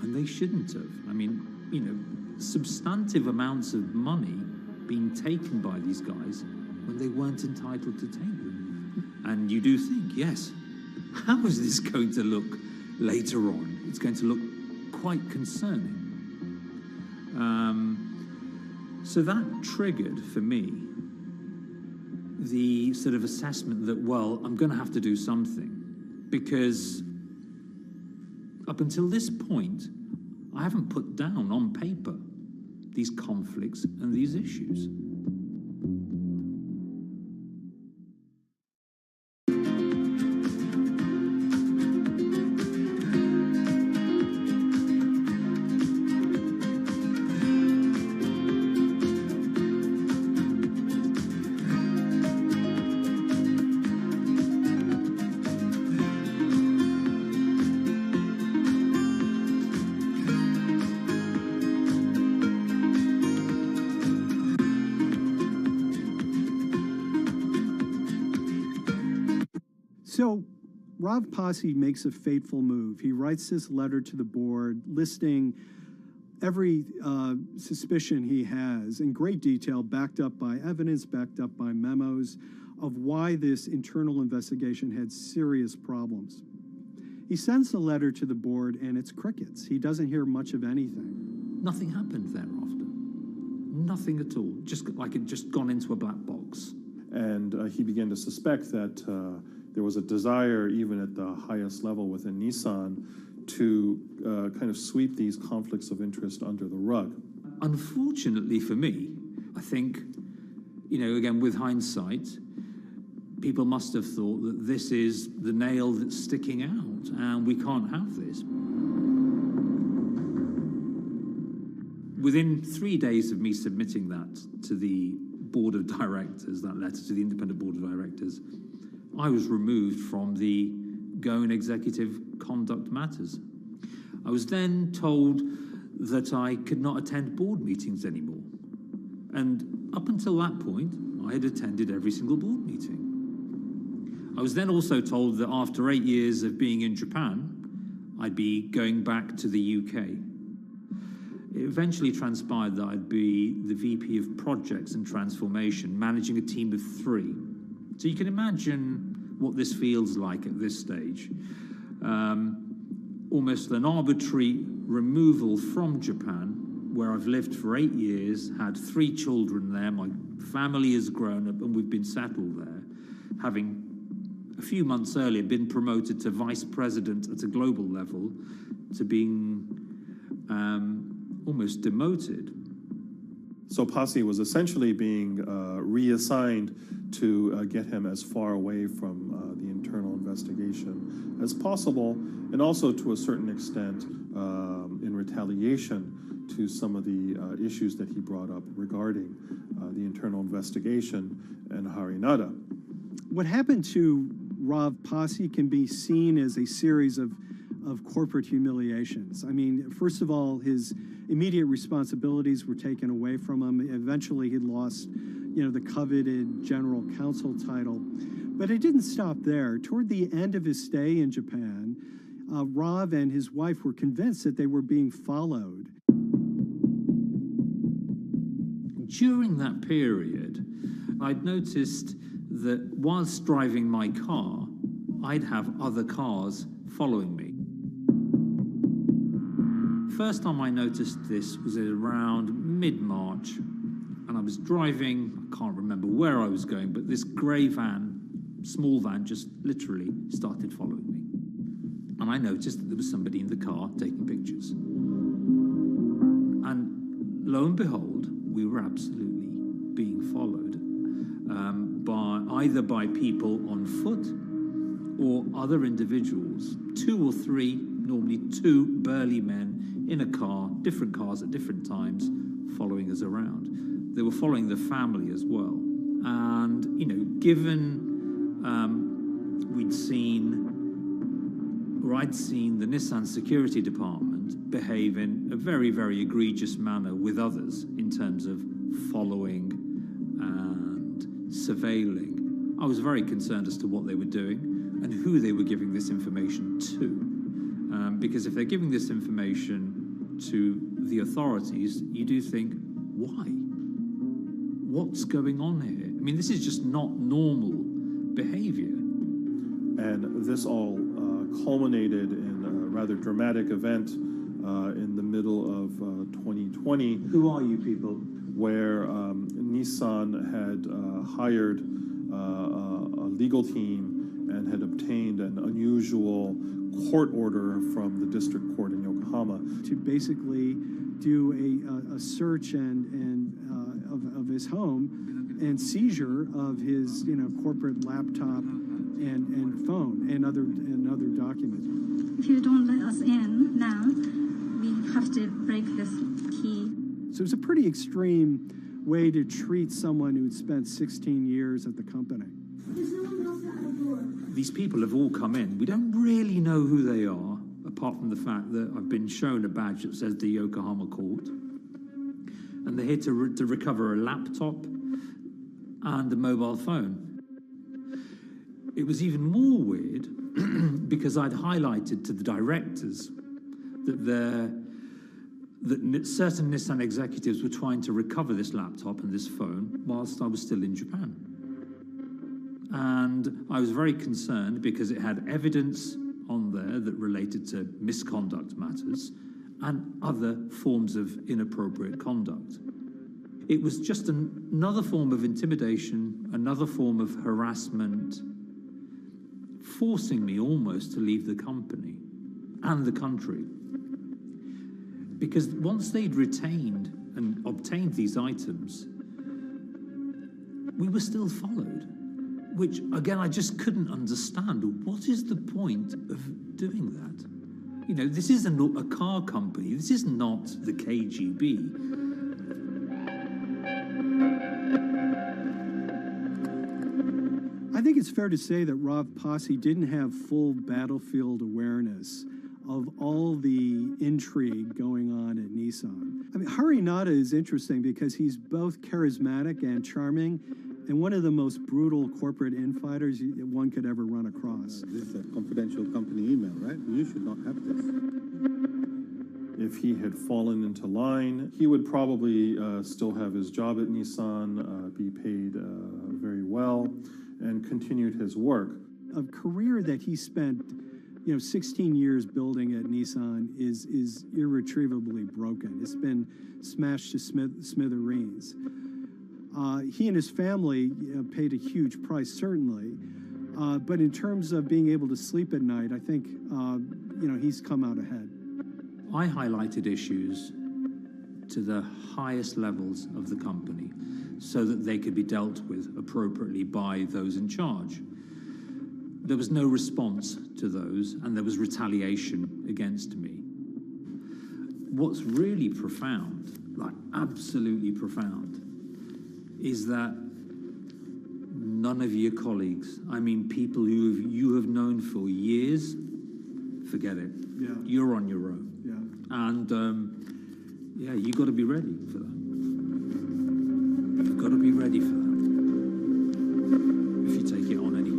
when they shouldn't have. I mean, you know, substantive amounts of money being taken by these guys when they weren't entitled to take them. And you do think, yes, how is this going to look later on? It's going to look quite concerning. So that triggered, for me, the sort of assessment that, well, I'm going to have to do something, because up until this point, I haven't put down on paper these conflicts and these issues. So Rav Pasi makes a fateful move. He writes this letter to the board listing every suspicion he has in great detail, backed up by evidence, backed up by memos, of why this internal investigation had serious problems. He sends the letter to the board, and it's crickets. He doesn't hear much of anything. Nothing happened thereafter. Nothing at all. Just like it just gone into a black box. And he began to suspect that there was a desire, even at the highest level within Nissan, to kind of sweep these conflicts of interest under the rug. Unfortunately for me, I think, again, with hindsight, people must have thought that this is the nail that's sticking out, and we can't have this. Within 3 days of me submitting that to the board of directors, that letter to the independent board of directors, I was removed from the Cohen Executive Conduct Matters. I was then told that I could not attend board meetings anymore. And up until that point, I had attended every single board meeting. I was then also told that after 8 years of being in Japan, I'd be going back to the UK. It eventually transpired that I'd be the VP of Projects and Transformation, managing a team of 3. So you can imagine what this feels like at this stage. Almost an arbitrary removal from Japan, where I've lived for 8 years, had 3 children there, my family has grown up, and we've been settled there, having a few months earlier been promoted to vice president at a global level, to being almost demoted. So Pasi was essentially being reassigned to get him as far away from the internal investigation as possible, and also to a certain extent in retaliation to some of the issues that he brought up regarding the internal investigation and Harinada. What happened to Rav Pasi can be seen as a series of corporate humiliations. I mean, first of all, his immediate responsibilities were taken away from him. Eventually, he lost, the coveted general counsel title. But it didn't stop there. Toward the end of his stay in Japan, Rav and his wife were convinced that they were being followed. During that period, I'd noticed that whilst driving my car, I'd have other cars following me. First time I noticed this was around mid-March, and I was driving, I can't remember where I was going, but this grey van, small van, just literally started following me. And I noticed that there was somebody in the car taking pictures. And lo and behold, we were absolutely being followed either by people on foot or other individuals, 2 or 3, normally 2 burly men in a car, different cars at different times, following us around. They were following the family as well. And, given I'd seen the Nissan security department behave in a very, very egregious manner with others in terms of following and surveilling, I was very concerned as to what they were doing and who they were giving this information to. Because if they're giving this information to the authorities, you do think, why? What's going on here? I mean, this is just not normal behavior. And this all culminated in a rather dramatic event in the middle of 2020. Who are you people? Where Nissan had hired a legal team and had obtained an unusual court order from the district court in Yokohama to basically do a search of his home and seizure of his corporate laptop and phone and other documents. If you don't let us in now, we have to break this key. So it's a pretty extreme way to treat someone who'd spent 16 years at the company. These people have all come in. We don't really know who they are, apart from the fact that I've been shown a badge that says the Yokohama Court. And they're here to recover a laptop and a mobile phone. It was even more weird because I'd highlighted to the directors that certain Nissan executives were trying to recover this laptop and this phone whilst I was still in Japan. And I was very concerned because it had evidence on there that related to misconduct matters and other forms of inappropriate conduct. It was just another form of intimidation, another form of harassment, forcing me almost to leave the company and the country. Because once they'd retained and obtained these items, we were still followed, which, again, I just couldn't understand. What is the point of doing that? You know, this isn't a car company. This is not the KGB. I think it's fair to say that Rob Posse didn't have full battlefield awareness of all the intrigue going on at Nissan. I mean, Harinata is interesting because he's both charismatic and charming, and one of the most brutal corporate infighters one could ever run across. This is a confidential company email, right? You should not have this. If he had fallen into line, he would probably still have his job at Nissan, be paid very well, and continued his work. A career that he spent 16 years building at Nissan is irretrievably broken. It's been smashed to smithereens. He and his family paid a huge price, certainly. But in terms of being able to sleep at night, I think, he's come out ahead. I highlighted issues to the highest levels of the company so that they could be dealt with appropriately by those in charge. There was no response to those, and there was retaliation against me. What's really profound, like absolutely profound, is that none of your colleagues, I mean people who you have known for years, forget it. Yeah. You're on your own. Yeah. And you got to be ready for that. You've got to be ready for that. If you take it on anyway.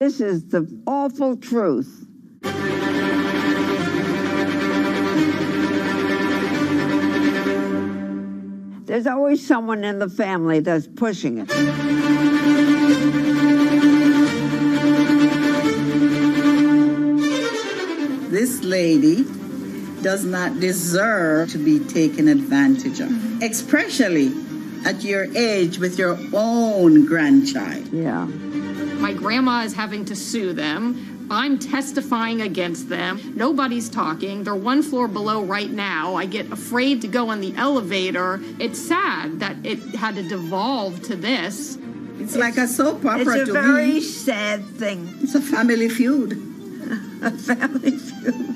This is the awful truth. There's always someone in the family that's pushing it. This lady does not deserve to be taken advantage of, especially at your age with your own grandchild. Yeah. My grandma is having to sue them I'm testifying against them. Nobody's talking. They're one floor below right now. I get afraid to go on the elevator. It's sad that it had to devolve to this. It's like a soap opera It's a to very me. sad thing. It's a family feud. A family feud.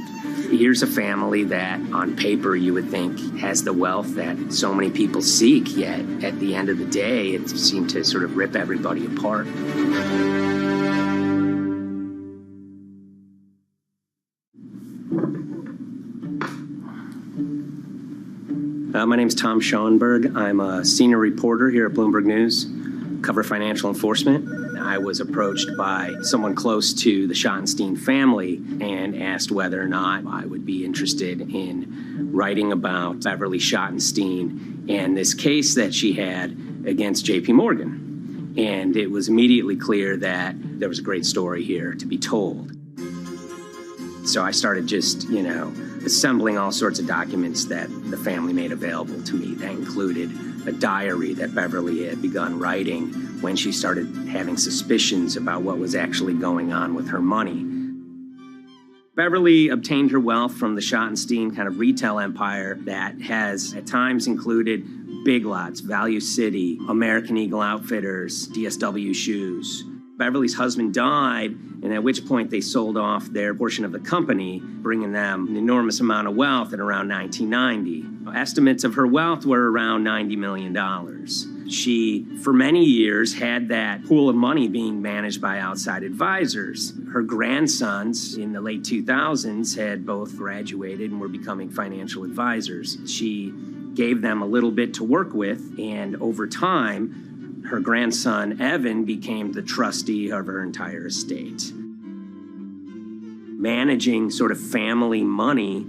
Here's a family that, on paper, you would think has the wealth that so many people seek, yet at the end of the day, it seemed to sort of rip everybody apart. My name's Tom Schoenberg. I'm a senior reporter here at Bloomberg News, cover financial enforcement. I was approached by someone close to the Schottenstein family and asked whether or not I would be interested in writing about Beverly Schottenstein and this case that she had against JP Morgan. And it was immediately clear that there was a great story here to be told. So I started just, assembling all sorts of documents that the family made available to me. That included a diary that Beverly had begun writing when she started having suspicions about what was actually going on with her money. Beverly obtained her wealth from the Schottenstein kind of retail empire that has at times included Big Lots, Value City, American Eagle Outfitters, DSW Shoes. Beverly's husband died, and at which point they sold off their portion of the company, bringing them an enormous amount of wealth at around 1990. Estimates of her wealth were around $90 million. She, for many years, had that pool of money being managed by outside advisors. Her grandsons in the late 2000s had both graduated and were becoming financial advisors. She gave them a little bit to work with, and over time, her grandson, Evan, became the trustee of her entire estate. Managing sort of family money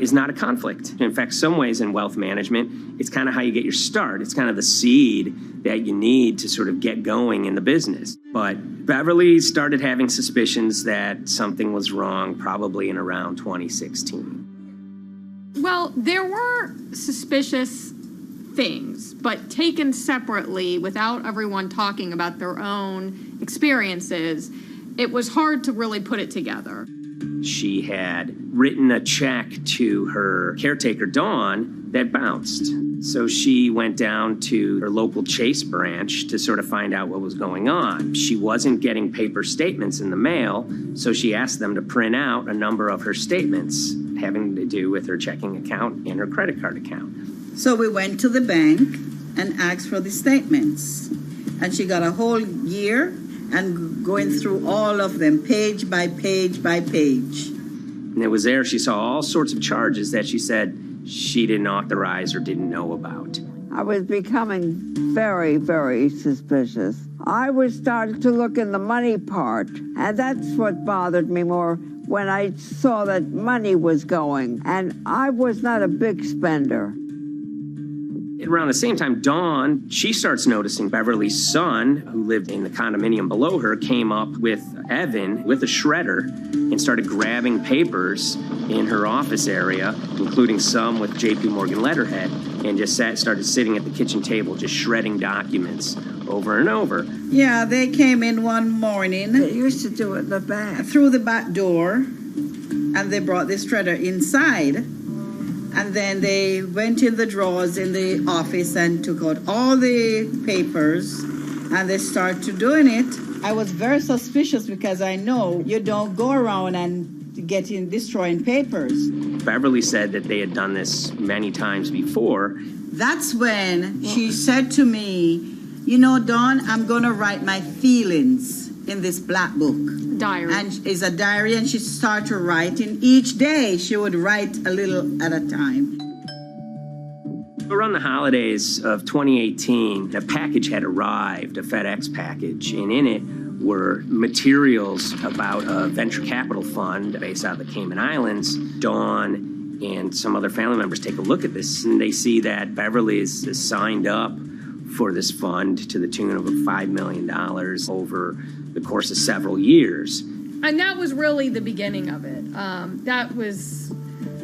is not a conflict. In fact, some ways in wealth management, it's kind of how you get your start. It's kind of the seed that you need to sort of get going in the business. But Beverly started having suspicions that something was wrong probably in around 2016. Well, there were suspicious things, but taken separately without everyone talking about their own experiences, it was hard to really put it together. She had written a check to her caretaker, Dawn, that bounced. So she went down to her local Chase branch to sort of find out what was going on. She wasn't getting paper statements in the mail, so she asked them to print out a number of her statements having to do with her checking account and her credit card account. So we went to the bank and asked for the statements. And she got a whole year and going through all of them, page by page by page. And it was there she saw all sorts of charges that she said she didn't authorize or didn't know about. I was becoming very, very suspicious. I was starting to look in the money part, and that's what bothered me more when I saw that money was going. And I was not a big spender. Around the same time, Dawn, she starts noticing Beverly's son, who lived in the condominium below her, came up with Evan with a shredder and started grabbing papers in her office area, including some with JP Morgan letterhead, and just started sitting at the kitchen table just shredding documents over and over. Yeah, they came in one morning. They used to do it in the back. Through the back door, and they brought the shredder inside. And then they went in the drawers in the office and took out all the papers, and they started doing it. I was very suspicious because I know you don't go around and destroying papers. Beverly said that they had done this many times before. That's when she said to me, Dawn, I'm going to write my feelings in this black book. Diary. And it's a diary, and she started writing. Each day she would write a little at a time. Around the holidays of 2018, a package had arrived, a FedEx package, and in it were materials about a venture capital fund based out of the Cayman Islands. Dawn and some other family members take a look at this, and they see that Beverly is signed up for this fund to the tune of $5 million over the course of several years. And that was really the beginning of it. That was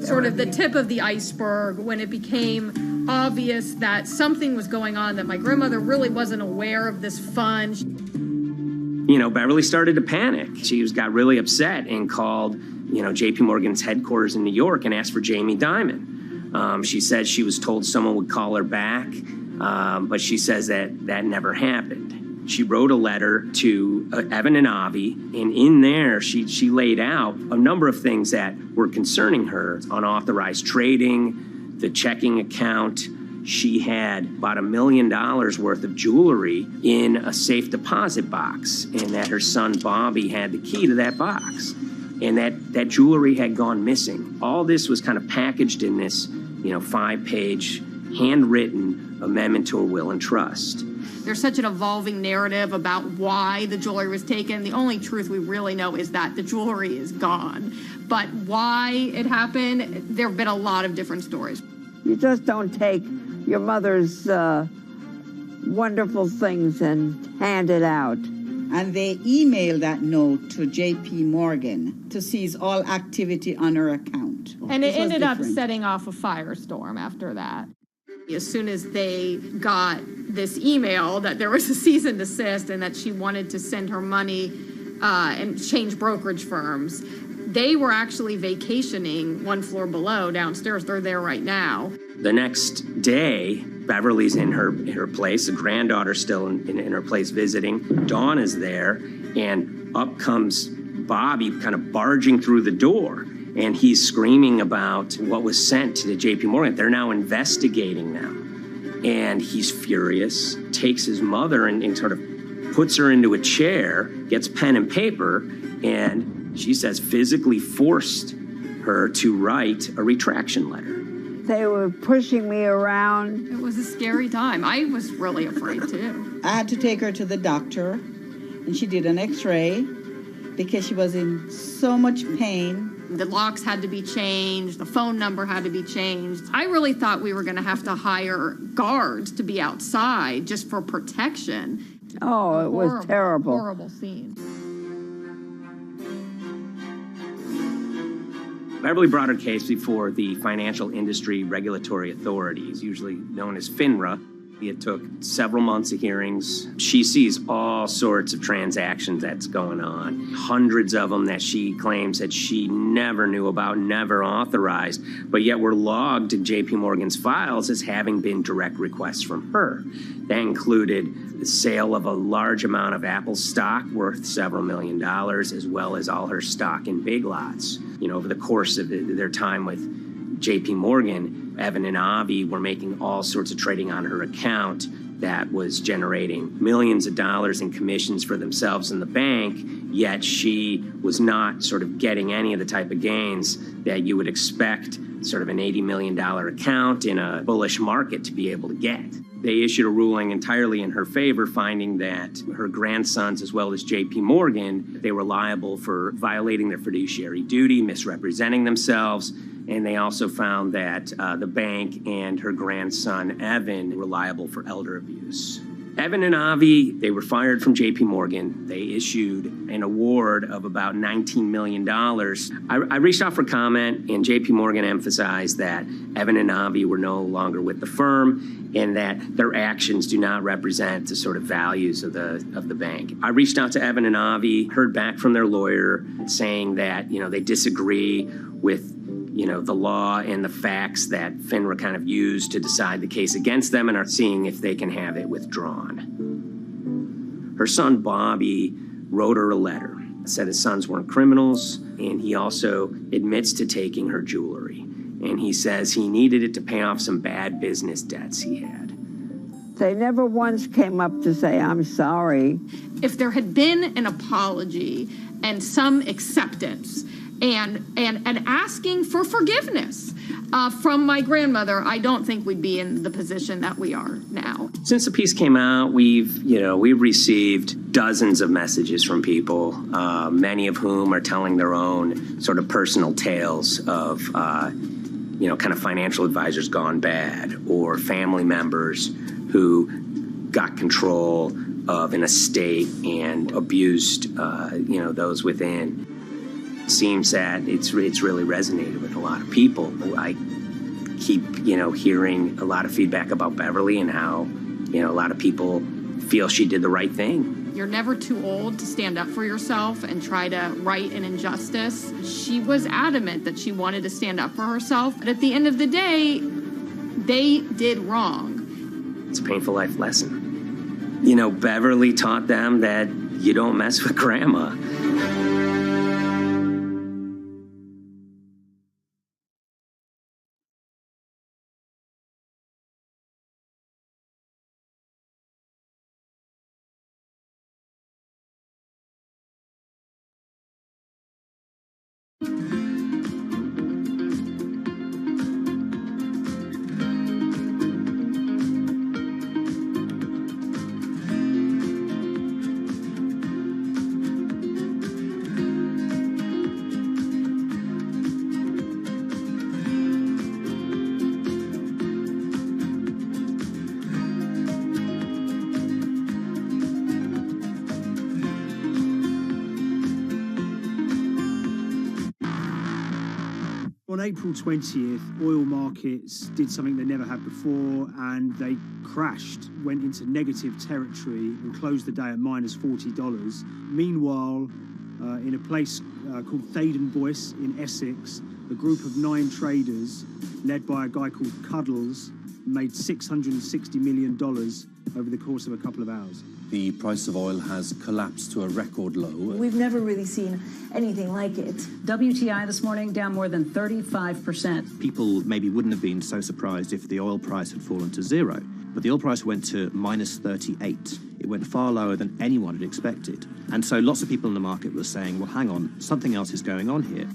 sort of the tip of the iceberg when it became obvious that something was going on, that my grandmother really wasn't aware of this fund. Beverly started to panic. She got really upset and called, JP Morgan's headquarters in New York and asked for Jamie Dimon. She said she was told someone would call her back, but she says that never happened. She wrote a letter to Evan and Avi, and in there she laid out a number of things that were concerning her: unauthorized trading, the checking account. She had about $1 million worth of jewelry in a safe deposit box, and that her son Bobby had the key to that box, and that jewelry had gone missing. All this was kind of packaged in this, 5-page handwritten amendment to a will and trust. There's such an evolving narrative about why the jewelry was taken. The only truth we really know is that the jewelry is gone. But why it happened, there have been a lot of different stories. You just don't take your mother's wonderful things and hand it out. And they emailed that note to JP Morgan to seize all activity on her account. And it ended up setting off a firestorm after that. As soon as they got this email that there was a cease and desist and that she wanted to send her money and change brokerage firms, they were actually vacationing one floor below downstairs. They're there right now. The next day, Beverly's in her place. The granddaughter's still in her place visiting. Dawn is there, and up comes Bobby kind of barging through the door. And he's screaming about what was sent to the JP Morgan. They're now investigating them. And he's furious, takes his mother and sort of puts her into a chair, gets pen and paper, and she says physically forced her to write a retraction letter. They were pushing me around. It was a scary time. I was really afraid too. I had to take her to the doctor, and she did an x-ray because she was in so much pain. The locks had to be changed. The phone number had to be changed. I really thought we were going to have to hire guards to be outside just for protection. Oh, it was terrible. Horrible scene. Beverly brought her case before the Financial Industry Regulatory Authorities, usually known as FINRA. It took several months of hearings. She sees all sorts of transactions that's going on, hundreds of them that she claims that she never knew about, never authorized, but yet were logged in JP Morgan's files as having been direct requests from her. That included the sale of a large amount of Apple stock worth several $1 million, as well as all her stock in Big Lots. Over the course of their time with JP Morgan, Evan and Avi were making all sorts of trading on her account that was generating millions of dollars in commissions for themselves and the bank, yet she was not sort of getting any of the type of gains that you would expect sort of an $80 million account in a bullish market to be able to get. They issued a ruling entirely in her favor, finding that her grandsons, as well as JP Morgan, they were liable for violating their fiduciary duty, misrepresenting themselves, and they also found that the bank and her grandson, Evan, were liable for elder abuse. Evan and Avi, they were fired from JP Morgan. They issued an award of about $19 million. I reached out for comment, and JP Morgan emphasized that Evan and Avi were no longer with the firm and that their actions do not represent the sort of values of the bank. I reached out to Evan and Avi, heard back from their lawyer saying that, they disagree with the law and the facts that FINRA kind of used to decide the case against them and are seeing if they can have it withdrawn. Her son, Bobby, wrote her a letter, said his sons weren't criminals, and he also admits to taking her jewelry. And he says he needed it to pay off some bad business debts he had. They never once came up to say, I'm sorry. If there had been an apology and some acceptance, and asking for forgiveness from my grandmother, I don't think we'd be in the position that we are now. Since the piece came out, we've received dozens of messages from people, many of whom are telling their own sort of personal tales of, kind of financial advisors gone bad, or family members who got control of an estate and abused, those within. Seems that it's really resonated with a lot of people. I keep, hearing a lot of feedback about Beverly and how, a lot of people feel she did the right thing. You're never too old to stand up for yourself and try to right an injustice. She was adamant that she wanted to stand up for herself, but at the end of the day, they did wrong. It's a painful life lesson. You know, Beverly taught them that you don't mess with grandma. On April 20th, oil markets did something they never had before, and they crashed, went into negative territory and closed the day at minus $40. Meanwhile, in a place called Thaden Boyce in Essex, a group of 9 traders, led by a guy called Cuddles, made $660 million over the course of a couple of hours. The price of oil has collapsed to a record low. We've never really seen anything like it. WTI this morning down more than 35%. People maybe wouldn't have been so surprised if the oil price had fallen to zero, but the oil price went to minus 38. It went far lower than anyone had expected. And so lots of people in the market were saying, well, hang on, something else is going on here.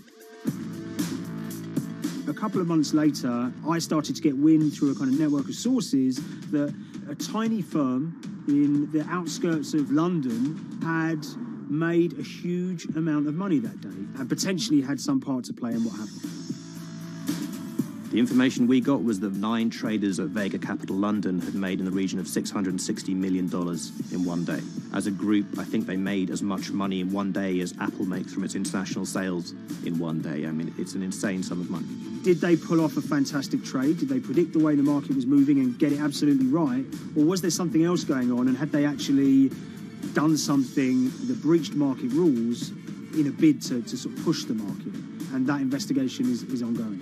A couple of months later, I started to get wind through a kind of network of sources that a tiny firm in the outskirts of London had made a huge amount of money that day and potentially had some part to play in what happened. The information we got was that 9 traders at Vega Capital London had made in the region of $660 million in one day. As a group, I think they made as much money in one day as Apple makes from its international sales in one day. I mean, it's an insane sum of money. Did they pull off a fantastic trade? Did they predict the way the market was moving and get it absolutely right? Or was there something else going on, and had they actually done something that breached market rules in a bid to sort of push the market? And that investigation is ongoing.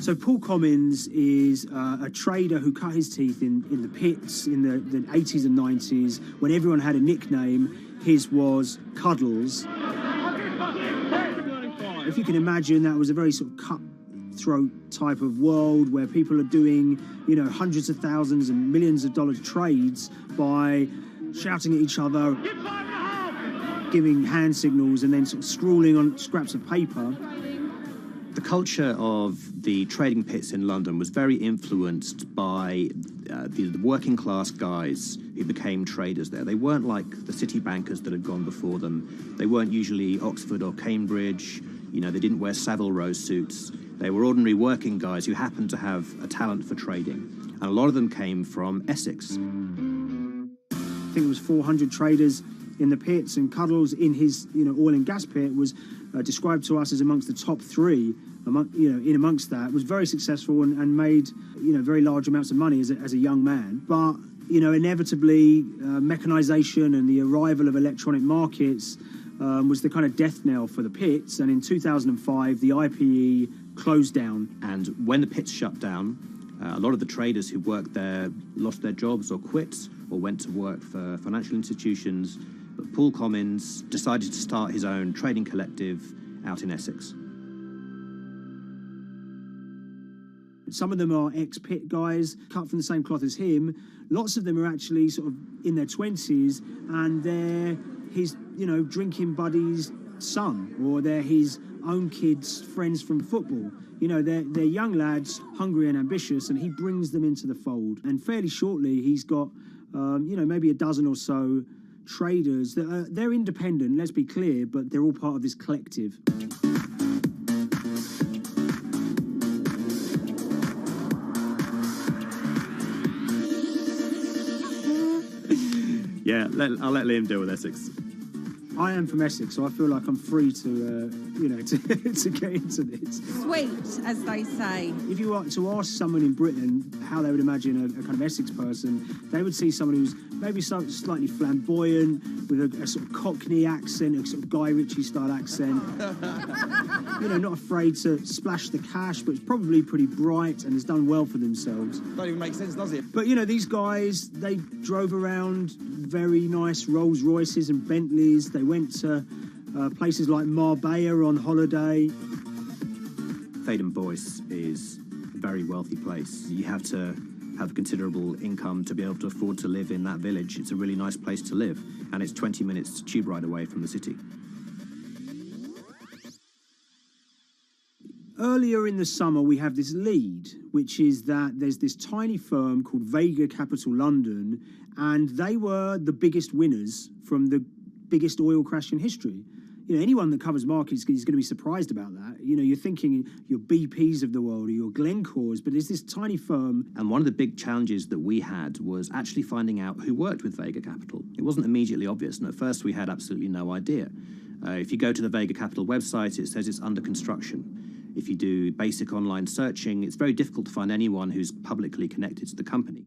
So Paul Commons is a trader who cut his teeth in the pits in the 80s and 90s. When everyone had a nickname, his was Cuddles. If you can imagine, that was a very sort of cutthroat type of world where people are doing, you know, hundreds of thousands and millions of dollars trades by shouting at each other, giving hand signals, and then sort of scrawling on scraps of paper. The culture of the trading pits in London was very influenced by the working class guys who became traders there. They weren't like the city bankers that had gone before them. They weren't usually Oxford or Cambridge. You know, they didn't wear Savile Row suits. They were ordinary working guys who happened to have a talent for trading. And a lot of them came from Essex. I think it was 400 traders in the pits, and Cuddles in his oil and gas pit was described to us as amongst the top 3. In amongst that, was very successful and made very large amounts of money as a young man. But inevitably, mechanization and the arrival of electronic markets was the kind of death knell for the pits. And in 2005, the IPE closed down. And when the pits shut down, a lot of the traders who worked there lost their jobs or quit or went to work for financial institutions. But Paul Commons decided to start his own trading collective out in Essex. Some of them are ex-pit guys, cut from the same cloth as him. Lots of them are actually sort of in their 20s, and they're his, drinking buddy's son, or they're his own kids' friends from football. They're young lads, hungry and ambitious, and he brings them into the fold. And fairly shortly, he's got, maybe a dozen or so traders that they're independent, let's be clear, but they're all part of this collective. Yeah, I'll let Liam deal with Essex. I am from Essex, so I feel like I'm free to, to get into this. Sweet, as they say. If you were to ask someone in Britain how they would imagine a kind of Essex person, they would see someone who's maybe slightly flamboyant, with a sort of Cockney accent, a sort of Guy Ritchie-style accent. Not afraid to splash the cash, but it's probably pretty bright and has done well for themselves. Don't even make sense, does it? But, these guys, they drove around very nice Rolls Royces and Bentleys. They went to places like Marbella on holiday. Thaden Boyce is a very wealthy place. You have to have considerable income to be able to afford to live in that village. It's a really nice place to live, and it's 20 minutes tube ride away from the city. Earlier in the summer, we have this lead, which is that there's this tiny firm called Vega Capital London, and they were the biggest winners from the biggest oil crash in history. Anyone that covers markets is going to be surprised about that. You're thinking your BPs of the world or your Glencores, but it's this tiny firm. And one of the big challenges that we had was actually finding out who worked with Vega Capital. It wasn't immediately obvious, and at first we had absolutely no idea. If you go to the Vega Capital website, it says it's under construction. If you do basic online searching, it's very difficult to find anyone who's publicly connected to the company.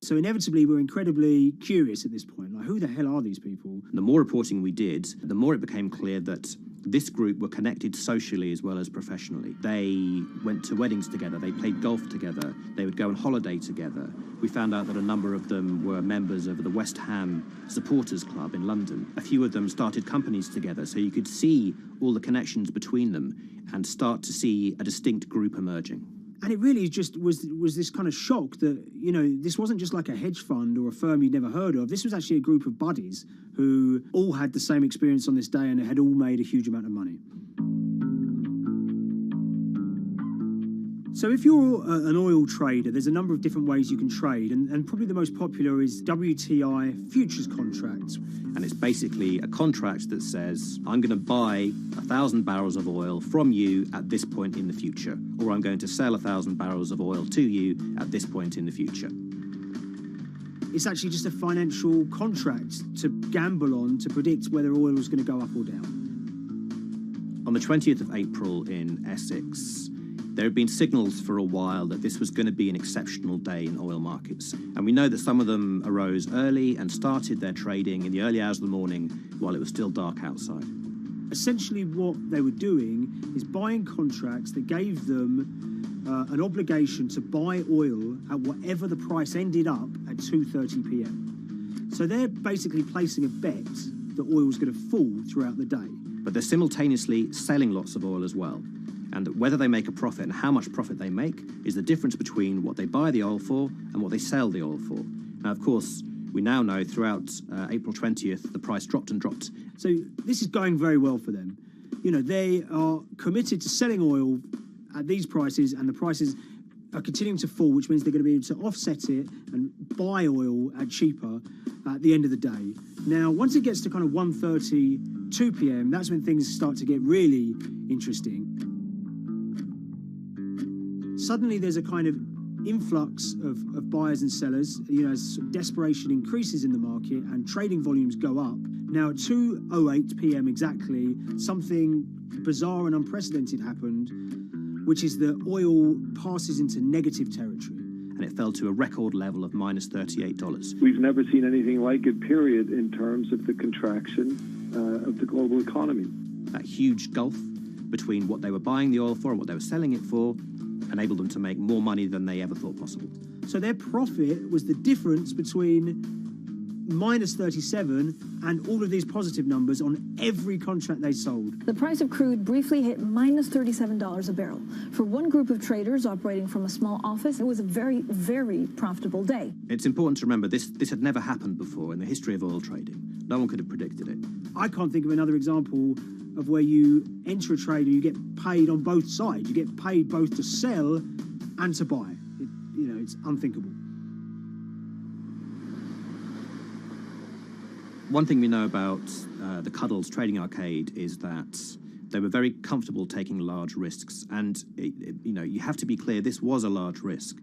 So inevitably, we're incredibly curious at this point. Like, who the hell are these people? The more reporting we did, the more it became clear that this group were connected socially as well as professionally. They went to weddings together, they played golf together, they would go on holiday together. We found out that a number of them were members of the West Ham Supporters Club in London. A few of them started companies together, so you could see all the connections between them and start to see a distinct group emerging. And it really just was this kind of shock that, this wasn't just like a hedge fund or a firm you'd never heard of. This was actually a group of buddies who all had the same experience on this day and had all made a huge amount of money. So if you're an oil trader, there's a number of different ways you can trade, and probably the most popular is WTI futures contracts. And it's basically a contract that says, I'm going to buy 1,000 barrels of oil from you at this point in the future, or I'm going to sell 1,000 barrels of oil to you at this point in the future. It's actually just a financial contract to gamble on to predict whether oil is going to go up or down. On the 20th of April in Essex, there had been signals for a while that this was going to be an exceptional day in oil markets. And we know that some of them arose early and started their trading in the early hours of the morning while it was still dark outside. Essentially what they were doing is buying contracts that gave them an obligation to buy oil at whatever the price ended up at 2:30 p.m. So they're basically placing a bet that oil was going to fall throughout the day. But they're simultaneously selling lots of oil as well. And whether they make a profit and how much profit they make is the difference between what they buy the oil for and what they sell the oil for. Now, of course, we now know throughout April 20th, the price dropped and dropped. So this is going very well for them. They are committed to selling oil at these prices, and the prices are continuing to fall, which means they're going to be able to offset it and buy oil at cheaper at the end of the day. Now, once it gets to kind of 1:30, 2 p.m., that's when things start to get really interesting. Suddenly there's a kind of influx of buyers and sellers, as desperation increases in the market and trading volumes go up. Now at 2:08 p.m. exactly, something bizarre and unprecedented happened, which is that oil passes into negative territory. And it fell to a record level of minus $38. We've never seen anything like it, period, in terms of the contraction of the global economy. That huge gulf between what they were buying the oil for and what they were selling it for enabled them to make more money than they ever thought possible. So their profit was the difference between minus 37 and all of these positive numbers on every contract they sold. The price of crude briefly hit minus $37 a barrel. For one group of traders operating from a small office, it was a very, very profitable day. It's important to remember this had never happened before in the history of oil trading. No one could have predicted it. I can't think of another example of where you enter a trade and you get paid on both sides. You get paid both to sell and to buy. It's unthinkable. One thing we know about the Cuddles Trading Arcade is that they were very comfortable taking large risks. And, you have to be clear, this was a large risk.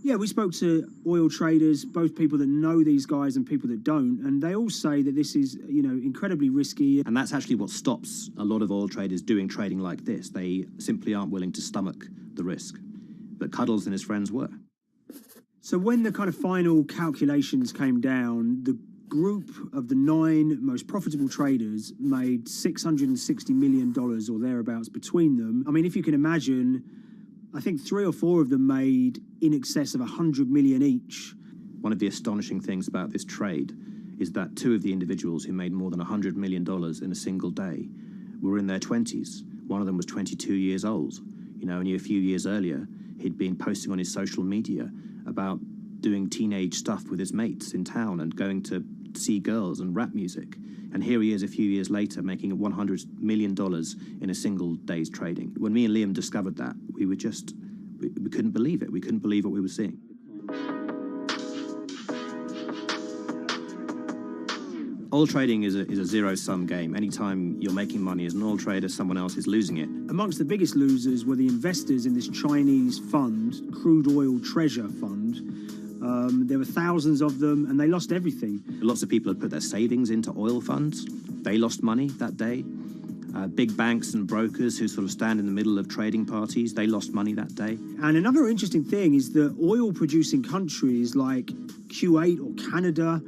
Yeah, we spoke to oil traders, both people that know these guys and people that don't, and they all say that this is, incredibly risky. And that's actually what stops a lot of oil traders doing trading like this. They simply aren't willing to stomach the risk. But Cuddles and his friends were. So when the kind of final calculations came down, the group of the 9 most profitable traders made $660 million or thereabouts between them. I mean, if you can imagine, I think 3 or 4 of them made in excess of 100 million each. One of the astonishing things about this trade is that 2 of the individuals who made more than $100 million in a single day were in their 20s. One of them was 22 years old. Only a few years earlier, he'd been posting on his social media about doing teenage stuff with his mates in town and going to see girls and rap music. And here he is a few years later making $100 million in a single day's trading. When me and Liam discovered that, we couldn't believe it. We couldn't believe what we were seeing. Oil trading is a zero-sum game. Anytime you're making money as an oil trader, someone else is losing it. Amongst the biggest losers were the investors in this Chinese fund, Crude Oil Treasure Fund. There were thousands of them, and they lost everything. Lots of people had put their savings into oil funds. They lost money that day. Big banks and brokers who sort of stand in the middle of trading parties, they lost money that day. And another interesting thing is that oil-producing countries like Kuwait or Canada,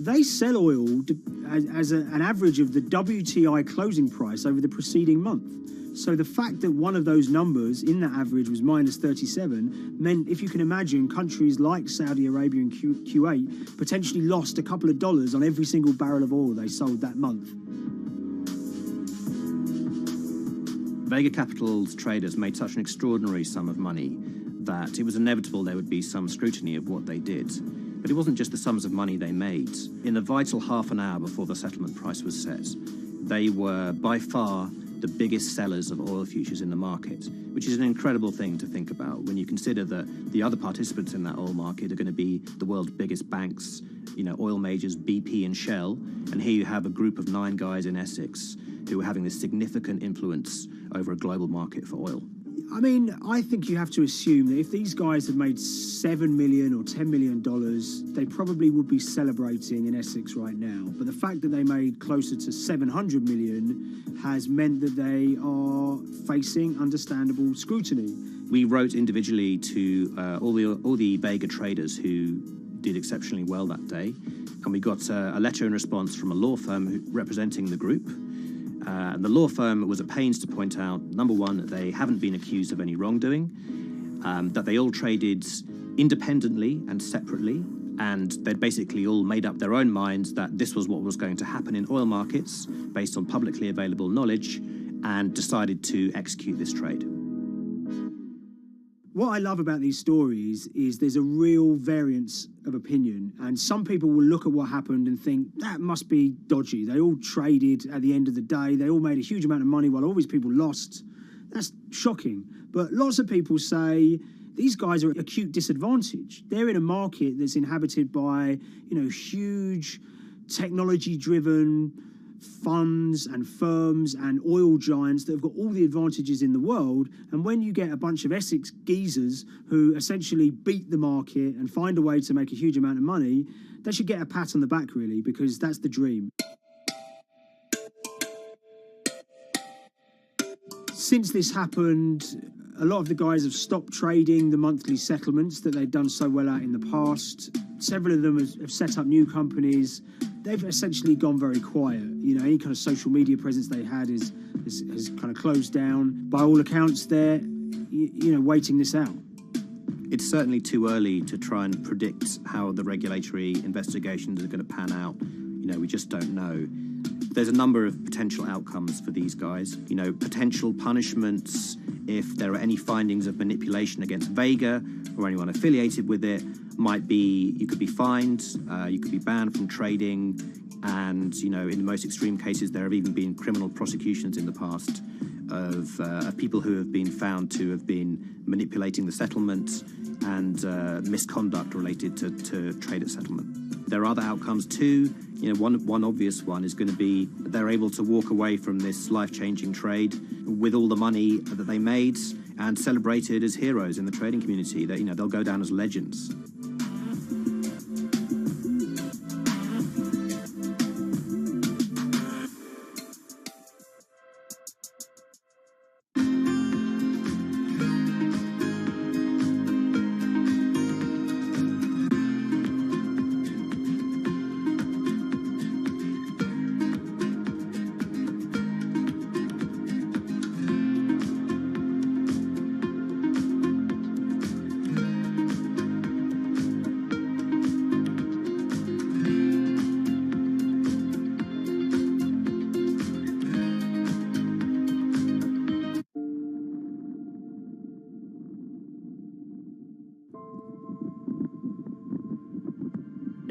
they sell oil as an average of the WTI closing price over the preceding month. So the fact that one of those numbers in that average was minus 37 meant, if you can imagine, countries like Saudi Arabia and Kuwait potentially lost a couple of dollars on every single barrel of oil they sold that month. Vega Capital's traders made such an extraordinary sum of money that it was inevitable there would be some scrutiny of what they did. But it wasn't just the sums of money they made. In the vital half an hour before the settlement price was set, they were by far the biggest sellers of oil futures in the market, which is an incredible thing to think about when you consider that the other participants in that oil market are going to be the world's biggest banks, oil majors, BP and Shell, and here you have a group of 9 guys in Essex who are having this significant influence over a global market for oil. I mean, I think you have to assume that if these guys had made $7 million or $10 million, they probably would be celebrating in Essex right now. But the fact that they made closer to $700 million has meant that they are facing understandable scrutiny. We wrote individually to all the Vega traders who did exceptionally well that day, and we got a letter in response from a law firm representing the group. And the law firm was at pains to point out, number one, that they haven't been accused of any wrongdoing, that they all traded independently and separately, and they'd basically all made up their own minds that this was what was going to happen in oil markets based on publicly available knowledge, and decided to execute this trade. What I love about these stories is there's a real variance of opinion, and some people will look at what happened and think that must be dodgy. They all traded at the end of the day. They all made a huge amount of money while all these people lost. That's shocking. But lots of people say these guys are at acute disadvantage. They're in a market that's inhabited by, huge technology-driven funds and firms and oil giants that have got all the advantages in the world, and when you get a bunch of Essex geezers who essentially beat the market and find a way to make a huge amount of money, they should get a pat on the back, really, because that's the dream. Since this happened, a lot of the guys have stopped trading the monthly settlements that they'd done so well at in the past. Several of them have set up new companies. They've essentially gone very quiet. Any kind of social media presence they had has kind of closed down. By all accounts, they're, waiting this out. It's certainly too early to try and predict how the regulatory investigations are going to pan out. We just don't know. There's a number of potential outcomes for these guys. Potential punishments if there are any findings of manipulation against Vega or anyone affiliated with it might be you could be fined, you could be banned from trading, and in the most extreme cases there have even been criminal prosecutions in the past. of people who have been found to have been manipulating the settlement and misconduct related to trade at settlement. There are other outcomes too. You know, one obvious one is going to be that they're able to walk away from this life-changing trade with all the money that they made and celebrated as heroes in the trading community. That, you know, they'll go down as legends.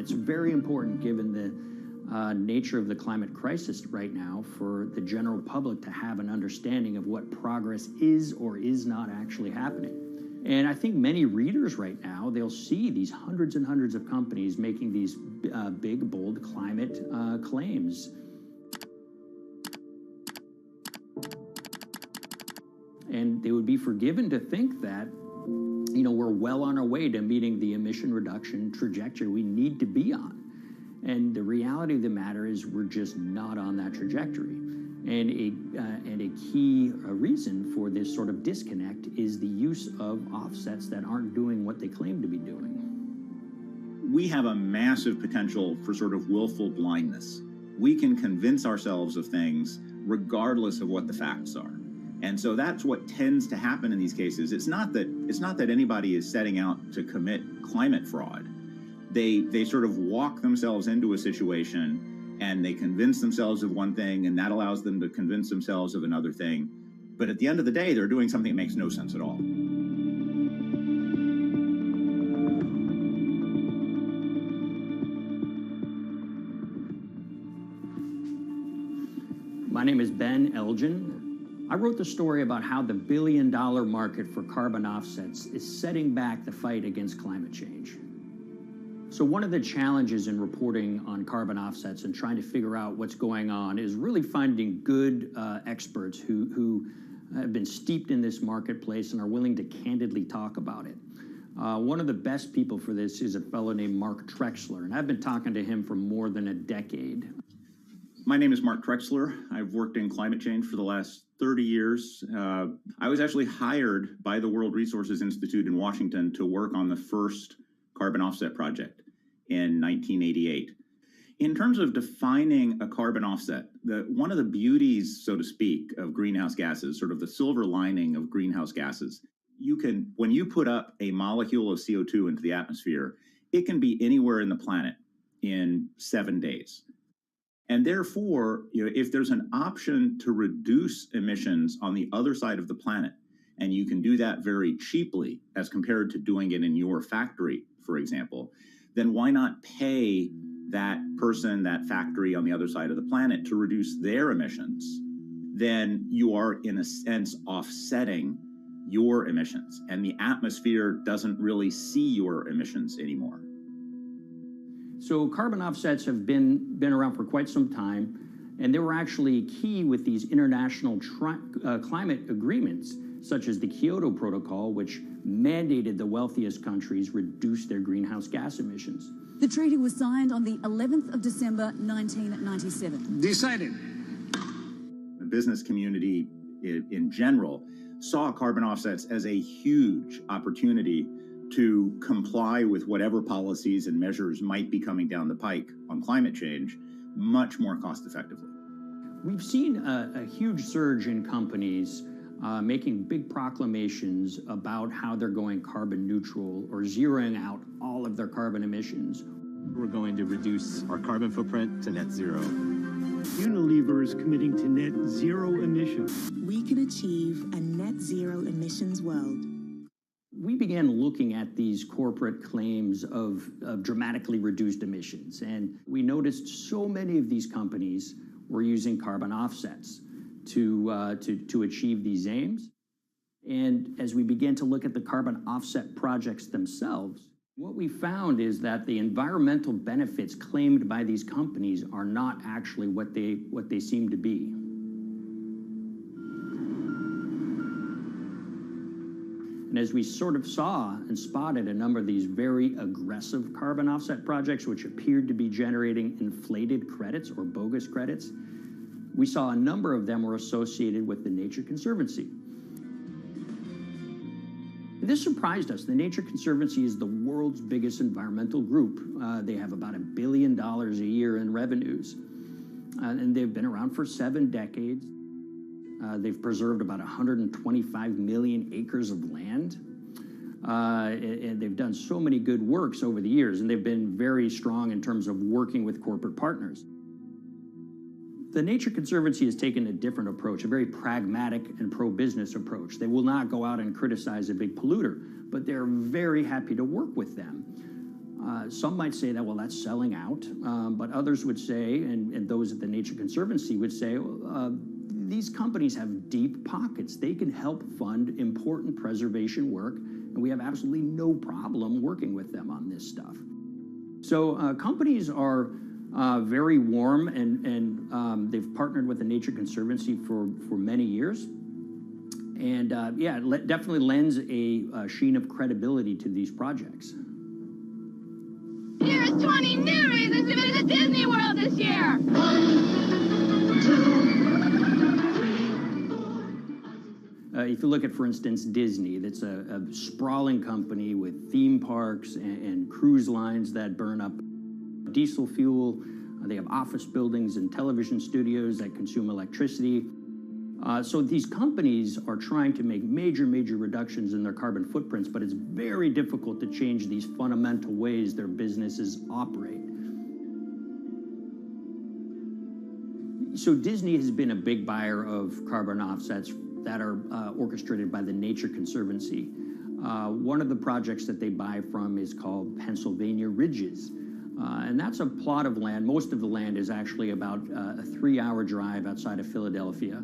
It's very important, given the nature of the climate crisis right now, for the general public to have an understanding of what progress is or is not actually happening. And I think many readers right now, they'll see these hundreds and hundreds of companies making these big, bold climate claims. And they would be forgiven to think that, you know, we're well on our way to meeting the emission reduction trajectory we need to be on. And the reality of the matter is we're just not on that trajectory. And a key reason for this sort of disconnect is the use of offsets that aren't doing what they claim to be doing. We have a massive potential for sort of willful blindness. We can convince ourselves of things regardless of what the facts are. And so that's what tends to happen in these cases. It's not that anybody is setting out to commit climate fraud. They sort of walk themselves into a situation and they convince themselves of one thing, and that allows them to convince themselves of another thing. But at the end of the day, they're doing something that makes no sense at all. My name is Ben Elgin. I wrote the story about how the billion-dollar market for carbon offsets is setting back the fight against climate change. So one of the challenges in reporting on carbon offsets and trying to figure out what's going on is really finding good experts who have been steeped in this marketplace and are willing to candidly talk about it. One of the best people for this is a fellow named Mark Trexler, and I've been talking to him for more than a decade. My name is Mark Trexler. I've worked in climate change for the last 30 years. I was actually hired by the World Resources Institute in Washington to work on the first carbon offset project in 1988. In terms of defining a carbon offset, one of the beauties, so to speak, of greenhouse gases, sort of the silver lining of greenhouse gases, when you put up a molecule of CO2 into the atmosphere, it can be anywhere in the planet in 7 days. And therefore, if there's an option to reduce emissions on the other side of the planet, and you can do that very cheaply as compared to doing it in your factory, for example, then why not pay that person, that factory on the other side of the planet to reduce their emissions? Then you are, in a sense, offsetting your emissions, and the atmosphere doesn't really see your emissions anymore. So carbon offsets have been around for quite some time, and they were actually key with these international climate agreements, such as the Kyoto Protocol, which mandated the wealthiest countries reduce their greenhouse gas emissions. The treaty was signed on the 11th of December, 1997. Decided. The business community in general saw carbon offsets as a huge opportunity to comply with whatever policies and measures might be coming down the pike on climate change much more cost effectively. We've seen a huge surge in companies making big proclamations about how they're going carbon neutral or zeroing out all of their carbon emissions. We're going to reduce our carbon footprint to net zero. Unilever is committing to net zero emissions. We can achieve a net zero emissions world. We began looking at these corporate claims of dramatically reduced emissions, and we noticed so many of these companies were using carbon offsets to achieve these aims. And as we began to look at the carbon offset projects themselves, what we found is that the environmental benefits claimed by these companies are not actually what they seem to be. And as we sort of saw and spotted a number of these very aggressive carbon offset projects, which appeared to be generating inflated credits or bogus credits, we saw a number of them were associated with the Nature Conservancy. This surprised us. The Nature Conservancy is the world's biggest environmental group. They have about $1 billion a year in revenues, and they've been around for 7 decades. They've preserved about 125 million acres of land, and they've done so many good works over the years, and they've been very strong in terms of working with corporate partners. The Nature Conservancy has taken a different approach, a very pragmatic and pro-business approach. They will not go out and criticize a big polluter, but they're very happy to work with them. Some might say that, well, that's selling out, but others would say, and those at the Nature Conservancy would say, these companies have deep pockets. They can help fund important preservation work, and we have absolutely no problem working with them on this stuff. So companies are very warm, and they've partnered with the Nature Conservancy for many years. And yeah, it definitely lends a sheen of credibility to these projects. Here's 20 new reasons to visit Disney World this year. 1, 2, if you look at, for instance, Disney, that's a sprawling company with theme parks and cruise lines that burn up diesel fuel. They have office buildings and television studios that consume electricity. So these companies are trying to make major reductions in their carbon footprints, but it's very difficult to change these fundamental ways their businesses operate. So Disney has been a big buyer of carbon offsets that are orchestrated by the Nature Conservancy. One of the projects that they buy from is called Pennsylvania Ridges. And that's a plot of land. Most of the land is actually about a 3-hour drive outside of Philadelphia.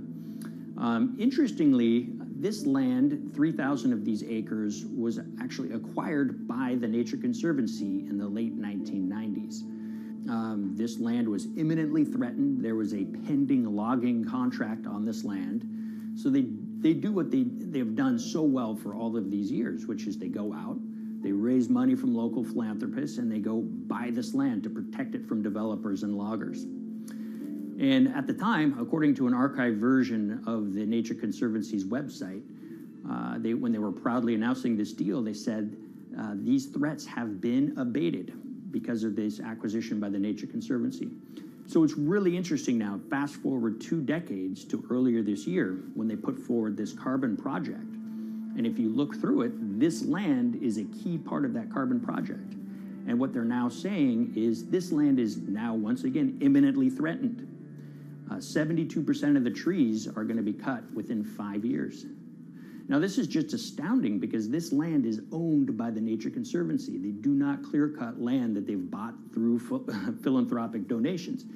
Interestingly, this land, 3,000 of these acres, was actually acquired by the Nature Conservancy in the late 1990s. This land was imminently threatened. There was a pending logging contract on this land. So they do what they've done so well for all of these years, which is they go out, they raise money from local philanthropists, and they go buy this land to protect it from developers and loggers. And at the time, according to an archived version of the Nature Conservancy's website, when they were proudly announcing this deal, they said, these threats have been abated because of this acquisition by the Nature Conservancy. So it's really interesting now, fast forward 2 decades to earlier this year when they put forward this carbon project. And if you look through it, this land is a key part of that carbon project. And what they're now saying is this land is now, once again, imminently threatened. 72% of the trees are going to be cut within 5 years. Now, this is just astounding because this land is owned by the Nature Conservancy. They do not clear-cut land that they've bought through philanthropic donations.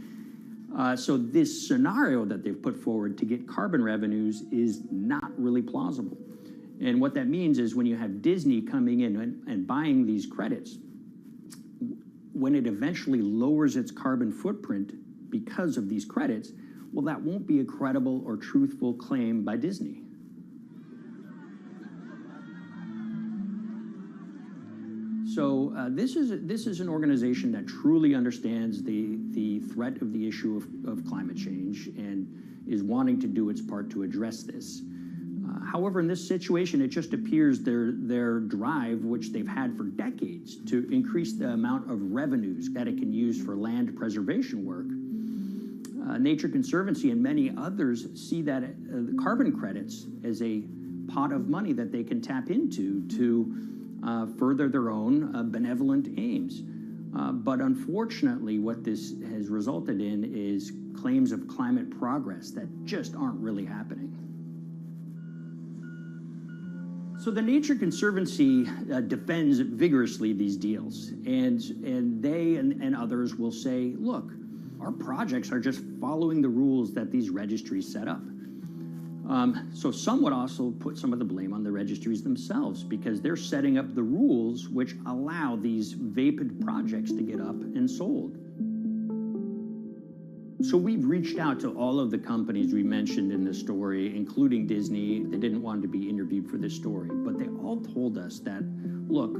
So this scenario that they've put forward to get carbon revenues is not really plausible. And what that means is when you have Disney coming in and buying these credits, when it eventually lowers its carbon footprint because of these credits, well, that won't be a credible or truthful claim by Disney. So this is an organization that truly understands the threat of the issue of climate change and is wanting to do its part to address this. However, in this situation, it just appears their drive, which they've had for decades, to increase the amount of revenues that it can use for land preservation work. Nature Conservancy and many others see that carbon credits as a pot of money that they can tap into to further their own benevolent aims. But unfortunately, what this has resulted in is claims of climate progress that just aren't really happening. So the Nature Conservancy defends vigorously these deals, and they and others will say, look, our projects are just following the rules that these registries set up. So some would also put some of the blame on the registries themselves because they're setting up the rules which allow these vapid projects to get up and sold. So we've reached out to all of the companies we mentioned in this story, including Disney. They didn't want to be interviewed for this story, but they all told us that, look,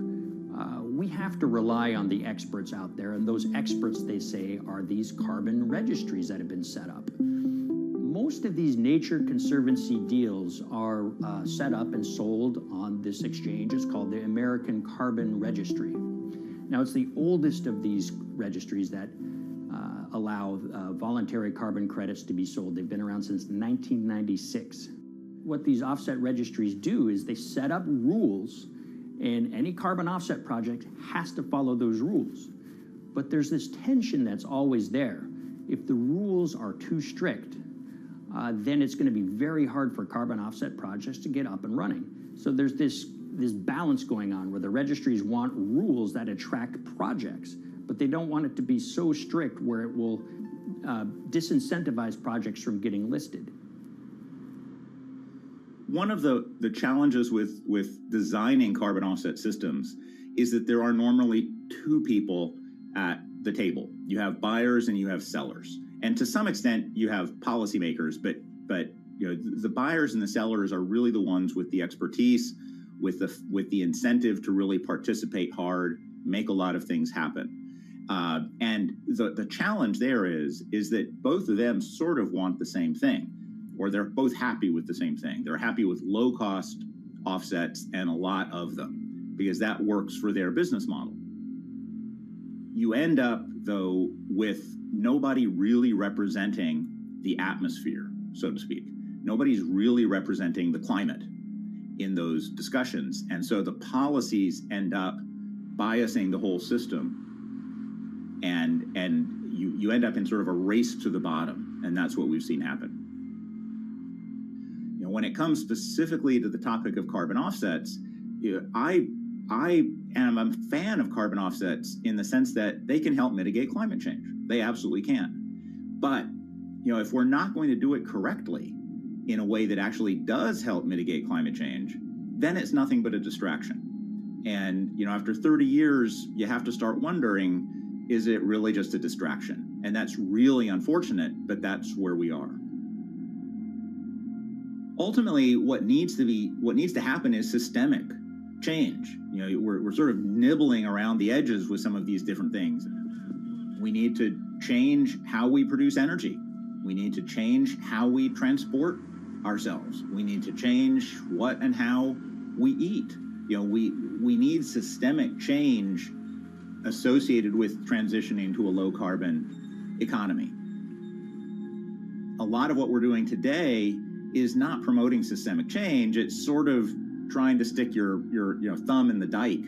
we have to rely on the experts out there, and those experts, they say, are these carbon registries that have been set up. Most of these Nature Conservancy deals are set up and sold on this exchange. It's called the American Carbon Registry. Now, it's the oldest of these registries that allow voluntary carbon credits to be sold. They've been around since 1996. What these offset registries do is they set up rules, and any carbon offset project has to follow those rules. But there's this tension that's always there. If the rules are too strict, then it's going to be very hard for carbon offset projects to get up and running. So there's this balance going on where the registries want rules that attract projects, but they don't want it to be so strict where it will disincentivize projects from getting listed. One of the challenges with designing carbon offset systems is that there are normally two people at the table. You have buyers and you have sellers. And to some extent, you have policymakers, but you know, the buyers and the sellers are really the ones with the expertise, with the incentive to really participate hard, make a lot of things happen. And the challenge there is that both of them sort of want the same thing, or they're both happy with the same thing. They're happy with low-cost offsets and a lot of them, because that works for their business model. You end up, though, with nobody really representing the atmosphere, so to speak. Nobody's really representing the climate in those discussions. And so the policies end up biasing the whole system. And you end up in sort of a race to the bottom. And that's what we've seen happen. You know, when it comes specifically to the topic of carbon offsets, you know, I am a fan of carbon offsets in the sense that they can help mitigate climate change. They absolutely can. But, you know, if we're not going to do it correctly in a way that actually does help mitigate climate change, then it's nothing but a distraction. And, you know, after 30 years, you have to start wondering, is it really just a distraction? And that's really unfortunate, but that's where we are. Ultimately, what needs to happen is systemic change. You know, we're sort of nibbling around the edges with some of these different things. We need to change how we produce energy. We need to change how we transport ourselves. We need to change what and how we eat. You know, we need systemic change associated with transitioning to a low carbon economy. A lot of what we're doing today is not promoting systemic change. It's sort of trying to stick your thumb in the dike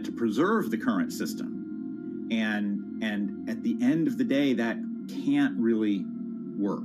to preserve the current system. And at the end of the day, that can't really work.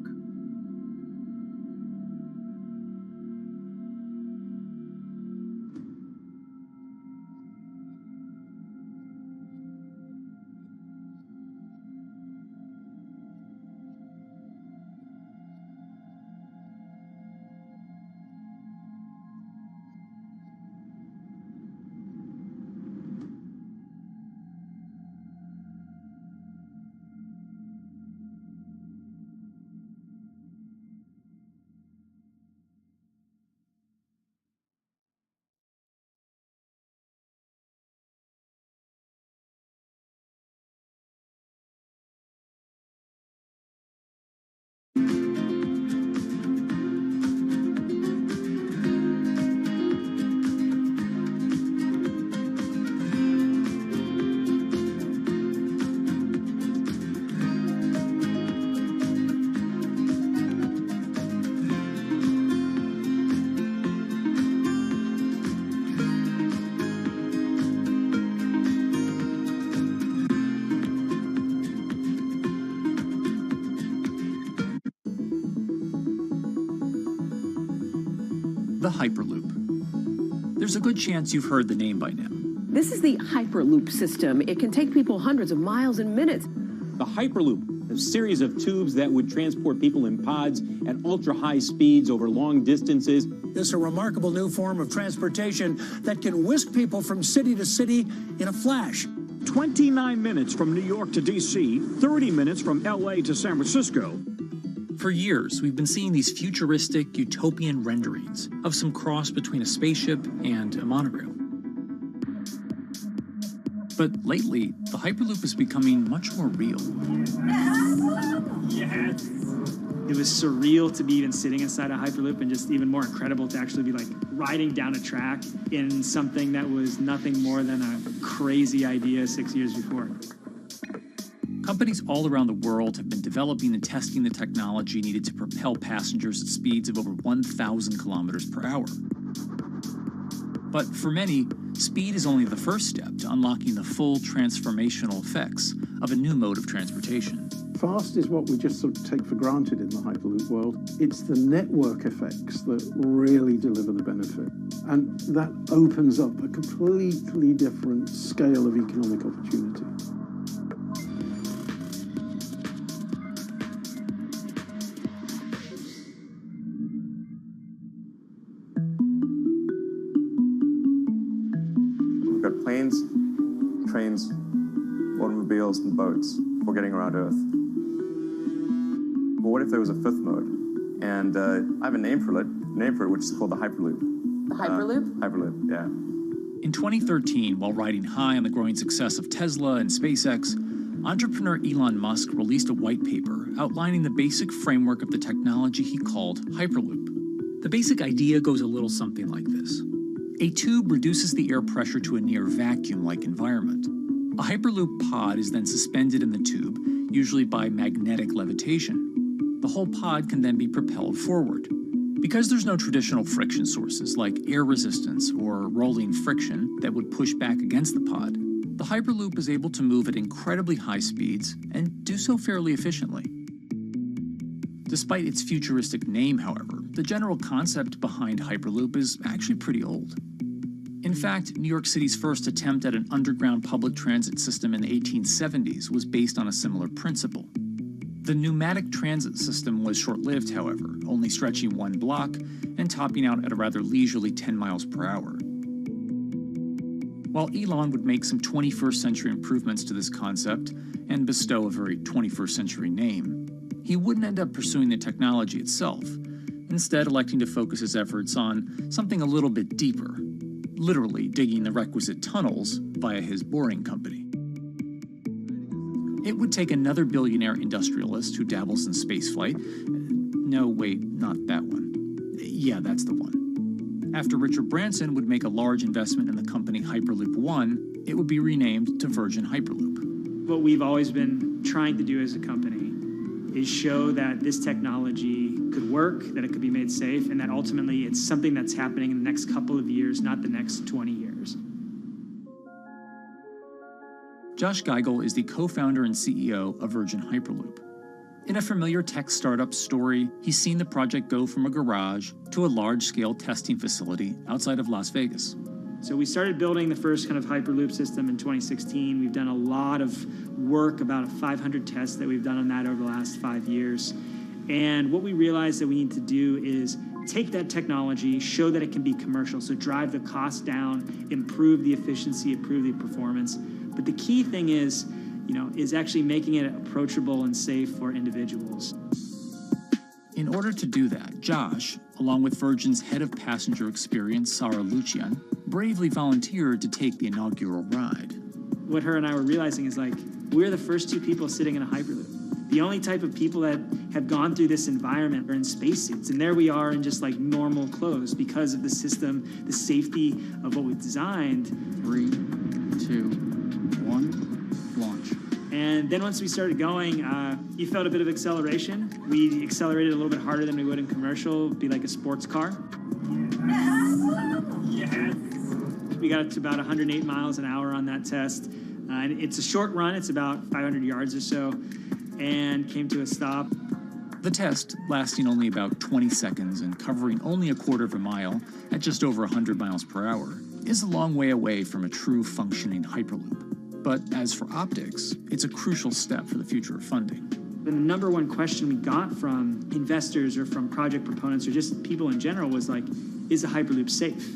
The Hyperloop. There's a good chance you've heard the name by now. This is the Hyperloop system. It can take people hundreds of miles in minutes. The Hyperloop a series of tubes that would transport people in pods at ultra-high speeds over long distances. This is a remarkable new form of transportation that can whisk people from city to city in a flash. 29 minutes from New York to D.C., 30 minutes from L.A. to San Francisco. For years, we've been seeing these futuristic, utopian renderings of some cross between a spaceship and a monorail. But lately, the Hyperloop is becoming much more real. Yes. It was surreal to be even sitting inside a Hyperloop, and just even more incredible to actually be like riding down a track in something that was nothing more than a crazy idea 6 years before. Companies all around the world have been developing and testing the technology needed to propel passengers at speeds of over 1,000 kilometers per hour. But for many, speed is only the first step to unlocking the full transformational effects of a new mode of transportation. Fast is what we just sort of take for granted in the Hyperloop world. It's the network effects that really deliver the benefit. And that opens up a completely different scale of economic opportunity. We've got planes, trains, automobiles, and boats for getting around Earth. But what if there was a fifth mode? And I have a name for it, which is called the Hyperloop. The Hyperloop? Hyperloop, yeah. In 2013, while riding high on the growing success of Tesla and SpaceX, entrepreneur Elon Musk released a white paper outlining the basic framework of the technology he called Hyperloop. The basic idea goes a little something like this. A tube reduces the air pressure to a near vacuum-like environment. A Hyperloop pod is then suspended in the tube, usually by magnetic levitation. The whole pod can then be propelled forward. Because there's no traditional friction sources like air resistance or rolling friction that would push back against the pod, the Hyperloop is able to move at incredibly high speeds and do so fairly efficiently. Despite its futuristic name, however, the general concept behind Hyperloop is actually pretty old. In fact, New York City's first attempt at an underground public transit system in the 1870s was based on a similar principle. The pneumatic transit system was short-lived, however, only stretching one block and topping out at a rather leisurely 10 miles per hour. While Elon would make some 21st century improvements to this concept and bestow a very 21st century name, he wouldn't end up pursuing the technology itself, instead electing to focus his efforts on something a little bit deeper, literally digging the requisite tunnels via his boring company. It would take another billionaire industrialist who dabbles in spaceflight. No, wait, not that one. Yeah, that's the one. After Richard Branson would make a large investment in the company Hyperloop One, it would be renamed to Virgin Hyperloop. What we've always been trying to do as a company is show that this technology could work, that it could be made safe, and that ultimately it's something that's happening in the next couple of years, not the next 20 years. Josh Geigel is the co-founder and CEO of Virgin Hyperloop. In a familiar tech startup story, he's seen the project go from a garage to a large-scale testing facility outside of Las Vegas. So we started building the first kind of Hyperloop system in 2016. We've done a lot of work, about 500 tests that we've done on that over the last 5 years. And what we realized that we need to do is take that technology, show that it can be commercial, so drive the cost down, improve the efficiency, improve the performance. But the key thing is actually making it approachable and safe for individuals. In order to do that, Josh, along with Virgin's head of passenger experience, Sarah Lucian, bravely volunteered to take the inaugural ride. What her and I were realizing is we're the first two people sitting in a Hyperloop. The only type of people that have gone through this environment are in spacesuits, and there we are in just normal clothes because of the system, the safety of what we've designed. 3, 2, 1, launch. And then once we started going, you felt a bit of acceleration. We accelerated a little bit harder than we would in commercial. It'd be like a sports car. Yes. We got to about 108 miles an hour on that test. And it's a short run. It's about 500 yards or so, and came to a stop. The test, lasting only about 20 seconds and covering only a quarter of a mile at just over 100 miles per hour, is a long way away from a true functioning Hyperloop. But as for optics, it's a crucial step for the future of funding. The number one question we got from investors or from project proponents or just people in general was like, is a Hyperloop safe?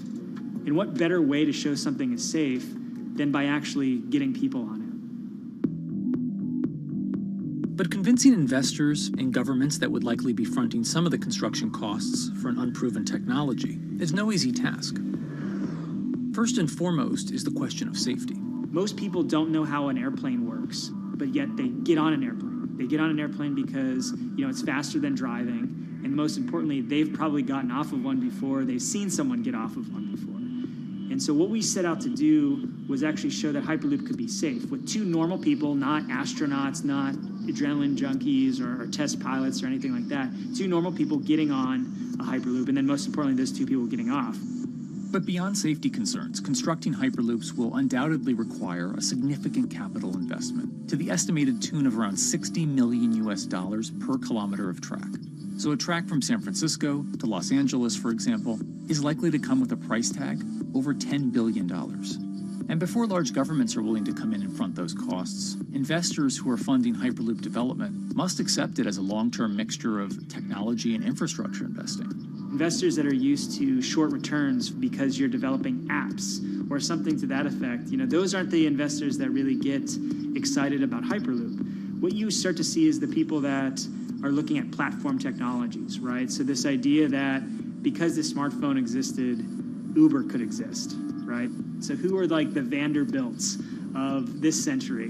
And what better way to show something is safe than by actually getting people on it? But convincing investors and governments that would likely be fronting some of the construction costs for an unproven technology is no easy task. First and foremost is the question of safety. Most people don't know how an airplane works, but yet they get on an airplane. They get on an airplane because, it's faster than driving, and most importantly, they've probably gotten off of one before, they've seen someone get off of one before. And so what we set out to do was actually show that Hyperloop could be safe with two normal people, not astronauts, not adrenaline junkies or test pilots or anything like that. Two normal people getting on a Hyperloop, and then most importantly, those two people getting off. But beyond safety concerns, constructing Hyperloops will undoubtedly require a significant capital investment to the estimated tune of around $60 million per kilometer of track. So a track from San Francisco to Los Angeles, for example, is likely to come with a price tag over $10 billion. And before large governments are willing to come in and front those costs, investors who are funding Hyperloop development must accept it as a long-term mixture of technology and infrastructure investing. Investors that are used to short returns because you're developing apps or something to that effect, those aren't the investors that really get excited about Hyperloop. What you start to see is the people that are looking at platform technologies, right? So this idea that because the smartphone existed, Uber could exist, right? So who are like the Vanderbilts of this century?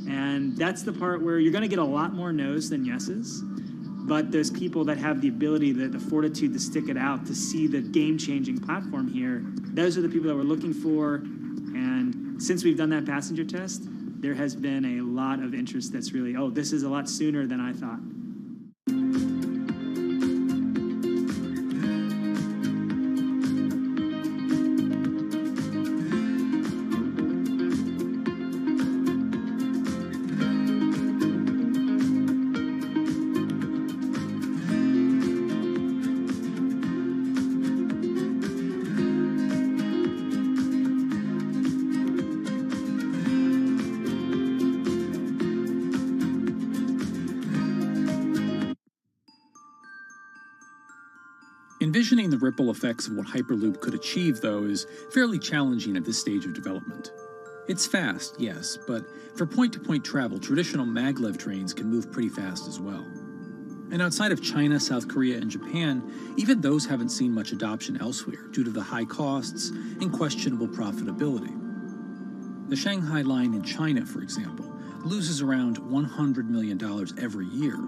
And that's the part where you're going to get a lot more no's than yeses. But those people that have the ability, the fortitude to stick it out, to see the game-changing platform here, those are the people that we're looking for. And since we've done that passenger test, there has been a lot of interest that's really, this is a lot sooner than I thought. Envisioning the ripple effects of what Hyperloop could achieve, though, is fairly challenging at this stage of development. It's fast, yes, but for point-to-point travel, traditional maglev trains can move pretty fast as well. And outside of China, South Korea, and Japan, even those haven't seen much adoption elsewhere due to the high costs and questionable profitability. The Shanghai line in China, for example, loses around $100 million every year.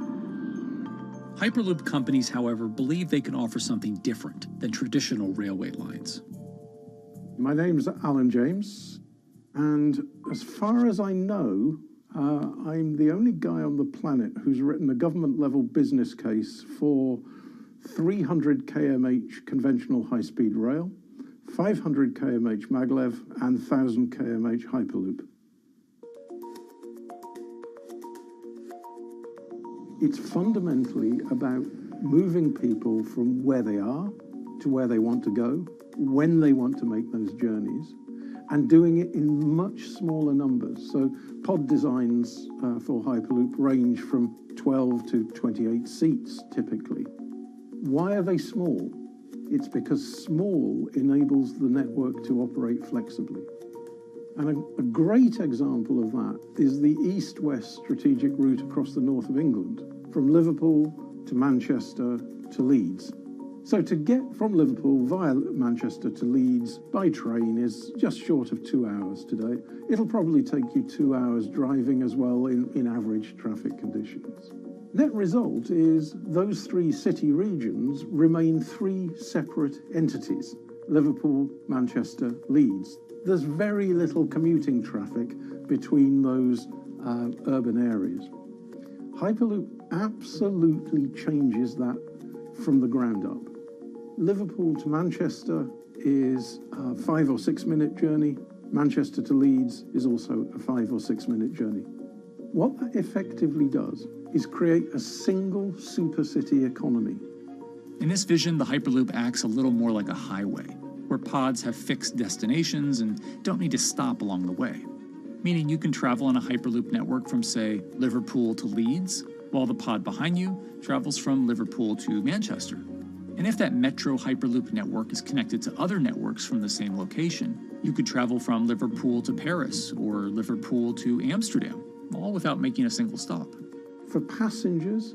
Hyperloop companies, however, believe they can offer something different than traditional railway lines. My name's Alan James, and as far as I know, I'm the only guy on the planet who's written a government-level business case for 300 kmh conventional high-speed rail, 500 kmh maglev, and 1,000 kmh Hyperloop. It's fundamentally about moving people from where they are to where they want to go, when they want to make those journeys, and doing it in much smaller numbers. So pod designs for Hyperloop range from 12 to 28 seats, typically. Why are they small? It's because small enables the network to operate flexibly. And a great example of that is the east-west strategic route across the north of England, from Liverpool to Manchester to Leeds. So to get from Liverpool via Manchester to Leeds by train is just short of 2 hours today. It'll probably take you 2 hours driving as well in average traffic conditions. Net result is those three city regions remain three separate entities: Liverpool, Manchester, Leeds. There's very little commuting traffic between those urban areas. Hyperloop absolutely changes that from the ground up. Liverpool to Manchester is a 5 or 6 minute journey. Manchester to Leeds is also a 5 or 6 minute journey. What that effectively does is create a single super city economy. In this vision, the Hyperloop acts a little more like a highway, where pods have fixed destinations and don't need to stop along the way. Meaning you can travel on a Hyperloop network from, say, Liverpool to Leeds, while the pod behind you travels from Liverpool to Manchester. And if that metro Hyperloop network is connected to other networks from the same location, you could travel from Liverpool to Paris or Liverpool to Amsterdam, all without making a single stop. For passengers,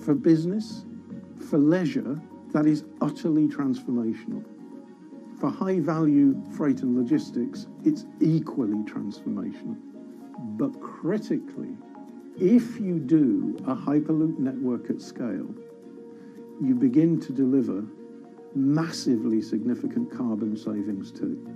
for business, for leisure, that is utterly transformational. For high-value freight and logistics, it's equally transformational. But critically, if you do a Hyperloop network at scale, you begin to deliver massively significant carbon savings too.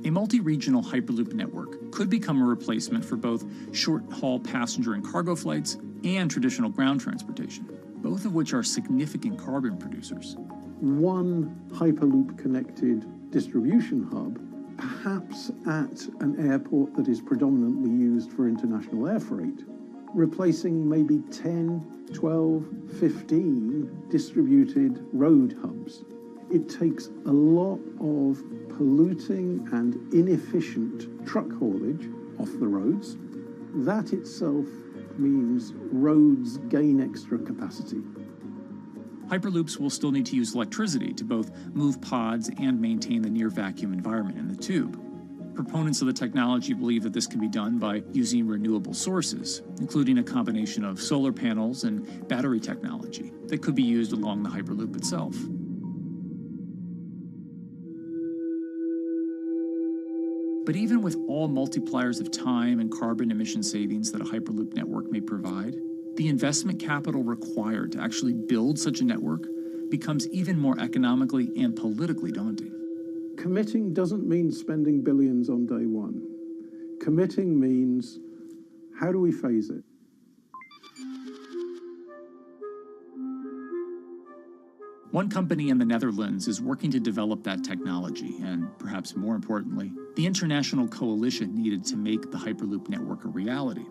A multi-regional Hyperloop network could become a replacement for both short-haul passenger and cargo flights and traditional ground transportation, both of which are significant carbon producers. One Hyperloop-connected distribution hub, perhaps at an airport that is predominantly used for international air freight, replacing maybe 10, 12, 15 distributed road hubs. It takes a lot of polluting and inefficient truck haulage off the roads. That itself means roads gain extra capacity. Hyperloops will still need to use electricity to both move pods and maintain the near-vacuum environment in the tube. Proponents of the technology believe that this can be done by using renewable sources, including a combination of solar panels and battery technology that could be used along the Hyperloop itself. But even with all multipliers of time and carbon emission savings that a Hyperloop network may provide, the investment capital required to actually build such a network becomes even more economically and politically daunting. Committing doesn't mean spending billions on day one. Committing means, how do we phase it? One company in the Netherlands is working to develop that technology, and perhaps more importantly, the international coalition needed to make the Hyperloop network a reality.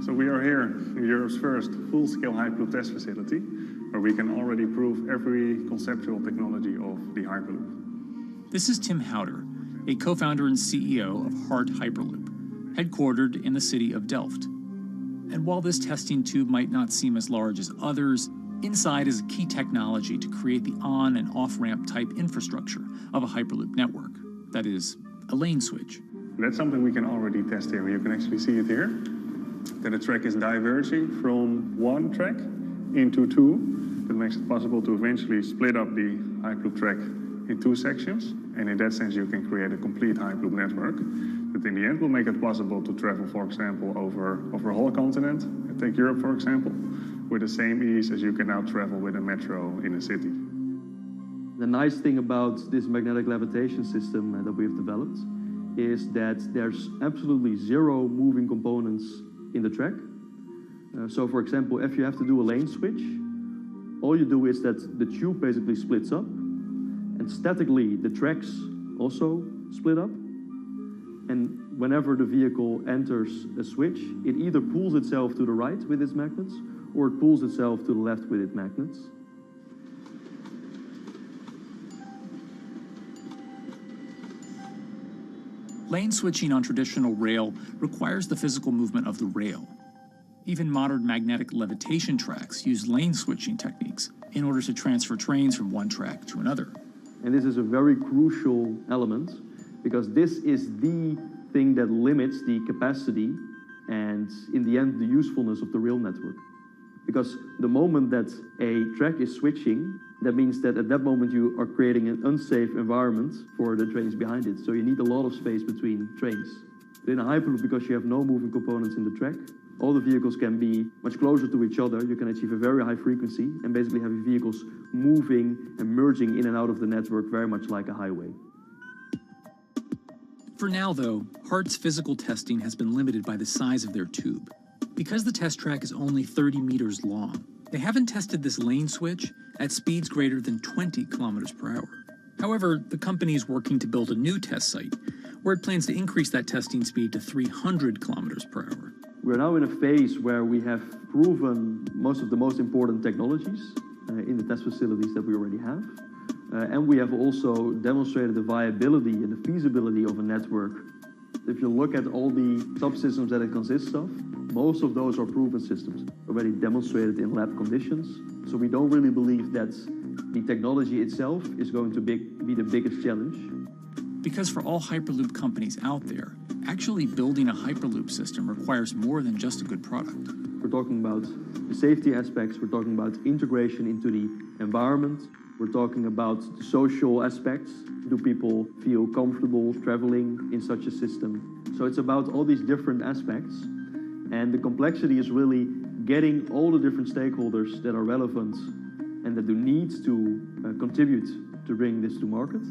So we are here in Europe's first full-scale Hyperloop test facility, where we can already prove every conceptual technology of the Hyperloop. This is Tim Houter, a co-founder and CEO of Hart Hyperloop, headquartered in the city of Delft. And while this testing tube might not seem as large as others, inside is a key technology to create the on- and off-ramp type infrastructure of a Hyperloop network. That is, a lane switch. That's something we can already test here. You can actually see it here, that the track is diverging from one track into two. That makes it possible to eventually split up the Hyperloop track in two sections. And in that sense, you can create a complete Hyperloop network that in the end will make it possible to travel, for example, over a whole continent. Take Europe, for example, with the same ease as you can now travel with a metro in a city. The nice thing about this magnetic levitation system that we've developed is that there's absolutely zero moving components in the track. So for example, if you have to do a lane switch, all you do is that the tube basically splits up, and statically the tracks also split up. And whenever the vehicle enters a switch, it either pulls itself to the right with its magnets, or it pulls itself to the left with its magnets. Lane switching on traditional rail requires the physical movement of the rail. Even modern magnetic levitation tracks use lane switching techniques in order to transfer trains from one track to another. And this is a very crucial element, because this is the thing that limits the capacity and, in the end, the usefulness of the rail network. Because the moment that a track is switching, that means that at that moment you are creating an unsafe environment for the trains behind it. So you need a lot of space between trains. But in a Hyperloop, because you have no moving components in the track, all the vehicles can be much closer to each other. You can achieve a very high frequency and basically have your vehicles moving and merging in and out of the network very much like a highway. For now, though, Hart's physical testing has been limited by the size of their tube. Because the test track is only 30 meters long, they haven't tested this lane switch at speeds greater than 20 kilometers per hour. However, the company is working to build a new test site where it plans to increase that testing speed to 300 kilometers per hour. We're now in a phase where we have proven most of the most important technologies in the test facilities that we already have. And we have also demonstrated the viability and the feasibility of a network If you look at all the subsystems that it consists of, most of those are proven systems, already demonstrated in lab conditions. So we don't really believe that the technology itself is going to be the biggest challenge. Because for all Hyperloop companies out there, actually building a Hyperloop system requires more than just a good product. We're talking about the safety aspects, we're talking about integration into the environment, we're talking about the social aspects. Do people feel comfortable traveling in such a system? So it's about all these different aspects, and the complexity is really getting all the different stakeholders that are relevant and that do need to contribute to bring this to market,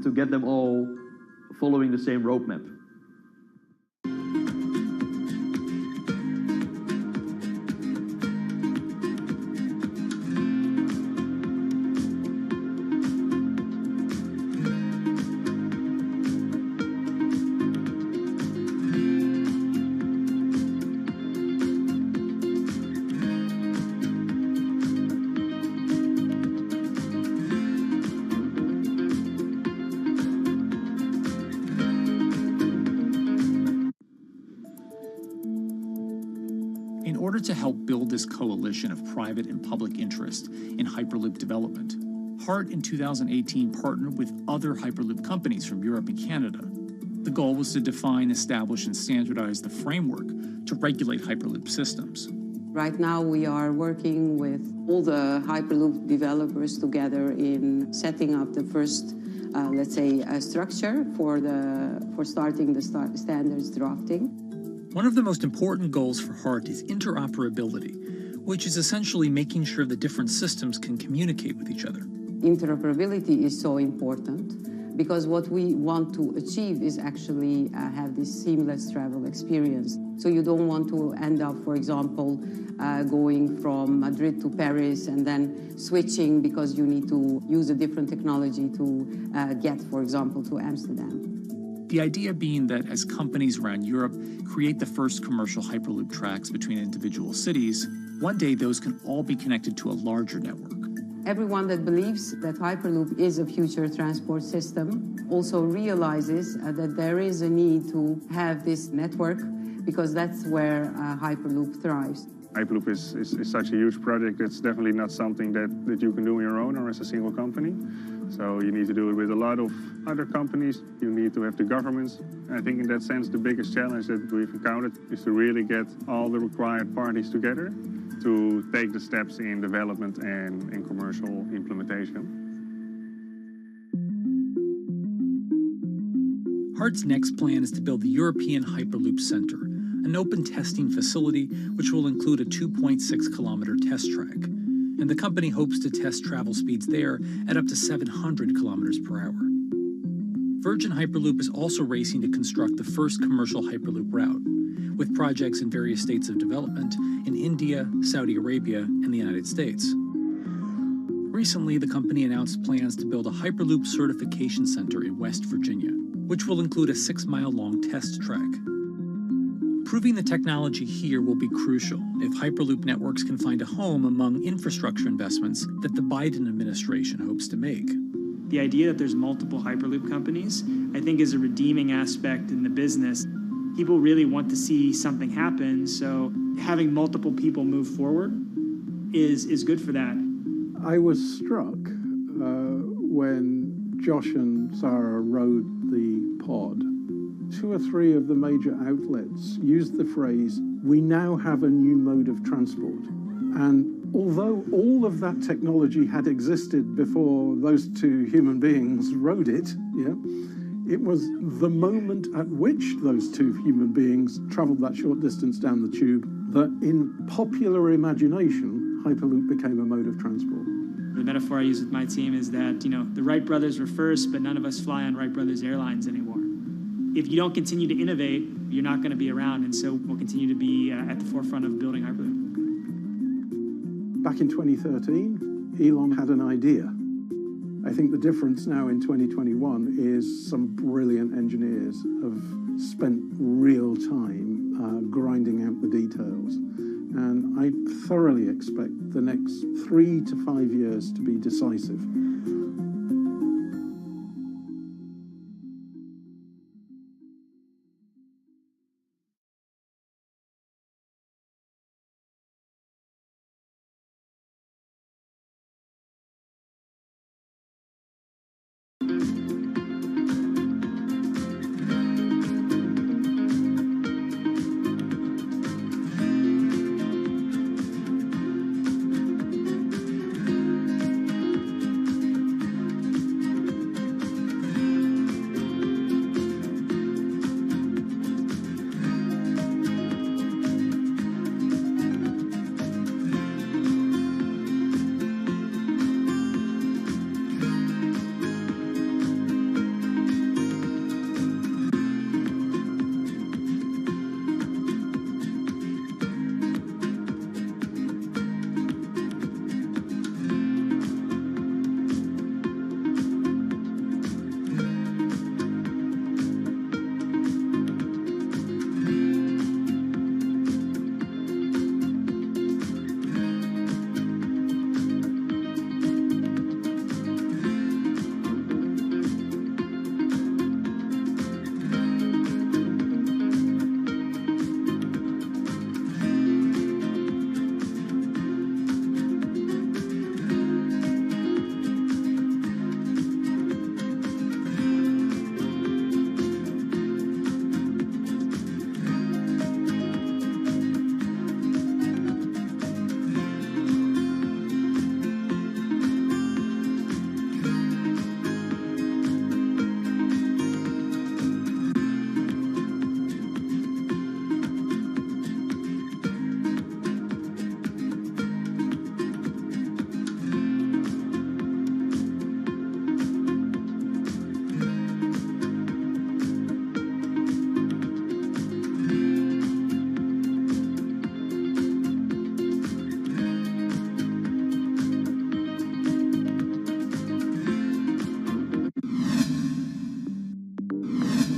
to get them all following the same roadmap. In order to help build this coalition of private and public interest in Hyperloop development, HART in 2018 partnered with other Hyperloop companies from Europe and Canada. The goal was to define, establish, and standardize the framework to regulate Hyperloop systems. Right now we are working with all the Hyperloop developers together in setting up the first, let's say, structure for starting the standards drafting. One of the most important goals for HART is interoperability, which is essentially making sure the different systems can communicate with each other. Interoperability is so important because what we want to achieve is actually have this seamless travel experience. So you don't want to end up, for example, going from Madrid to Paris and then switching because you need to use a different technology to get, for example, to Amsterdam. The idea being that as companies around Europe create the first commercial Hyperloop tracks between individual cities, one day those can all be connected to a larger network. Everyone that believes that Hyperloop is a future transport system also realizes that there is a need to have this network because that's where Hyperloop thrives. Hyperloop is such a huge project. It's definitely not something that you can do on your own or as a single company. So you need to do it with a lot of other companies. You need to have the governments. I think in that sense, the biggest challenge that we've encountered is to really get all the required parties together to take the steps in development and in commercial implementation. HART's next plan is to build the European Hyperloop Center, an open testing facility which will include a 2.6-kilometer test track. And the company hopes to test travel speeds there at up to 700 kilometers per hour. Virgin Hyperloop is also racing to construct the first commercial Hyperloop route, with projects in various states of development in India, Saudi Arabia, and the United States. Recently, the company announced plans to build a Hyperloop certification center in West Virginia, which will include a 6-mile-long test track. Proving the technology here will be crucial if Hyperloop networks can find a home among infrastructure investments that the Biden administration hopes to make. The idea that there's multiple Hyperloop companies, I think, is a redeeming aspect in the business. People really want to see something happen, so having multiple people move forward is good for that. I was struck when Josh and Sarah rode the pod. 2 or 3 of the major outlets used the phrase, "We now have a new mode of transport." And although all of that technology had existed before those 2 human beings rode it, it was the moment at which those 2 human beings traveled that short distance down the tube that in popular imagination, Hyperloop became a mode of transport. The metaphor I use with my team is that, the Wright brothers were first, but none of us fly on Wright Brothers Airlines anymore. If you don't continue to innovate, you're not going to be around, and so we'll continue to be at the forefront of building Hyperloop. Back in 2013, Elon had an idea. I think the difference now in 2021 is some brilliant engineers have spent real time grinding out the details. And I thoroughly expect the next 3 to 5 years to be decisive.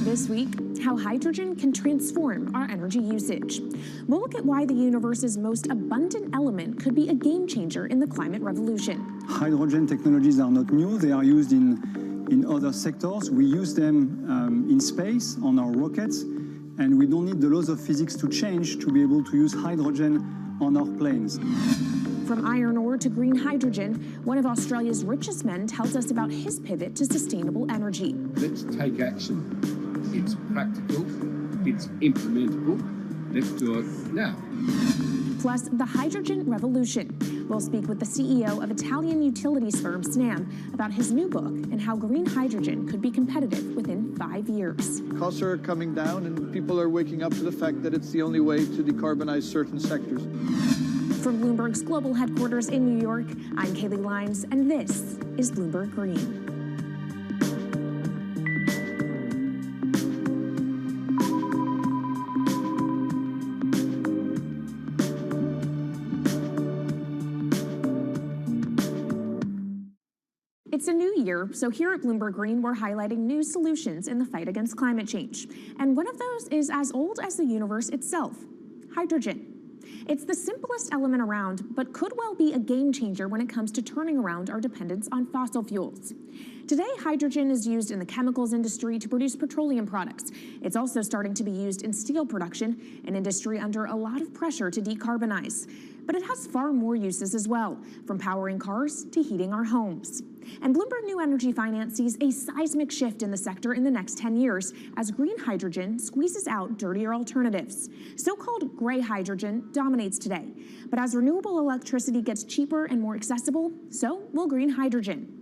This week, how hydrogen can transform our energy usage. We'll look at why the universe's most abundant element could be a game changer in the climate revolution. Hydrogen technologies are not new. They are used in other sectors. We use them in space, on our rockets, and we don't need the laws of physics to change to be able to use hydrogen on our planes. From iron ore to green hydrogen, one of Australia's richest men tells us about his pivot to sustainable energy. Let's take action. It's practical, it's implementable. Let's do it now. Plus, the hydrogen revolution. We'll speak with the CEO of Italian utilities firm Snam about his new book and how green hydrogen could be competitive within 5 years. Costs are coming down and people are waking up to the fact that it's the only way to decarbonize certain sectors. From Bloomberg's global headquarters in New York, I'm Kaylee Lyons, and this is Bloomberg Green. It's a new year, so here at Bloomberg Green, we're highlighting new solutions in the fight against climate change. And one of those is as old as the universe itself, hydrogen. It's the simplest element around, but could well be a game changer when it comes to turning around our dependence on fossil fuels. Today, hydrogen is used in the chemicals industry to produce petroleum products. It's also starting to be used in steel production, an industry under a lot of pressure to decarbonize. But it has far more uses as well, from powering cars to heating our homes. And Bloomberg New Energy Finance sees a seismic shift in the sector in the next 10 years as green hydrogen squeezes out dirtier alternatives. So-called gray hydrogen dominates today. But as renewable electricity gets cheaper and more accessible, so will green hydrogen.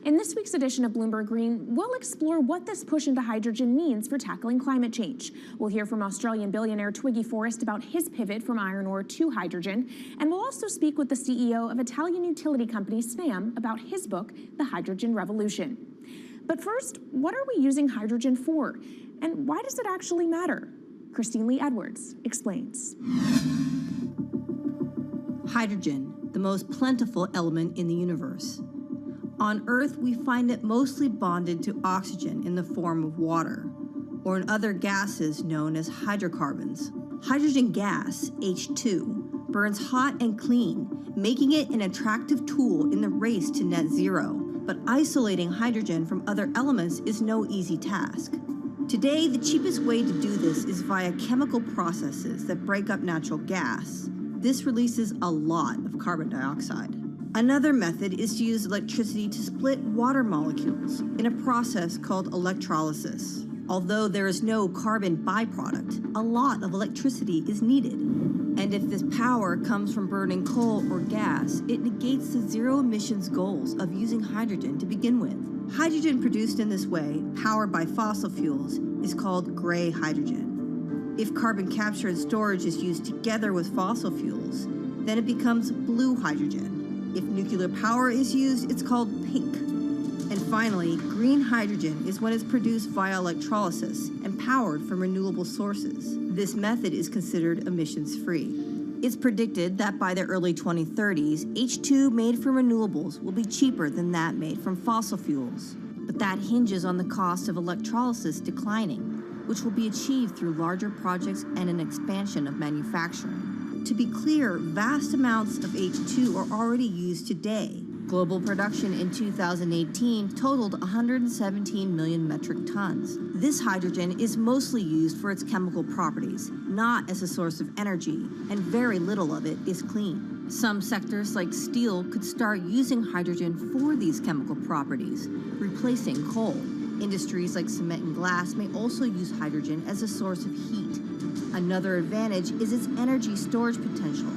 In this week's edition of Bloomberg Green, we'll explore what this push into hydrogen means for tackling climate change. We'll hear from Australian billionaire Twiggy Forrest about his pivot from iron ore to hydrogen, and we'll also speak with the CEO of Italian utility company Snam about his book, The Hydrogen Revolution. But first, what are we using hydrogen for? And why does it actually matter? Christine Lee Edwards explains. Hydrogen, the most plentiful element in the universe. On Earth, we find it mostly bonded to oxygen in the form of water, or in other gases known as hydrocarbons. Hydrogen gas, H2, burns hot and clean, making it an attractive tool in the race to net zero. But isolating hydrogen from other elements is no easy task. Today, the cheapest way to do this is via chemical processes that break up natural gas. This releases a lot of carbon dioxide. Another method is to use electricity to split water molecules in a process called electrolysis. Although there is no carbon byproduct, a lot of electricity is needed. And if this power comes from burning coal or gas, it negates the zero emissions goals of using hydrogen to begin with. Hydrogen produced in this way, powered by fossil fuels, is called gray hydrogen. If carbon capture and storage is used together with fossil fuels, then it becomes blue hydrogen. If nuclear power is used, it's called pink. And finally, green hydrogen is when it's produced via electrolysis and powered from renewable sources. This method is considered emissions-free. It's predicted that by the early 2030s, H2 made from renewables will be cheaper than that made from fossil fuels. But that hinges on the cost of electrolysis declining, which will be achieved through larger projects and an expansion of manufacturing. To be clear, vast amounts of H2 are already used today. Global production in 2018 totaled 117 million metric tons. This hydrogen is mostly used for its chemical properties, not as a source of energy, and very little of it is clean. Some sectors like steel could start using hydrogen for these chemical properties, replacing coal. Industries like cement and glass may also use hydrogen as a source of heat. Another advantage is its energy storage potential.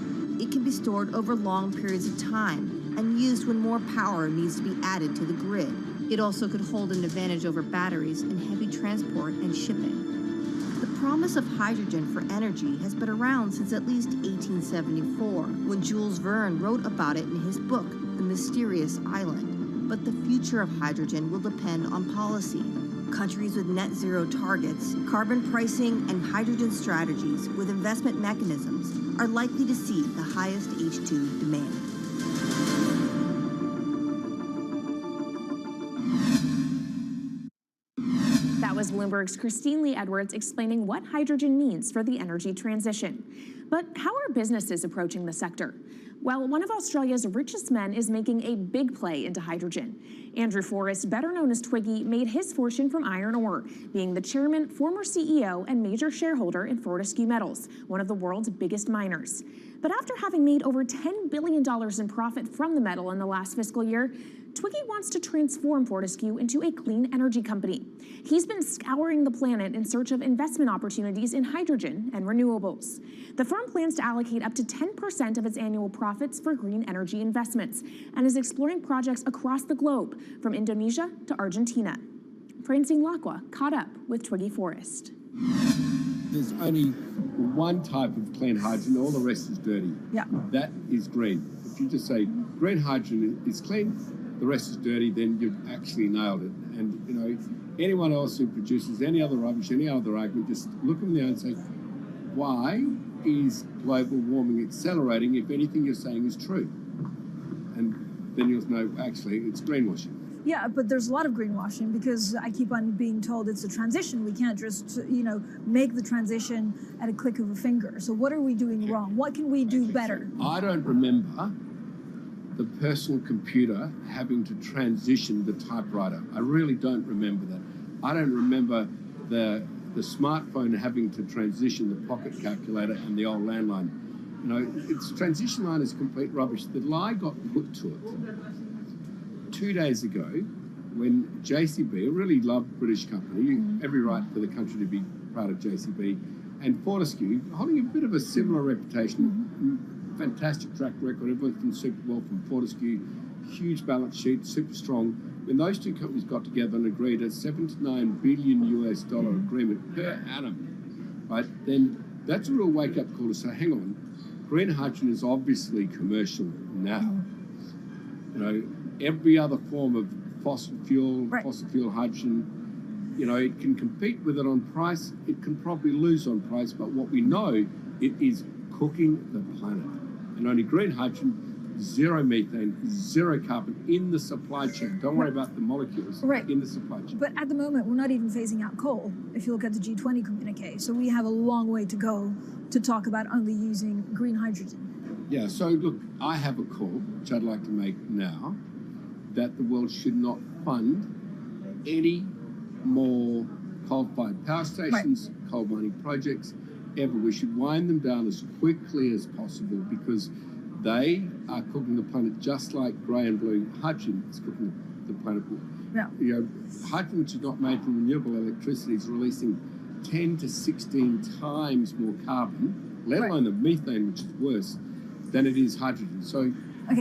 It can be stored over long periods of time and used when more power needs to be added to the grid. It also could hold an advantage over batteries in heavy transport and shipping. The promise of hydrogen for energy has been around since at least 1874, when Jules Verne wrote about it in his book, The Mysterious Island. But the future of hydrogen will depend on policy. Countries with net zero targets, carbon pricing, and hydrogen strategies with investment mechanisms are likely to see the highest H2 demand. That was Bloomberg's Christine Lee Edwards explaining what hydrogen means for the energy transition. But how are businesses approaching the sector? Well, one of Australia's richest men is making a big play into hydrogen. Andrew Forrest, better known as Twiggy, made his fortune from iron ore, being the chairman, former CEO, and major shareholder in Fortescue Metals, one of the world's biggest miners. But after having made over $10 billion in profit from the metal in the last fiscal year, Twiggy wants to transform Fortescue into a clean energy company. He's been scouring the planet in search of investment opportunities in hydrogen and renewables. The firm plans to allocate up to 10% of its annual profits for green energy investments and is exploring projects across the globe, from Indonesia to Argentina. Francine Lacqua caught up with Twiggy Forrest. There's only one type of clean hydrogen, all the rest is dirty. Yeah. That is green. If you just say green hydrogen is clean, the rest is dirty, then you've actually nailed it. And, you know, anyone else who produces any other rubbish, any other argument, just look them in the eye and say, why is global warming accelerating if anything you're saying is true? And then you'll know, actually, it's greenwashing. Yeah, but there's a lot of greenwashing because I keep on being told it's a transition. We can't just, make the transition at a click of a finger. So what are we doing wrong? What can we do better? I don't remember the personal computer having to transition the typewriter. I really don't remember that. I don't remember the smartphone having to transition the pocket calculator and the old landline. You know, its transition line is complete rubbish. The lie got put to it 2 days ago when JCB, a really loved British company, every right for the country to be proud of JCB, and Fortescue, holding a bit of a similar reputation, fantastic track record, everyone's done super well from Fortescue, huge balance sheet, super strong. When those two companies got together and agreed a $7 to $9 billion US agreement per annum, right, then that's a real wake-up call to say, hang on, green hydrogen is obviously commercial now. You know, every other form of fossil fuel hydrogen, you know, it can compete with it on price, it can probably lose on price, but what we know, it is cooking the planet. And only green hydrogen, zero methane, zero carbon in the supply chain. Don't worry about the molecules in the supply chain. But at the moment, we're not even phasing out coal, if you look at the G20 communique. So we have a long way to go to talk about only using green hydrogen. Yeah, so look, I have a call, which I'd like to make now, that the world should not fund any more coal-fired power stations, coal mining projects, ever. We should wind them down as quickly as possible because They are cooking the planet just like grey and blue hydrogen is cooking the planet. Yeah. You know, hydrogen, which is not made from renewable electricity, is releasing 10 to 16 times more carbon, let alone the methane, which is worse, than it is hydrogen. So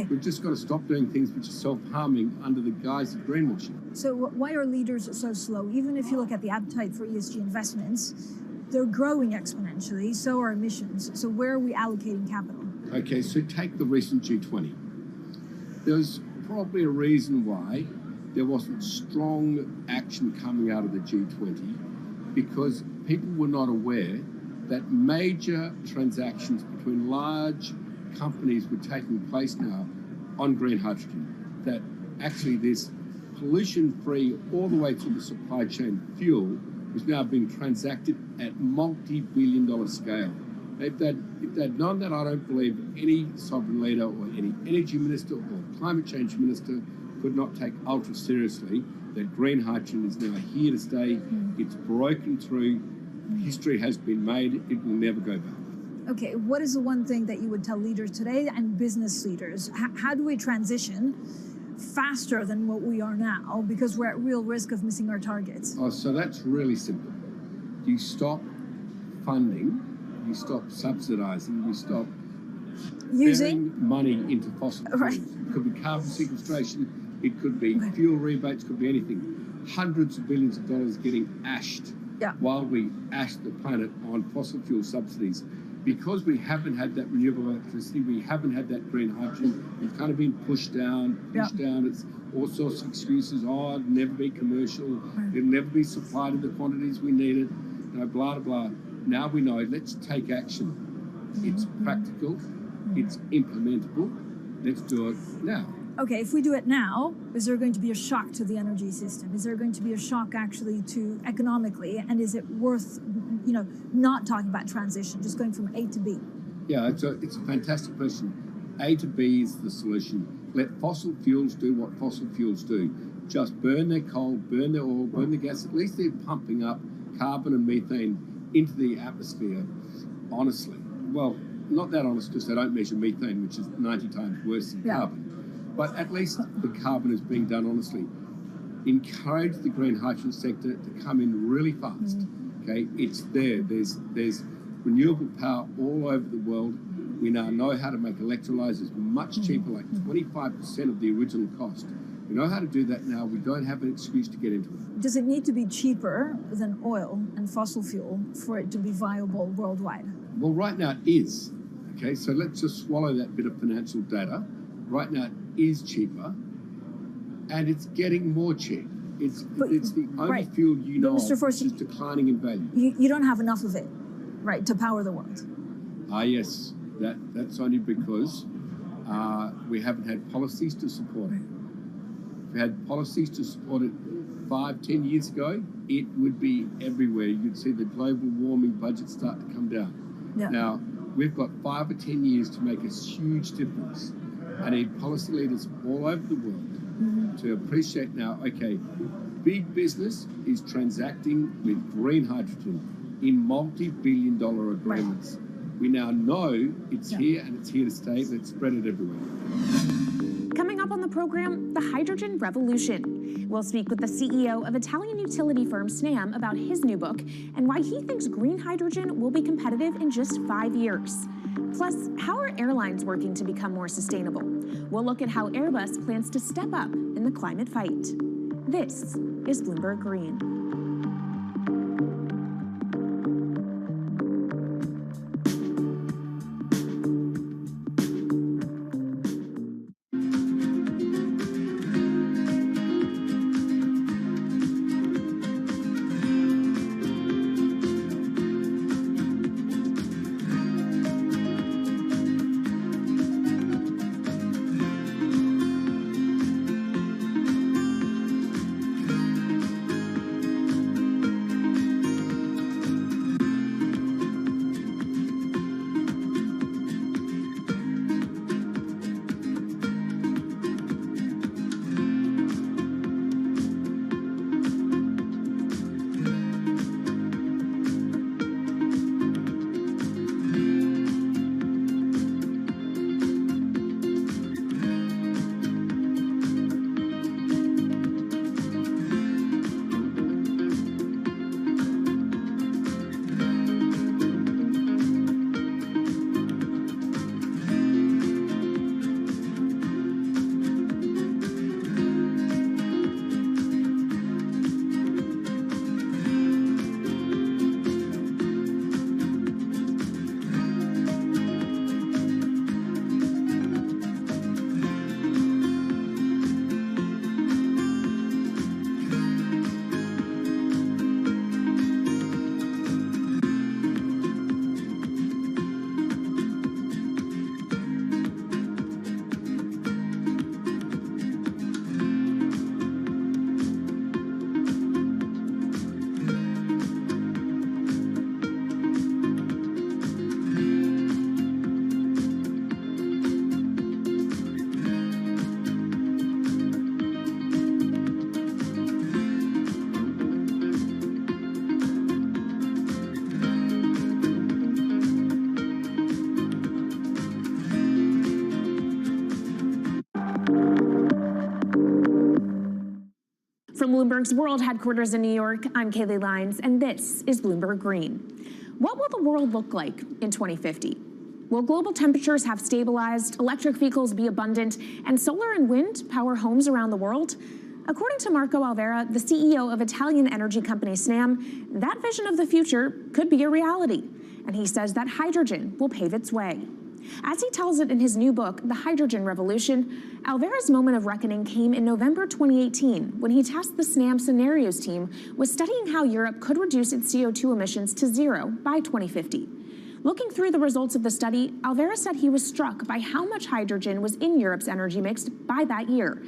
we've just got to stop doing things which are self-harming under the guise of greenwashing. So why are leaders so slow? Even if you look at the appetite for ESG investments, they're growing exponentially, so are emissions. So where are we allocating capital? Okay, so take the recent G20. There's probably a reason why there wasn't strong action coming out of the G20, because people were not aware that major transactions between large companies were taking place now on green hydrogen, that actually this pollution-free all the way to the supply chain fuel was now being transacted at multi-billion-dollar scale. If they'd known that, I don't believe any sovereign leader or any energy minister or climate change minister could not take ultra seriously that green hydrogen is now here to stay. It's broken through. History has been made. It will never go back. Okay, what is the one thing that you would tell leaders today and business leaders? How do we transition faster than what we are now, because we're at real risk of missing our targets? Oh, so that's really simple. You stop funding, you stop subsidizing, you stop using burying money into fossil fuels. It could be carbon sequestration, it could be fuel rebates, it could be anything. Hundreds of billions of dollars getting ashed while we ash the planet on fossil fuel subsidies. Because we haven't had that renewable electricity, we haven't had that green hydrogen, it's kind of been pushed down. It's all sorts of excuses. Oh, it'll never be commercial, it'll never be supplied in the quantities we need it, you know, blah, blah, blah. Now we know, let's take action. It's practical, it's implementable, let's do it now. Okay, if we do it now, is there going to be a shock to the energy system? Is there going to be a shock actually to economically? And is it worth, you know, not talking about transition, just going from A to B? Yeah, it's a fantastic question. A to B is the solution. Let fossil fuels do what fossil fuels do. Just burn their coal, burn their oil, burn the gas. At least they're pumping up carbon and methane into the atmosphere, honestly. Well, not that honest, because they don't measure methane, which is 90 times worse than carbon. But at least the carbon is being done honestly. Encourage the green hydrogen sector to come in really fast. Okay, it's there. There's renewable power all over the world. We now know how to make electrolyzers much cheaper, like 25% of the original cost. We know how to do that now. We don't have an excuse to get into it. Does it need to be cheaper than oil and fossil fuel for it to be viable worldwide? Well, right now it is. Okay, so let's just swallow that bit of financial data. Right now it is cheaper, and it's getting more cheap. It's the only fuel you know Mr. which is declining in value. You don't have enough of it, right, to power the world? Yes. That's only because we haven't had policies to support it. If we had policies to support it 5-10 years ago, it would be everywhere. You'd see the global warming budget start to come down. Now, we've got 5 or 10 years to make a huge difference. I need policy leaders all over the world to appreciate now, okay, big business is transacting with green hydrogen in multi-billion-dollar agreements. We now know it's here and it's here to stay. Let's spread it everywhere. Coming up on the program, the hydrogen revolution. We'll speak with the CEO of Italian utility firm Snam about his new book and why he thinks green hydrogen will be competitive in just 5 years. Plus, how are airlines working to become more sustainable? We'll look at how Airbus plans to step up in the climate fight. This is Bloomberg Green. Bloomberg's World Headquarters in New York, I'm Kaylee Lyons, and this is Bloomberg Green. What will the world look like in 2050? Will global temperatures have stabilized, electric vehicles be abundant, and solar and wind power homes around the world? According to Marco Alvera, the CEO of Italian energy company Snam, that vision of the future could be a reality. And he says that hydrogen will pave its way. As he tells it in his new book, The Hydrogen Revolution, Alvera's moment of reckoning came in November 2018 when he tasked the Snam Scenarios team with studying how Europe could reduce its CO2 emissions to zero by 2050. Looking through the results of the study, Alvera said he was struck by how much hydrogen was in Europe's energy mix by that year.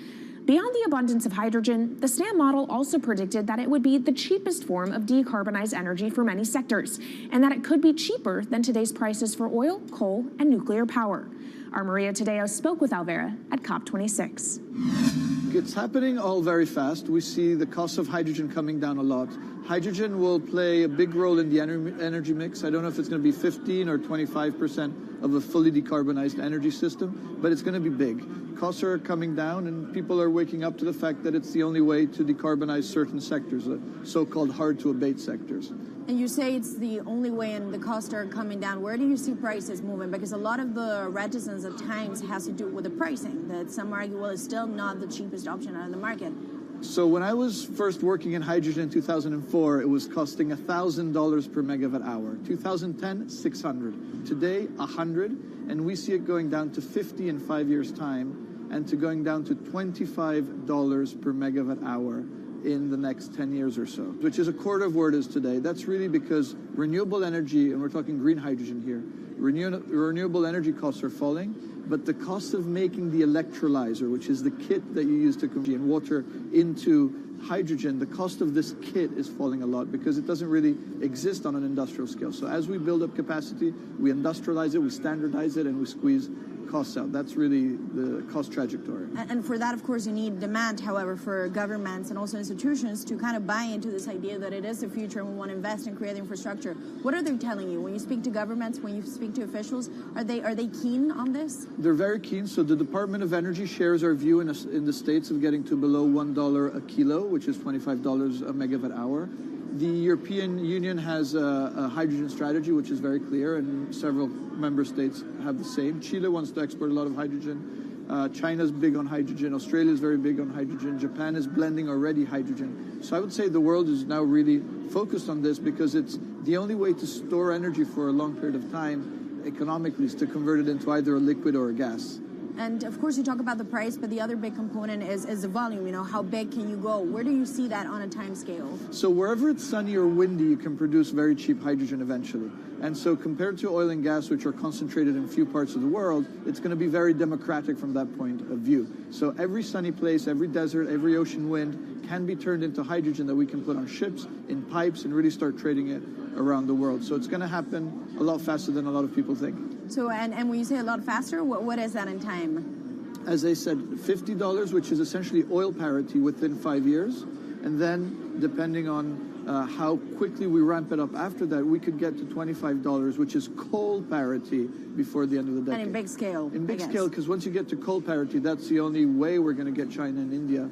Beyond the abundance of hydrogen, the Snam model also predicted that it would be the cheapest form of decarbonized energy for many sectors, and that it could be cheaper than today's prices for oil, coal, and nuclear power. Our Maria Tadeo spoke with Alvera at COP26. It's happening all very fast. We see the cost of hydrogen coming down a lot. Hydrogen will play a big role in the energy mix. I don't know if it's going to be 15 or 25% of a fully decarbonized energy system, but it's going to be big. Costs are coming down, and people are waking up to the fact that it's the only way to decarbonize certain sectors, the so-called hard-to-abate sectors. And you say it's the only way and the costs are coming down. Where do you see prices moving? Because a lot of the reticence at times has to do with the pricing, that some argue, well, it's still not the cheapest option on the market. So when I was first working in hydrogen in 2004, it was costing $1,000 per megawatt hour. 2010, $600. Today, $100, and we see it going down to $50 in 5 years' time, and to going down to $25 per megawatt hour in the next 10 years or so, which is a quarter of where it is today. That's really because renewable energy, and we're talking green hydrogen here, renewable energy costs are falling, but the cost of making the electrolyzer, which is the kit that you use to convert water into hydrogen, the cost of this kit is falling a lot because it doesn't really exist on an industrial scale. So as we build up capacity, we industrialize it, we standardize it, and we squeeze costs out. That's really the cost trajectory. And for that, of course, you need demand, however, for governments and also institutions to kind of buy into this idea that it is the future and we want to invest and create infrastructure. What are they telling you? When you speak to governments, when you speak to officials, are they keen on this? They're very keen. So the Department of Energy shares our view in the States of getting to below $1 a kilo, which is $25 a megawatt hour. The European Union has a hydrogen strategy, which is very clear, and several member states have the same. Chile wants to export a lot of hydrogen. China's big on hydrogen. Australia is very big on hydrogen. Japan is blending already hydrogen. So I would say the world is now really focused on this because it's the only way to store energy for a long period of time, economically, is to convert it into either a liquid or a gas. And of course, you talk about the price, but the other big component is the volume. You know, how big can you go? Where do you see that on a time scale? So wherever it's sunny or windy, you can produce very cheap hydrogen eventually. And so compared to oil and gas, which are concentrated in few parts of the world, it's going to be very democratic from that point of view. So every sunny place, every desert, every ocean wind can be turned into hydrogen that we can put on ships, in pipes, and really start trading it around the world. So it's going to happen a lot faster than a lot of people think. So, and when you say a lot faster, what is that in time? As I said, $50, which is essentially oil parity within 5 years. And then, depending on how quickly we ramp it up after that, we could get to $25, which is coal parity before the end of the decade. And in big scale. In big scale, because once you get to coal parity, that's the only way we're going to get China and India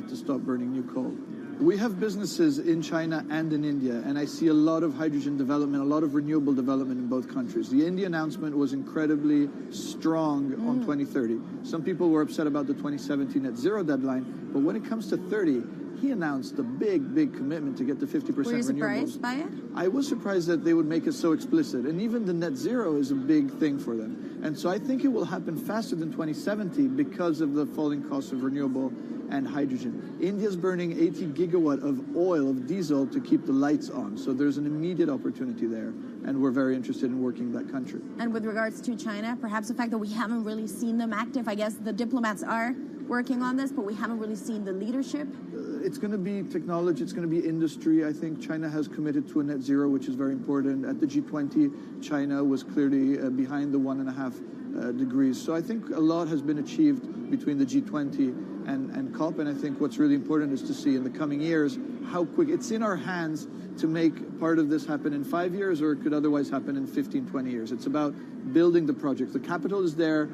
to stop burning new coal. We have businesses in China and in India, and I see a lot of hydrogen development, a lot of renewable development in both countries. The India announcement was incredibly strong on 2030. Some people were upset about the 2017 net zero deadline, but when it comes to 30, he announced a big, big commitment to get to 50% renewables. Were you surprised by it? I was surprised that they would make it so explicit, and even the net zero is a big thing for them. And so I think it will happen faster than 2070 because of the falling costs of renewable and hydrogen. India's burning 80 gigawatt of oil, of diesel, to keep the lights on. So there's an immediate opportunity there, and we're very interested in working that country. And with regards to China, perhaps the fact that we haven't really seen them active, I guess the diplomats are working on this, but we haven't really seen the leadership. It's going to be technology, it's going to be industry. I think China has committed to a net zero, which is very important. At the G20, China was clearly behind the 1.5 degrees. So I think a lot has been achieved between the G20 and COP. And I think what's really important is to see in the coming years how quick it's in our hands to make part of this happen in 5 years, or it could otherwise happen in 15, 20 years. It's about building the project. The capital is there.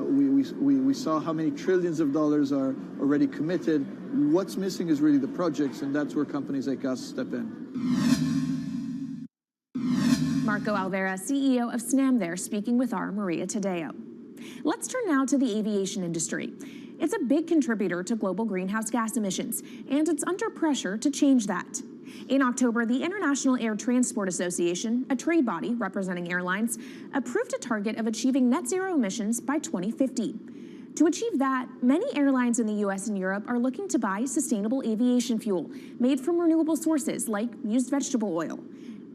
We saw how many trillions of dollars are already committed. What's missing is really the projects, and that's where companies like us step in. Marco Alvera, CEO of SNAM there, speaking with our Maria Tadeo. Let's turn now to the aviation industry. It's a big contributor to global greenhouse gas emissions, and it's under pressure to change that. In October, the International Air Transport Association, a trade body representing airlines, approved a target of achieving net zero emissions by 2050. To achieve that, many airlines in the US and Europe are looking to buy sustainable aviation fuel made from renewable sources like used vegetable oil.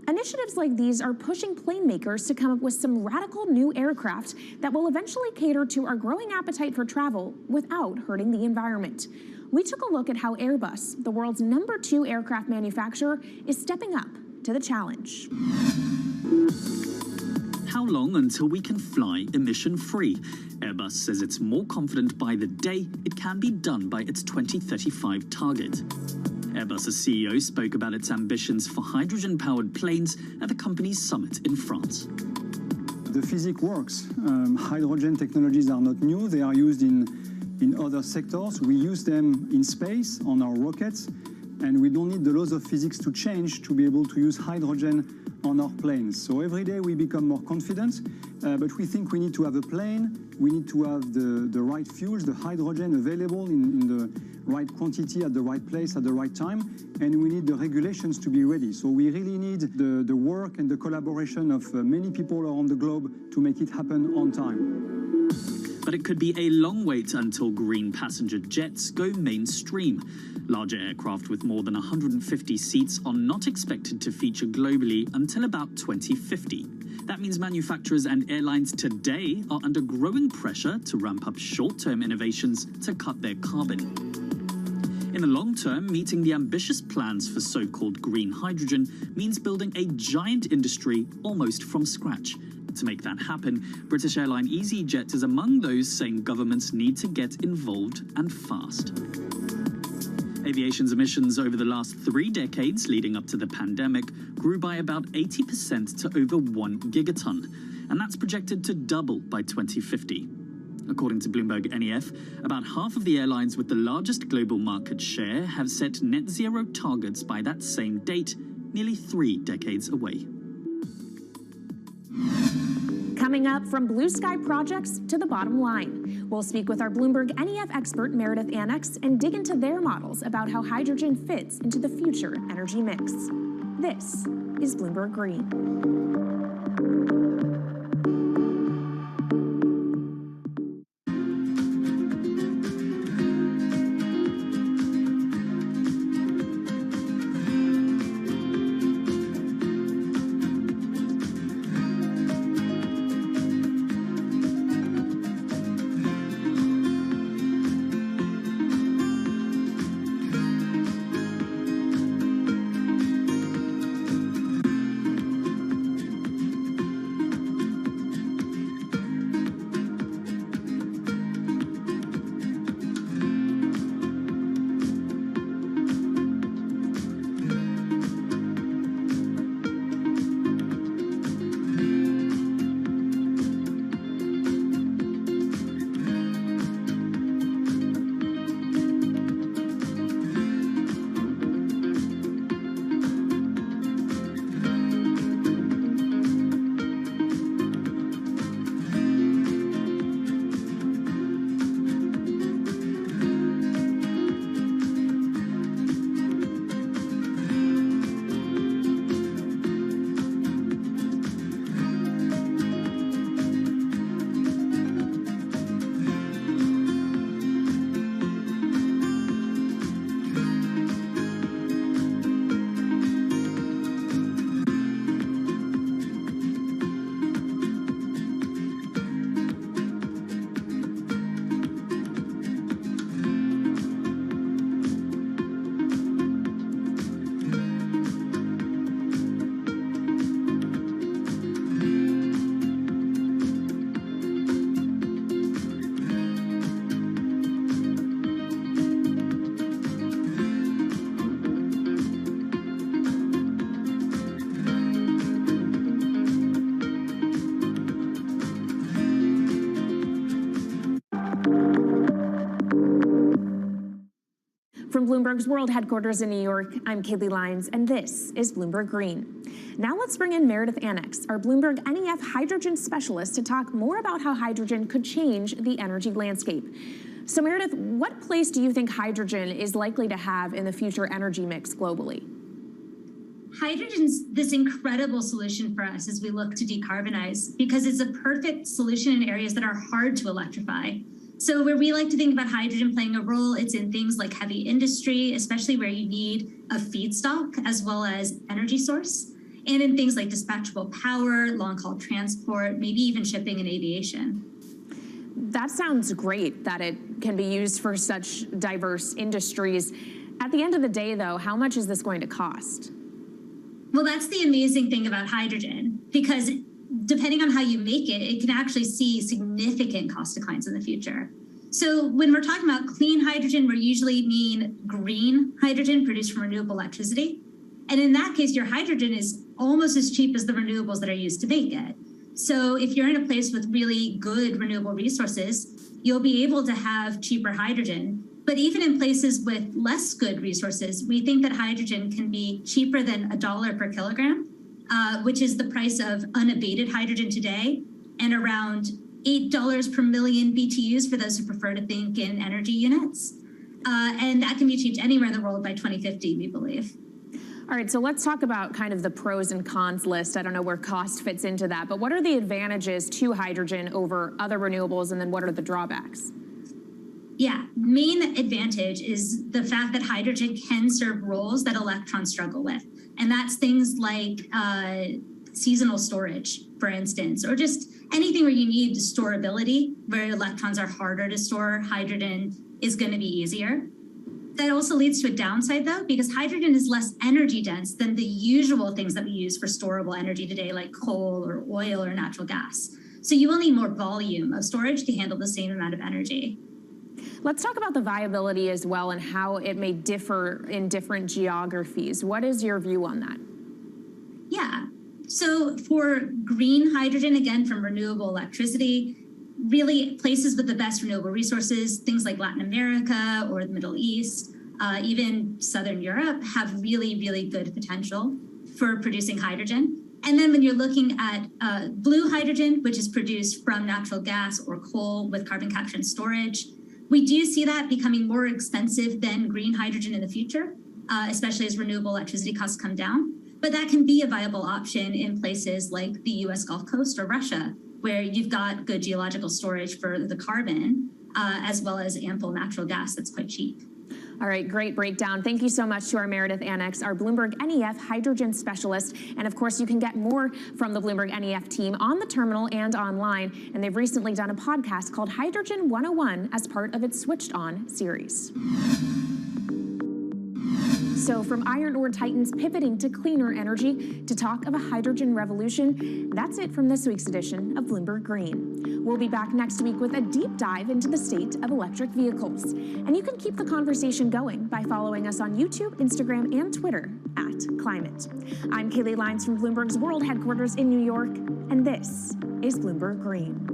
Initiatives like these are pushing plane makers to come up with some radical new aircraft that will eventually cater to our growing appetite for travel without hurting the environment. We took a look at how Airbus, the world's #2 aircraft manufacturer, is stepping up to the challenge. How long until we can fly emission-free? Airbus says it's more confident by the day it can be done by its 2035 target. Airbus's CEO spoke about its ambitions for hydrogen-powered planes at the company's summit in France. The physics works. Hydrogen technologies are not new. They are used in other sectors. We use them in space on our rockets, and we don't need the laws of physics to change to be able to use hydrogen on our planes. So every day we become more confident, but we think we need to have a plane, we need to have the right fuels, the hydrogen available in the right quantity at the right place at the right time, and we need the regulations to be ready. So we really need the work and the collaboration of many people around the globe to make it happen on time. But it could be a long wait until green passenger jets go mainstream. Larger aircraft with more than 150 seats are not expected to feature globally until about 2050. That means manufacturers and airlines today are under growing pressure to ramp up short-term innovations to cut their carbon. In the long term, meeting the ambitious plans for so-called green hydrogen means building a giant industry almost from scratch. To make that happen, British airline EasyJet is among those saying governments need to get involved and fast. Aviation's emissions over the last 3 decades leading up to the pandemic grew by about 80% to over 1 gigaton, and that's projected to double by 2050. According to Bloomberg NEF, about half of the airlines with the largest global market share have set net zero targets by that same date, nearly 3 decades away. Coming up, from blue sky projects to the bottom line. We'll speak with our Bloomberg NEF expert, Meredith Annex, and dig into their models about how hydrogen fits into the future energy mix. This is Bloomberg Green. From Bloomberg's World Headquarters in New York, I'm Kaylee Lyons, and this is Bloomberg Green. Now let's bring in Meredith Annex, our Bloomberg NEF hydrogen specialist, to talk more about how hydrogen could change the energy landscape. So Meredith, what place do you think hydrogen is likely to have in the future energy mix globally? Hydrogen's this incredible solution for us as we look to decarbonize because it's a perfect solution in areas that are hard to electrify. So where we like to think about hydrogen playing a role, it's in things like heavy industry, especially where you need a feedstock as well as energy source, and in things like dispatchable power, long-haul transport, maybe even shipping and aviation. That sounds great that it can be used for such diverse industries. At the end of the day, though, how much is this going to cost? Well, that's the amazing thing about hydrogen, because depending on how you make it, it can actually see significant cost declines in the future. So when we're talking about clean hydrogen, we usually mean green hydrogen produced from renewable electricity. And in that case, your hydrogen is almost as cheap as the renewables that are used to make it. So if you're in a place with really good renewable resources, you'll be able to have cheaper hydrogen. But even in places with less good resources, we think that hydrogen can be cheaper than $1 per kilogram, which is the price of unabated hydrogen today, and around $8 per million BTUs for those who prefer to think in energy units. And that can be achieved anywhere in the world by 2050, we believe. All right, so let's talk about kind of the pros and cons list. I don't know where cost fits into that, but what are the advantages to hydrogen over other renewables, and then what are the drawbacks? Yeah, main advantage is the fact that hydrogen can serve roles that electrons struggle with. And that's things like seasonal storage, for instance, or just anything where you need storability, where electrons are harder to store, hydrogen is going to be easier. That also leads to a downside, though, because hydrogen is less energy dense than the usual things that we use for storable energy today, like coal or oil or natural gas. So you will need more volume of storage to handle the same amount of energy. Let's talk about the viability as well and how it may differ in different geographies. What is your view on that? Yeah, so for green hydrogen, again, from renewable electricity, really places with the best renewable resources, things like Latin America or the Middle East, even Southern Europe, have really, really good potential for producing hydrogen. And then when you're looking at blue hydrogen, which is produced from natural gas or coal with carbon capture and storage, we do see that becoming more expensive than green hydrogen in the future, especially as renewable electricity costs come down. But that can be a viable option in places like the US Gulf Coast or Russia, where you've got good geological storage for the carbon, as well as ample natural gas that's quite cheap. All right, great breakdown. Thank you so much to our Meredith Annex, our Bloomberg NEF hydrogen specialist. And of course, you can get more from the Bloomberg NEF team on the terminal and online. And they've recently done a podcast called Hydrogen 101 as part of its Switched On series. So from iron ore titans pivoting to cleaner energy to talk of a hydrogen revolution, that's it from this week's edition of Bloomberg Green. We'll be back next week with a deep dive into the state of electric vehicles. And you can keep the conversation going by following us on YouTube, Instagram, and Twitter @Climate. I'm Kaylee Lyons from Bloomberg's World Headquarters in New York, and this is Bloomberg Green.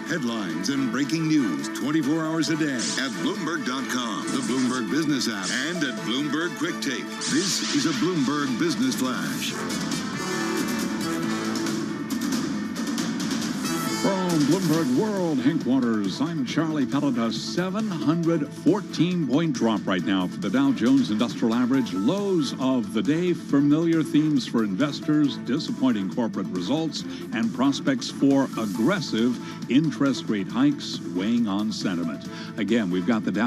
headlines, and breaking news 24 hours a day at Bloomberg.com, the Bloomberg Business app, and at Bloomberg Quick Take. This is a Bloomberg Business Flash. From Bloomberg World Headquarters, I'm Charlie Pellet. A 714-point drop right now for the Dow Jones Industrial Average. Lows of the day, familiar themes for investors, disappointing corporate results, and prospects for aggressive interest rate hikes weighing on sentiment. Again, we've got the Dow